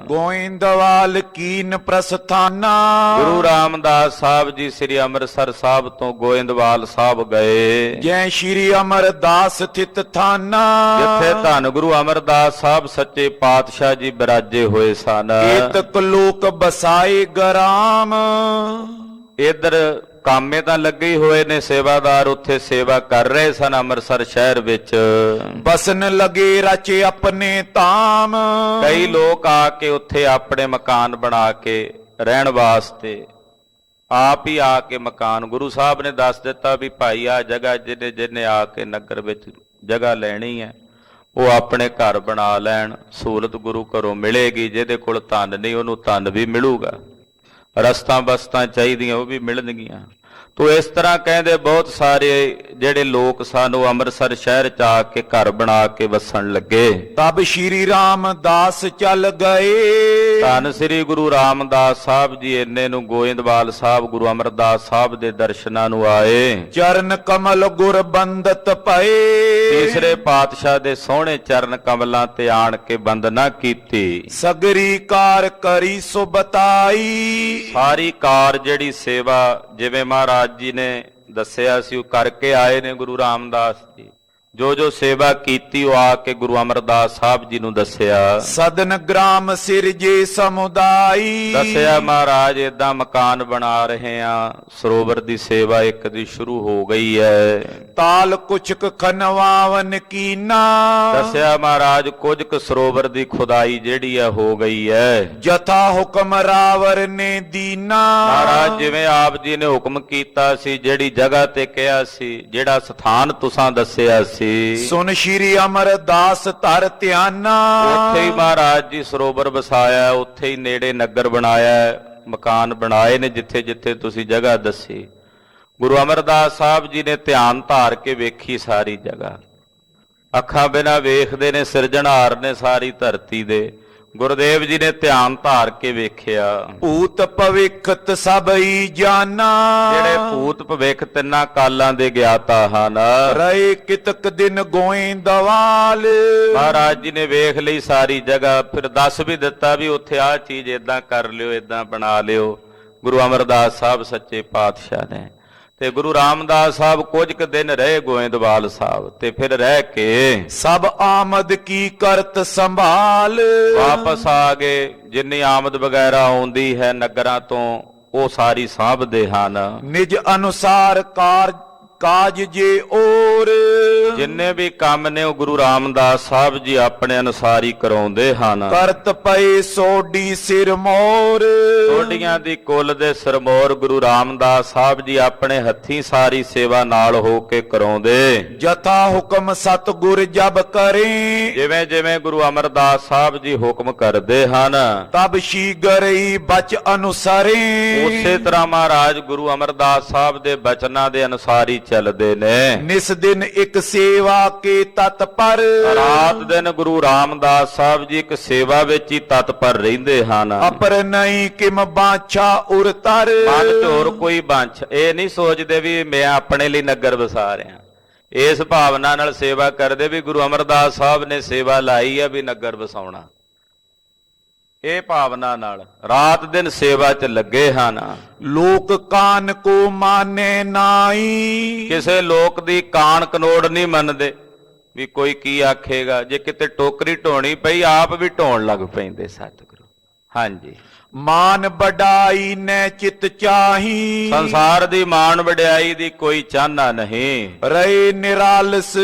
ਗੋਇੰਦਵਾਲ ਕੀਨ ਪ੍ਰਸਥਾਨਾ। ਗੁਰੂ ਰਾਮਦਾਸ ਸਾਹਿਬ ਜੀ ਸ੍ਰੀ ਅੰਮ੍ਰਿਤਸਰ ਸਾਹਿਬ ਤੋਂ ਗੋਇੰਦਵਾਲ ਸਾਹਿਬ ਗਏ, ਜੈ ਸ਼੍ਰੀ ਅਮਰਦਾਸ ਥਿਤ ਥਾਨਾ। ਜਿੱਥੇ ਧੰਨ ਗੁਰੂ ਅਮਰਦਾਸ ਸਾਹਿਬ ਸੱਚੇ ਪਾਤਸ਼ਾਹ ਜੀ ਬਿਰਾਜੇ ਹੋਏ ਸਨ। ਕੇਤਕ ਲੋਕ ਬਸਾਏ ਗਰਾਮ। ਇਧਰ ਕਾਮੇ ਤਾਂ ਲੱਗੇ ਹੀ ਹੋਏ ਨੇ, ਸੇਵਾਦਾਰ ਉੱਥੇ ਸੇਵਾ ਕਰ ਰਹੇ ਸਨ ਅੰਮ੍ਰਿਤਸਰ ਸ਼ਹਿਰ ਵਿੱਚ। ਬਸਨ ਲਗੇ ਰਚੇ ਆਪਣੇ ਧਾਮ। ਕਈ ਲੋਕ ਆ ਕੇ ਉੱਥੇ ਆਪਣੇ ਮਕਾਨ ਬਣਾ ਕੇ ਰਹਿਣ ਵਾਸਤੇ ਆਪ ਹੀ ਆ ਕੇ ਮਕਾਨ, ਗੁਰੂ ਸਾਹਿਬ ਨੇ ਦੱਸ ਦਿੱਤਾ ਵੀ ਭਾਈ ਆ ਜਗ੍ਹਾ ਜਿਹਨੇ ਜਿਹਨੇ ਆ ਕੇ ਨਗਰ ਵਿੱਚ ਜਗ੍ਹਾ ਲੈਣੀ ਹੈ ਉਹ ਆਪਣੇ ਘਰ ਬਣਾ ਲੈਣ। ਸਹੂਲਤ ਗੁਰੂ ਘਰੋਂ ਮਿਲੇਗੀ। ਜਿਹਦੇ ਕੋਲ ਧਨ ਨਹੀਂ ਉਹਨੂੰ ਧਨ ਵੀ ਮਿਲੂਗਾ, ਰਸਤਾਂ ਬਸਤਾਂ ਚਾਹੀਦੀਆਂ ਉਹ ਵੀ ਮਿਲਣਗੀਆਂ। ਤੋ ਇਸ ਤਰ੍ਹਾਂ ਕਹਿੰਦੇ ਬਹੁਤ ਸਾਰੇ ਜਿਹੜੇ ਲੋਕ ਸਨ ਉਹ ਅੰਮ੍ਰਿਤਸਰ ਸ਼ਹਿਰ 'ਚ ਆ ਕੇ ਘਰ ਬਣਾ ਕੇ ਵਸਣ ਲੱਗੇ। ਤਬ ਸ਼੍ਰੀ ਰਾਮਦਾਸ ਚੱਲ ਗਏ। ਧੰਨ ਸ੍ਰੀ ਗੁਰੂ ਰਾਮਦਾਸ ਸਾਹਿਬ ਜੀ ਇੰਨੇ ਨੂੰ ਗੋਇੰਦਵਾਲ ਸਾਹਿਬ ਗੁਰੂ ਅਮਰਦਾਸ ਸਾਹਿਬ ਦੇ ਦਰਸ਼ਨਾਂ ਨੂੰ ਆਏ। ਚਰਨ ਕਮਲ ਗੁਰ ਬੰਦਤ ਪਏ। ਤੀਸਰੇ ਪਾਤਸ਼ਾਹ ਦੇ ਸੋਹਣੇ ਚਰਨ ਕਮਲਾਂ ਤੇ ਆਣ ਕੇ ਬੰਦਨਾ ਕੀਤੀ। ਸਗਰੀ ਕਾਰ ਕਰੀ ਸੋ ਬਤਾਈ। ਸਾਰੀ ਕਾਰ ਜਿਹੜੀ ਸੇਵਾ ਜਿਵੇਂ ਮਹਾਰਾਜ ਜੀ ਨੇ ਦੱਸਿਆ ਸੀ ਉਹ ਕਰਕੇ ਆਏ ਨੇ ਗੁਰੂ ਰਾਮਦਾਸ ਜੀ। ਜੋ ਜੋ ਸੇਵਾ ਕੀਤੀ ਉਹ ਆ ਕੇ ਗੁਰੂ ਅਮਰਦਾਸ ਸਾਹਿਬ ਜੀ ਨੂੰ ਦੱਸਿਆ। ਸਦਨ ਗ੍ਰਾਮ ਸਿਰਜੇ ਸਮੁਦਾਈ। ਦੱਸਿਆ ਮਹਾਰਾਜ ਏਦਾਂ ਮਕਾਨ ਬਣਾ ਰਹੇ ਆ, ਸਰੋਵਰ ਦੀ ਸੇਵਾ ਇੱਕ ਦੀ ਸ਼ੁਰੂ ਹੋ ਗਈ ਹੈ। ਤਾਲ ਕੁਛਕ ਖਨਵਾਵਨ ਕੀਨਾ। ਦੱਸਿਆ ਮਹਾਰਾਜ ਕੁਝ ਕੁ ਸਰੋਵਰ ਦੀ ਖੁਦਾਈ ਜਿਹੜੀ ਆ ਹੋ ਗਈ ਹੈ। ਜਥਾ ਹੁਕਮ ਰਾਵਰ ਨੇ ਦੀਨਾ। ਮਹਾਰਾਜ ਜਿਵੇਂ ਆਪ ਜੀ ਨੇ ਹੁਕਮ ਕੀਤਾ ਸੀ, ਜਿਹੜੀ ਜਗ੍ਹਾ ਤੇ ਕਿਹਾ ਸੀ, ਜਿਹੜਾ ਸਥਾਨ ਤੁਸਾਂ ਦੱਸਿਆ ਸੀ, ਸੁਨ ਸ਼੍ਰੀ ਅਮਰਦਾਸ ਧਰ ਧਿਆਨਾ। ਉੱਥੇ ਹੀ ਮਹਾਰਾਜ ਜੀ ਸਰੋਵਰ ਵਸਾਇਆ, ਉੱਥੇ ਹੀ ਨੇੜੇ ਨਗਰ ਬਣਾਇਆ, ਮਕਾਨ ਬਣਾਏ ਨੇ ਜਿੱਥੇ ਜਿੱਥੇ ਤੁਸੀਂ ਜਗ੍ਹਾ ਦੱਸੀ। ਗੁਰੂ ਅਮਰਦਾਸ ਸਾਹਿਬ ਜੀ ਨੇ ਧਿਆਨ ਧਾਰ ਕੇ ਵੇਖੀ ਸਾਰੀ ਜਗ੍ਹਾ। ਅੱਖਾਂ ਬਿਨਾਂ ਵੇਖਦੇ ਨੇ ਸਿਰਜਣਹਾਰ ਨੇ ਸਾਰੀ ਧਰਤੀ ਦੇ। ਗੁਰਦੇਵ ਜੀ ਨੇ ਧਿਆਨ ਧਾਰ ਕੇ ਵੇਖਿਆ। ਭੂਤ ਭਵਿੱਖਤ ਸਭਈ ਜਾਨਾ। ਜਿਹੜੇ ਭੂਤ ਭਵਿੱਖ ਤਿੰਨਾਂ ਕਾਲਾਂ ਦੇ ਗਿਆਤਾ ਹਨ। ਰਹੇ ਕਿਤਕ ਦਿਨ ਗੋਇੰਦਵਾਲ। ਮਹਾਰਾਜ ਜੀ ਨੇ ਵੇਖ ਲਈ ਸਾਰੀ ਜਗ੍ਹਾ, ਫਿਰ ਦੱਸ ਵੀ ਦਿੱਤਾ ਵੀ ਉੱਥੇ ਆਹ ਚੀਜ਼ ਏਦਾਂ ਕਰ ਲਿਓ, ਏਦਾਂ ਬਣਾ ਲਿਓ। ਗੁਰੂ ਅਮਰਦਾਸ ਸਾਹਿਬ ਸੱਚੇ ਪਾਤਸ਼ਾਹ ਨੇ ਤੇ ਗੁਰੂ ਰਾਮਦਾਸ ਸਾਹਿਬ ਕੁਝ ਕੁ ਦਿਨ ਰਹੇ ਗੋਇੰਦਵਾਲ ਸਾਹਿਬ ਤੇ ਫਿਰ ਰਹਿ ਕੇ ਸਭ ਆਮਦ ਕੀ ਕਰਤ ਸੰਭਾਲ। ਵਾਪਸ ਆ ਗਏ। ਜਿੰਨੀ ਆਮਦ ਵਗੈਰਾ ਆਉਂਦੀ ਹੈ ਨਗਰਾਂ ਤੋਂ ਉਹ ਸਾਰੀ ਸਾਂਭਦੇ ਹਨ। ਨਿਜ ਅਨੁਸਾਰ ਕਾਜ ਜੇ ਔਰ। ਜਿੰਨੇ ਵੀ ਕੰਮ ਨੇ ਉਹ ਗੁਰੂ ਰਾਮਦਾਸ ਸਾਹਿਬ ਜੀ ਆਪਣੇ ਅਨੁਸਾਰ ਹੀ ਕਰਾਉਂਦੇ ਹਨ। ਕਰਤ ਪਏ ਸੋਢੀ ਸਿਰ ਮੋਰ, ਸੋਢੀਆਂ ਦੀ ਕੁੱਲ ਦੇ ਸਰਮੌਰ ਗੁਰੂ ਰਾਮਦਾਸ ਸਾਹਿਬ ਜੀ ਆਪਣੇ ਹੱਥੀਂ ਸਾਰੀ ਸੇਵਾ ਨਾਲ ਹੋ ਕੇ ਕਰਾਉਂਦੇ। ਜਥਾ ਹੁਕਮ ਸਤਿਗੁਰ ਜਬ ਕਰੇ, ਜਿਵੇਂ ਜਿਵੇਂ ਗੁਰੂ ਅਮਰਦਾਸ ਸਾਹਿਬ ਜੀ ਹੁਕਮ ਕਰਦੇ ਹਨ ਤਬ ਸ਼ੀਗਰਈ ਬਚ ਅਨੁਸਾਰੇ। ਉਸੇ ਤਰ੍ਹਾਂ ਮਹਾਰਾਜ ਗੁਰੂ ਅਮਰਦਾਸ ਸਾਹਿਬ ਦੇ ਬਚਨਾਂ ਦੇ ਅਨੁਸਾਰ ਹੀ ਚੱਲਦੇ ਨੇ। ਨਿਸ ਦਿਨ ਇੱਕ ਸੇਵਾ ਕੇ ਤਤਪਰ, ਰਾਤ ਦਿਨ ਗੁਰੂ ਰਾਮਦਾਸ ਸਾਹਿਬ ਜੀ ਇੱਕ ਸੇਵਾ ਵਿੱਚ ਹੀ ਤਤਪਰ ਰਹਿੰਦੇ ਹਨ। ਅਪਰ ਨਹੀਂ ਕਿਮ ਬਾਛਾ ਉਰ ਤਰ, ਮਨ ਚ ਹੋਰ ਕੋਈ ਬੰਛ ਇਹ ਨਹੀਂ ਸੋਚਦੇ ਵੀ ਮੈਂ ਆਪਣੇ ਲਈ ਨਗਰ ਵਸਾ ਰਿਹਾ। ਇਸ ਭਾਵਨਾ ਨਾਲ ਸੇਵਾ ਕਰਦੇ ਵੀ ਗੁਰੂ ਅਮਰਦਾਸ ਸਾਹਿਬ ਨੇ ਸੇਵਾ ਲਾਈ ਆ ਵੀ ਨਗਰ ਵਸਾਉਣਾ। ਇਹ ਭਾਵਨਾ ਨਾਲ ਰਾਤ ਦਿਨ ਸੇਵਾ 'ਚ ਲੱਗੇ ਹਨ। ਲੋਕ ਕਾਨ ਕੋ ਮਾਨੇ ਨਾਈ, ਕਿਸੇ ਲੋਕ ਦੀ ਕਾਣ ਕਨੋੜ ਨਹੀਂ ਮੰਨਦੇ ਵੀ ਕੋਈ ਕੀ ਆਖੇਗਾ। ਜੇ ਕਿਤੇ ਟੋਕਰੀ ਢੋਣੀ ਪਈ ਆਪ ਵੀ ਢੋਣ ਲੱਗ ਪੈਂਦੇ ਸਤਿਗੁਰੂ। ਹਾਂਜੀ, ਮਾਨ ਵਡਾਈ ਨੇ ਚਿਤ ਚਾਹੀ, ਸੰਸਾਰ ਦੀ ਮਾਣ ਵਡਿਆਈ ਦੀ ਕੋਈ ਚਾਹਨਾ ਨਹੀਂ। ਰਹੇ ਨਿਰਾਲਸ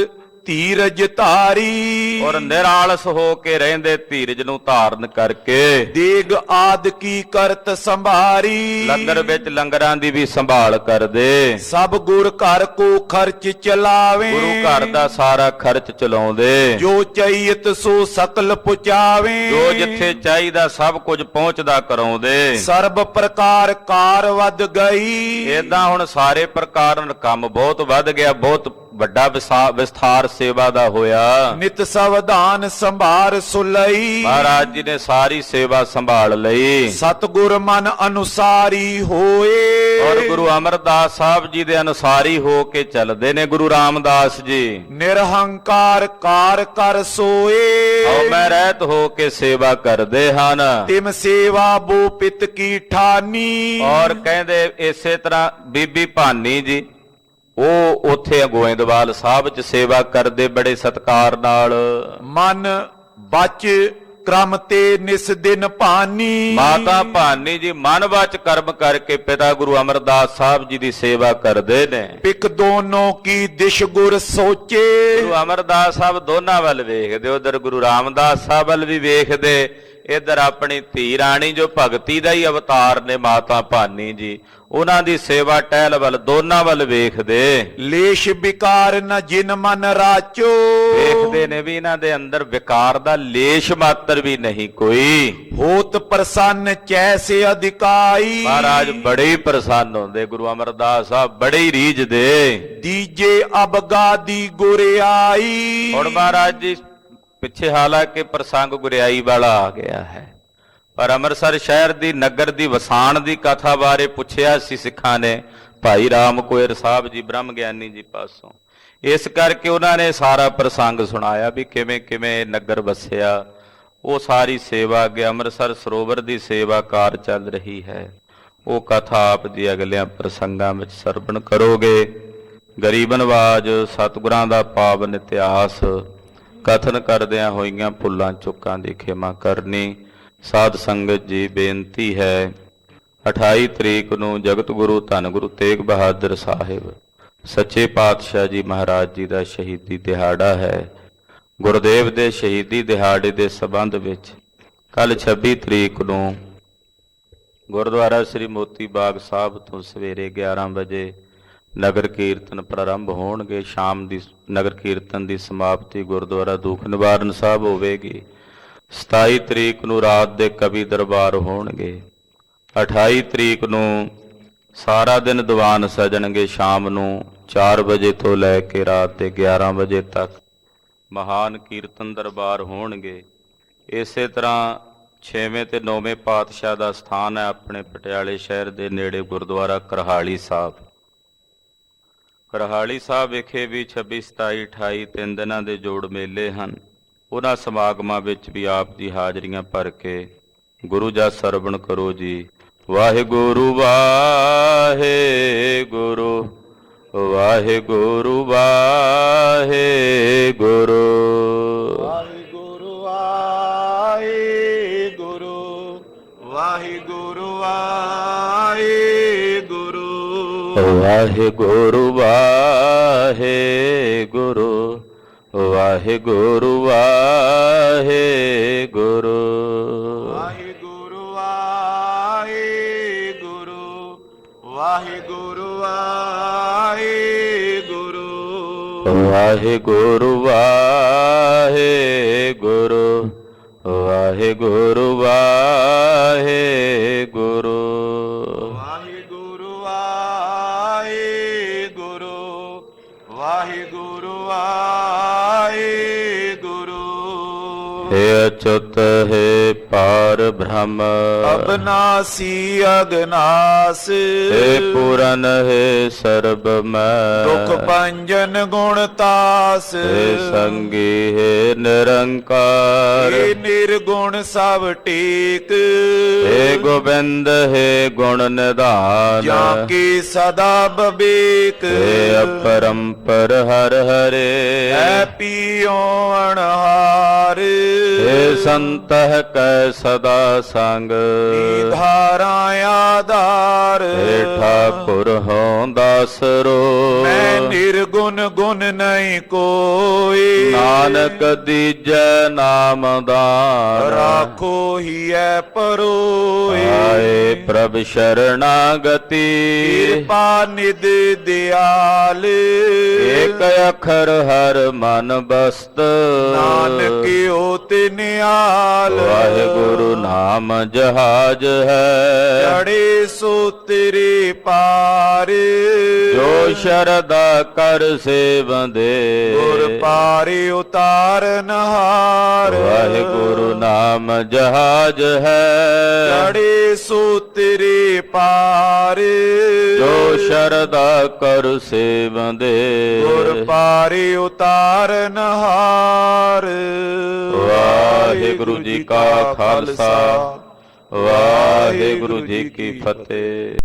ਧੀਰਜ ਧਾਰੀ, ਔਰ ਨਿਰਾਲਸ ਹੋ ਕੇ ਰਹਿੰਦੇ ਧੀਰਜ ਨੂੰ ਧਾਰਨ ਕਰਕੇ। ਦੇਗ ਆਦ ਕੀ ਕਰਤ ਸੰਭਾਰੀ, ਲੰਗਰ ਵਿੱਚ ਲੰਗਰਾਂ ਦੀ ਵੀ ਸੰਭਾਲ ਕਰਦੇ। ਸਭ ਗੁਰ ਘਰ ਕੋ ਖਰਚ ਚਲਾਵੇ, ਗੁਰੂ ਘਰ ਦਾ ਸਾਰਾ ਖਰਚ ਚਲਾਉਂਦੇ। ਜੋ ਚਾਹੀਤ ਸੋ ਸਕਲ ਪੁਚਾਵੇ, ਜੋ ਜਿੱਥੇ ਚਾਹੀਦਾ ਸਭ ਕੁਝ ਪਹੁੰਚਦਾ ਕਰਾਉਂਦੇ। ਸਰਬ ਪ੍ਰਕਾਰ ਕਾਰ ਵੱਧ ਗਈ, ਏਦਾਂ ਹੁਣ ਸਾਰੇ ਪ੍ਰਕਾਰ ਨਾਲ ਕੰਮ ਬਹੁਤ ਵੱਧ ਗਿਆ। ਬਹੁਤ ਵੱਡਾ ਵਿਸਥਾਰ ਸੇਵਾ ਦਾ ਹੋਇਆ। ਨਿਤ ਸਵਧਾਨ ਸੰਭਾਰ ਸੁਲਈ, ਮਹਾਰਾਜ ਜੀ ਨੇ ਸਾਰੀ ਸੇਵਾ ਸੰਭਾਲ ਲਈ। ਸਤਿਗੁਰ ਮਨ ਅਨੁਸਾਰੀ ਹੋਏ, ਔਰ ਗੁਰੂ ਅਮਰਦਾਸ ਸਾਹਿਬ ਜੀ ਦੇ ਅਨੁਸਾਰੀ ਹੋ ਕੇ ਚੱਲਦੇ ਨੇ ਗੁਰੂ ਰਾਮਦਾਸ ਜੀ। ਨਿਰਹੰਕਾਰ ਕਾਰ ਕਰ ਸੋਏ, ਹਉਮੈ ਰਹਿਤ ਹੋ ਕੇ ਸੇਵਾ ਕਰਦੇ ਹਨ। ਤਿਮ ਸੇਵਾ ਬੋ ਪਿਤ ਕੀ ਠਾਨੀ, ਔਰ ਕਹਿੰਦੇ ਇਸੇ ਤਰ੍ਹਾਂ ਬੀਬੀ ਭਾਨੀ ਜੀ ਉਹ ਉੱਥੇ ਗੋਇੰਦਵਾਲ ਸਾਹਿਬ 'ਚ ਸੇਵਾ ਕਰਦੇ ਬੜੇ ਸਤਿਕਾਰ ਨਾਲ। ਮਨ ਬਚ ਕ੍ਰਮ ਤੇ ਨਿਸ ਦਿਨ ਭਾਨੀ, ਮਾਤਾ ਭਾਨੀ ਜੀ ਮਨ ਵਚ ਕਰਮ ਕਰਕੇ ਪਿਤਾ ਗੁਰੂ ਅਮਰਦਾਸ ਸਾਹਿਬ ਜੀ ਦੀ ਸੇਵਾ ਕਰਦੇ ਨੇ। ਪਿਕ ਦੋਨੋਂ ਕੀ ਦਿਸ਼ ਗੁਰ ਸੋਚੇ, ਗੁਰੂ ਅਮਰਦਾਸ ਸਾਹਿਬ ਦੋਨਾਂ ਵੱਲ ਵੇਖਦੇ, ਉਧਰ ਗੁਰੂ ਰਾਮਦਾਸ ਸਾਹਿਬ ਵੱਲ ਵੀ ਵੇਖਦੇ, ਇੱਧਰ ਆਪਣੀ ਧੀ ਰਾਣੀ ਜੋ ਭਗਤੀ ਦਾ ਹੀ ਅਵਤਾਰ ਨੇ ਮਾਤਾ ਭਾਨੀ ਜੀ, ਉਹਨਾਂ ਦੀ ਸੇਵਾ ਟਹਿਲ ਵੱਲ ਦੋਨਾਂ ਵੱਲ ਵੇਖਦੇ। ਲੇਸ਼ ਵਿਕਾਰ ਨ ਜਿਨ ਮਨ ਰਾਚੋ, ਵੇਖਦੇ ਨੇ ਵੀ ਇਹਨਾਂ ਦੇ ਅੰਦਰ ਵਿਕਾਰ ਦਾ ਲੇਸ਼ ਮਾਤਰ ਵੀ ਨਹੀਂ ਕੋਈ। ਹੋਤ ਪ੍ਰਸੰਨ ਚੈਸੇ ਅਧਿਕਾਈ, ਮਹਾਰਾਜ ਬੜੇ ਹੀ ਪ੍ਰਸੰਨ ਹੁੰਦੇ ਗੁਰੂ ਅਮਰਦਾਸ ਸਾਹਿਬ, ਬੜੇ ਹੀ ਰੀਝਦੇ। ਦੀਜੇ ਅਬਗਾ ਦੀ ਗੁਰਿਆਈ, ਹੁਣ ਮਹਾਰਾਜ ਜੀ ਪਿੱਛੇ ਹਾਲਾਂਕਿ ਪ੍ਰਸੰਗ ਗੁਰਿਆਈ ਵਾਲਾ ਆ ਗਿਆ ਹੈ, ਪਰ ਅੰਮ੍ਰਿਤਸਰ ਸ਼ਹਿਰ ਦੀ ਨਗਰ ਦੀ ਵਸਾਣ ਦੀ ਕਥਾ ਬਾਰੇ ਪੁੱਛਿਆ ਸੀ ਸਿੱਖਾਂ ਨੇ ਭਾਈ ਰਾਮ ਕੋਇਰ ਸਾਹਿਬ ਜੀ ਬ੍ਰਹਮ ਗਿਆਨੀ ਜੀ ਪਾਸੋਂ। ਇਸ ਕਰਕੇ ਉਹਨਾਂ ਨੇ ਸਾਰਾ ਪ੍ਰਸੰਗ ਸੁਣਾਇਆ ਵੀ ਕਿਵੇਂ ਕਿਵੇਂ ਨਗਰ ਵਸਿਆ। ਉਹ ਸਾਰੀ ਸੇਵਾ ਅੱਗੇ ਅੰਮ੍ਰਿਤਸਰ ਸਰੋਵਰ ਦੀ ਸੇਵਾ ਕਾਰ ਚੱਲ ਰਹੀ ਹੈ। ਉਹ ਕਥਾ ਆਪ ਦੀ ਅਗਲਿਆਂ ਪ੍ਰਸੰਗਾਂ ਵਿੱਚ ਸਰਵਣ ਕਰੋਗੇ। ਗਰੀਬ ਨਵਾਜ ਸਤਿਗੁਰਾਂ ਦਾ ਪਾਵਨ ਇਤਿਹਾਸ ਕਥਨ ਕਰਦਿਆਂ ਹੋਈਆਂ ਭੁੱਲਾਂ ਚੁੱਕਾਂ ਦੀ ਖਿਮਾ ਕਰਨੀ। ਸਾਧ ਸੰਗਤ ਜੀ ਬੇਨਤੀ ਹੈ 28 ਤਰੀਕ ਨੂੰ ਜਗਤ ਗੁਰੂ ਧੰਨ ਗੁਰੂ ਤੇਗ ਬਹਾਦਰ ਸਾਹਿਬ ਸੱਚੇ ਪਾਤਸ਼ਾਹ ਜੀ ਮਹਾਰਾਜ ਜੀ ਦਾ ਸ਼ਹੀਦੀ ਦਿਹਾੜਾ ਹੈ। ਗੁਰਦੇਵ ਦੇ ਸ਼ਹੀਦੀ ਦਿਹਾੜੇ ਦੇ ਸਬੰਧ ਵਿੱਚ ਕੱਲ 26 ਤਰੀਕ ਨੂੰ ਗੁਰਦੁਆਰਾ ਸ੍ਰੀ ਮੋਤੀ ਬਾਗ ਸਾਹਿਬ ਤੋਂ ਸਵੇਰੇ 11 ਵਜੇ ਨਗਰ ਕੀਰਤਨ ਪ੍ਰਾਰੰਭ ਹੋਣਗੇ। ਸ਼ਾਮ ਦੀ ਨਗਰ ਕੀਰਤਨ ਦੀ ਸਮਾਪਤੀ ਗੁਰਦੁਆਰਾ ਦੁੱਖ ਨਿਵਾਰਨ ਸਾਹਿਬ ਹੋਵੇਗੀ। 27 ਤਰੀਕ ਨੂੰ ਰਾਤ ਦੇ ਕਵੀ ਦਰਬਾਰ ਹੋਣਗੇ। 28 ਤਰੀਕ ਨੂੰ ਸਾਰਾ ਦਿਨ ਦੀਵਾਨ ਸਜਣਗੇ। ਸ਼ਾਮ ਨੂੰ 4 ਵਜੇ ਤੋਂ ਲੈ ਕੇ ਰਾਤ ਦੇ 11 ਵਜੇ ਤੱਕ ਮਹਾਨ ਕੀਰਤਨ ਦਰਬਾਰ ਹੋਣਗੇ। ਇਸੇ ਤਰ੍ਹਾਂ 6ਵੇਂ ਤੇ 9ਵੇਂ ਪਾਤਸ਼ਾਹ ਦਾ ਸਥਾਨ ਹੈ ਆਪਣੇ ਪਟਿਆਲੇ ਸ਼ਹਿਰ ਦੇ ਨੇੜੇ ਗੁਰਦੁਆਰਾ ਕਰਹਾਲੀ ਸਾਹਿਬ। ਕਰਹਾਲੀ ਸਾਹਿਬ ਵਿਖੇ ਵੀ 26, 27, 28 ਤਿੰਨ ਦਿਨਾਂ ਦੇ ਜੋੜ ਮੇਲੇ ਹਨ। ਉਹਨਾਂ ਸਮਾਗਮਾਂ ਵਿੱਚ ਵੀ ਆਪ ਦੀ ਹਾਜ਼ਰੀਆਂ ਭਰ ਕੇ ਗੁਰੂ ਜਸ ਸਰਵਣ ਕਰੋ ਜੀ। ਵਾਹਿਗੁਰੂ ਵਾਹਿਗੁਰੂ ਵਾਹਿਗੁਰੂ ਵਾਹਿਗੁਰੂ ਵਾਹਿਗੁਰੂ ਵਾਹਿਗੁਰੂ ਵਾਹਿਗੁਰੂ ਵਾਹਿਗੁਰੂ ਵਾਹਿਗੁਰੂ ਵਾਹਿਗੁਰੂ ਵਾਹਿਗੁਰੂ ਵਾਹਿਗੁਰੂ ਵਾਹਿਗੁਰੂ ਵਾਹਿਗੁਰੂ ਵਾਹਿਗੁਰੂ ਵਾਹਿਗੁਰੂ ਵਾਹਿਗੁਰੂ ਵਾਹਿਗੁਰੂ ਵਾਹਿਗੁਰੂ ਵਾਹਿਗੁਰੂ ਵਾਹਿਗੁਰੂ ਵਾਹਿਗੁਰੂ ਵਾਹਿਗੁਰੂ ਵਾਹਿਗੁਰੂ ਹੇ ਅਚੁੱਤ ਹੈ ਪਾਰ ਬ੍ਰਹਮ ਅਬਨਾਸੀ ਅਗਨਾਸ ਹੇ ਪੂਰਨ ਹੈ ਸਰਬ ਮੈਂ ਦੁਖ ਭੰਜਨ ਗੁਣ ਤਾਸ ਹੇ ਸੰਗੀ ਹੈ ਨਿਰੰਕਾਰ ਏ ਨਿਰਗੁਣ ਸਭ ਟੇਕ ਹੇ ਗੋਬਿੰਦ ਹੈ ਗੁਣ ਨਿਧਾਨ ਜਾਂ ਕੀ ਸਦਾ ਬਬੇਕ ਹੇ ਅਪਰੰਪਰ ਹਰ ਹਰੇ ਐ ਪੀਓ ਅਣਹਾਰ ਹੇ ਸੰਤਹ ਕੈ ਸਦਾ ਸੰਗ ਧਾਰਾ ਆਧਾਰ ਹੇ ਠਾਕੁਰ ਹਉ ਦਾਸਰੋ ਮੈਂ ਨਿਰਗੁਣ ਗੁਣ ਨਹੀਂ ਕੋਈ ਨਾਨਕ ਦੀਜੈ ਨਾਮ ਦਾਨ ਰਾਖੋ ਹੀ ਐ ਪਰੋਏ ਆਏ ਪ੍ਰਭ ਸ਼ਰਣਾਗਤੀ ਕਿਰਪਾ ਨਿਧ ਦਿਆਲ ਏਕ ਅਖਰ ਹਰ ਮਨ ਬਸਤ ਨਾਨਕ ਓਤਿ ਨਿਆਲ ਵਾਹਿਗੁਰੂ ਨਾਮ ਜਹਾਜ ਹੈ ਚੜੇ ਸੋ ਤੇਰੇ ਪਾਰ ਜੋ ਸ਼ਰਦਾ ਕਰ ਸੇਵੰਦੇ ਗੁਰ ਪਾਰੇ ਉਤਾਰਨ ਹਾਰ ਵਾਹਿਗੁਰੂ ਨਾਮ ਜਹਾਜ ਹੈ ਚੜੇ ਸੋ ਤੇਰੇ ਪਾਰ ਜੋ ਸ਼ਰਦਾ ਕਰ ਸੇਵੰਦੇ ਗੁਰ ਪਾਰੇ ਉਤਾਰਨ ਹਾਰ ਵਾਹਿਗੁਰੂ ਜੀ ਕਾ ਖਾਲਸਾ ਵਾਹਿਗੁਰੂ ਜੀ ਕੀ ਫਤਿਹ।